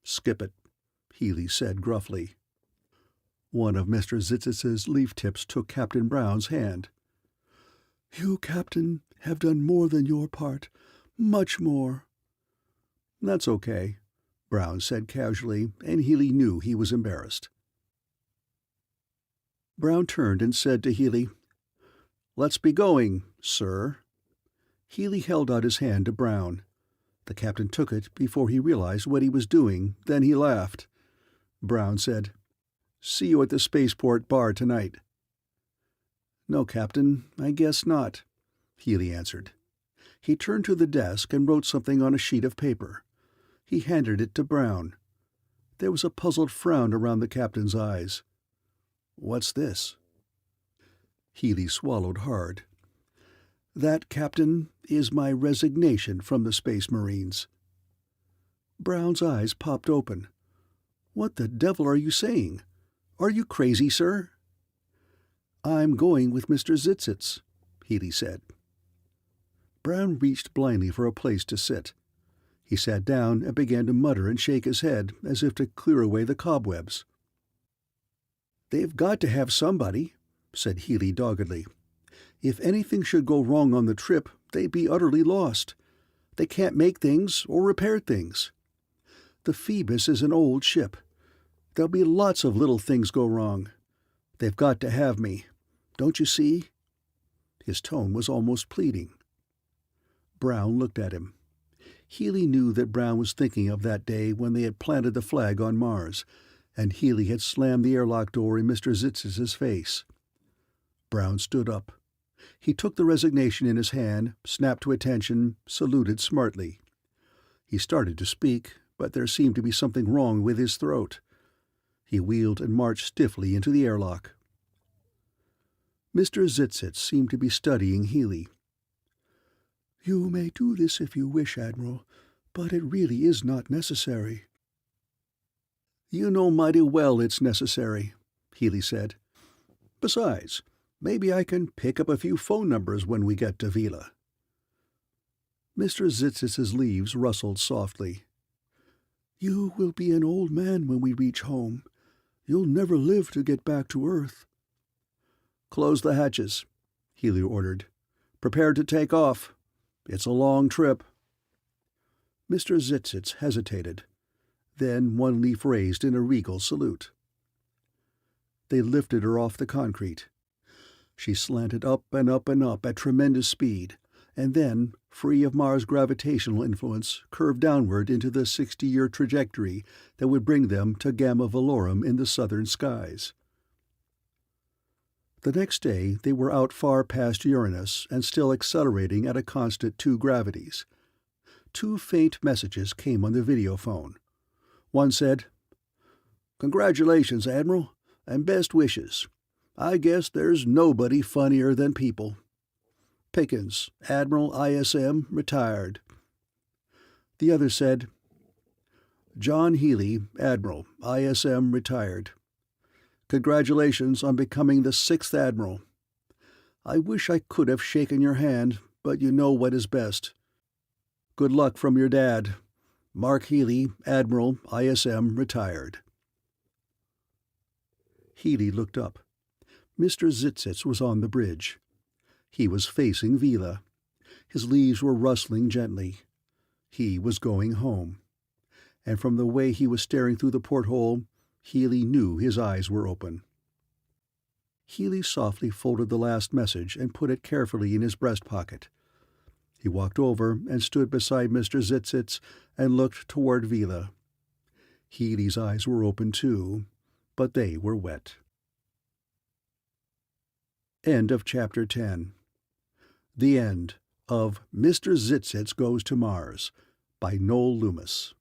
"Skip it," Healy said gruffly. One of Mr. Zytz's leaf tips took Captain Brown's hand. "You, Captain, have done more than your part. Much more." "That's okay," Brown said casually, and Healy knew he was embarrassed. Brown turned and said to Healy, "Let's be going, sir." Healy held out his hand to Brown. The captain took it before he realized what he was doing, then he laughed. Brown said, "See you at the spaceport bar tonight." "No, Captain, I guess not," Healy answered. He turned to the desk and wrote something on a sheet of paper. He handed it to Brown. There was a puzzled frown around the captain's eyes. "What's this?" Healy swallowed hard. "That, Captain, is my resignation from the Space Marines." Brown's eyes popped open. "What the devil are you saying? Are you crazy, sir?" "I'm going with Mr. Zytztz," Healy said. Brown reached blindly for a place to sit. He sat down and began to mutter and shake his head as if to clear away the cobwebs. "They've got to have somebody," said Healy doggedly. "If anything should go wrong on the trip, they'd be utterly lost. They can't make things or repair things. The Phoebus is an old ship. There'll be lots of little things go wrong. They've got to have me. Don't you see?" His tone was almost pleading. Brown looked at him. Healy knew that Brown was thinking of that day when they had planted the flag on Mars, and Healy had slammed the airlock door in Mr. Zytz's face. Brown stood up. He took the resignation in his hand, snapped to attention, saluted smartly. He started to speak, but there seemed to be something wrong with his throat. He wheeled and marched stiffly into the airlock. Mr. Zytztz seemed to be studying Healy. "You may do this if you wish, Admiral, but it really is not necessary." "You know mighty well it's necessary," Healy said. "Besides, maybe I can pick up a few phone numbers when we get to Vila." Mr. Zytz's leaves rustled softly. "You will be an old man when we reach home. You'll never live to get back to Earth." "Close the hatches," Healy ordered. "Prepare to take off. It's a long trip." Mr. Zytztz hesitated. Then one leaf raised in a regal salute. They lifted her off the concrete. She slanted up and up and up at tremendous speed, and then, free of Mars' gravitational influence, curved downward into the 60-year trajectory that would bring them to Gamma Valorum in the southern skies. The next day they were out far past Uranus and still accelerating at a constant 2 gravities. 2 faint messages came on the videophone. One said, "Congratulations, Admiral, and best wishes. I guess there's nobody funnier than people. Pickens, Admiral ISM, retired." The other said, John Healy, Admiral, ISM, retired. Congratulations on becoming the 6th Admiral. I wish I could have shaken your hand, but you know what is best. Good luck from your dad. Mark Healy, Admiral, ISM, retired. Healy looked up. Mr. Zytztz was on the bridge. He was facing Vila. His leaves were rustling gently. He was going home. And from the way he was staring through the porthole, Healy knew his eyes were open. Healy softly folded the last message and put it carefully in his breast pocket. He walked over and stood beside Mr. Zytztz and looked toward Vila. Healy's eyes were open too, but they were wet. End of Chapter 10. The End of Mr. Zytztz Goes to Mars by Noel Loomis.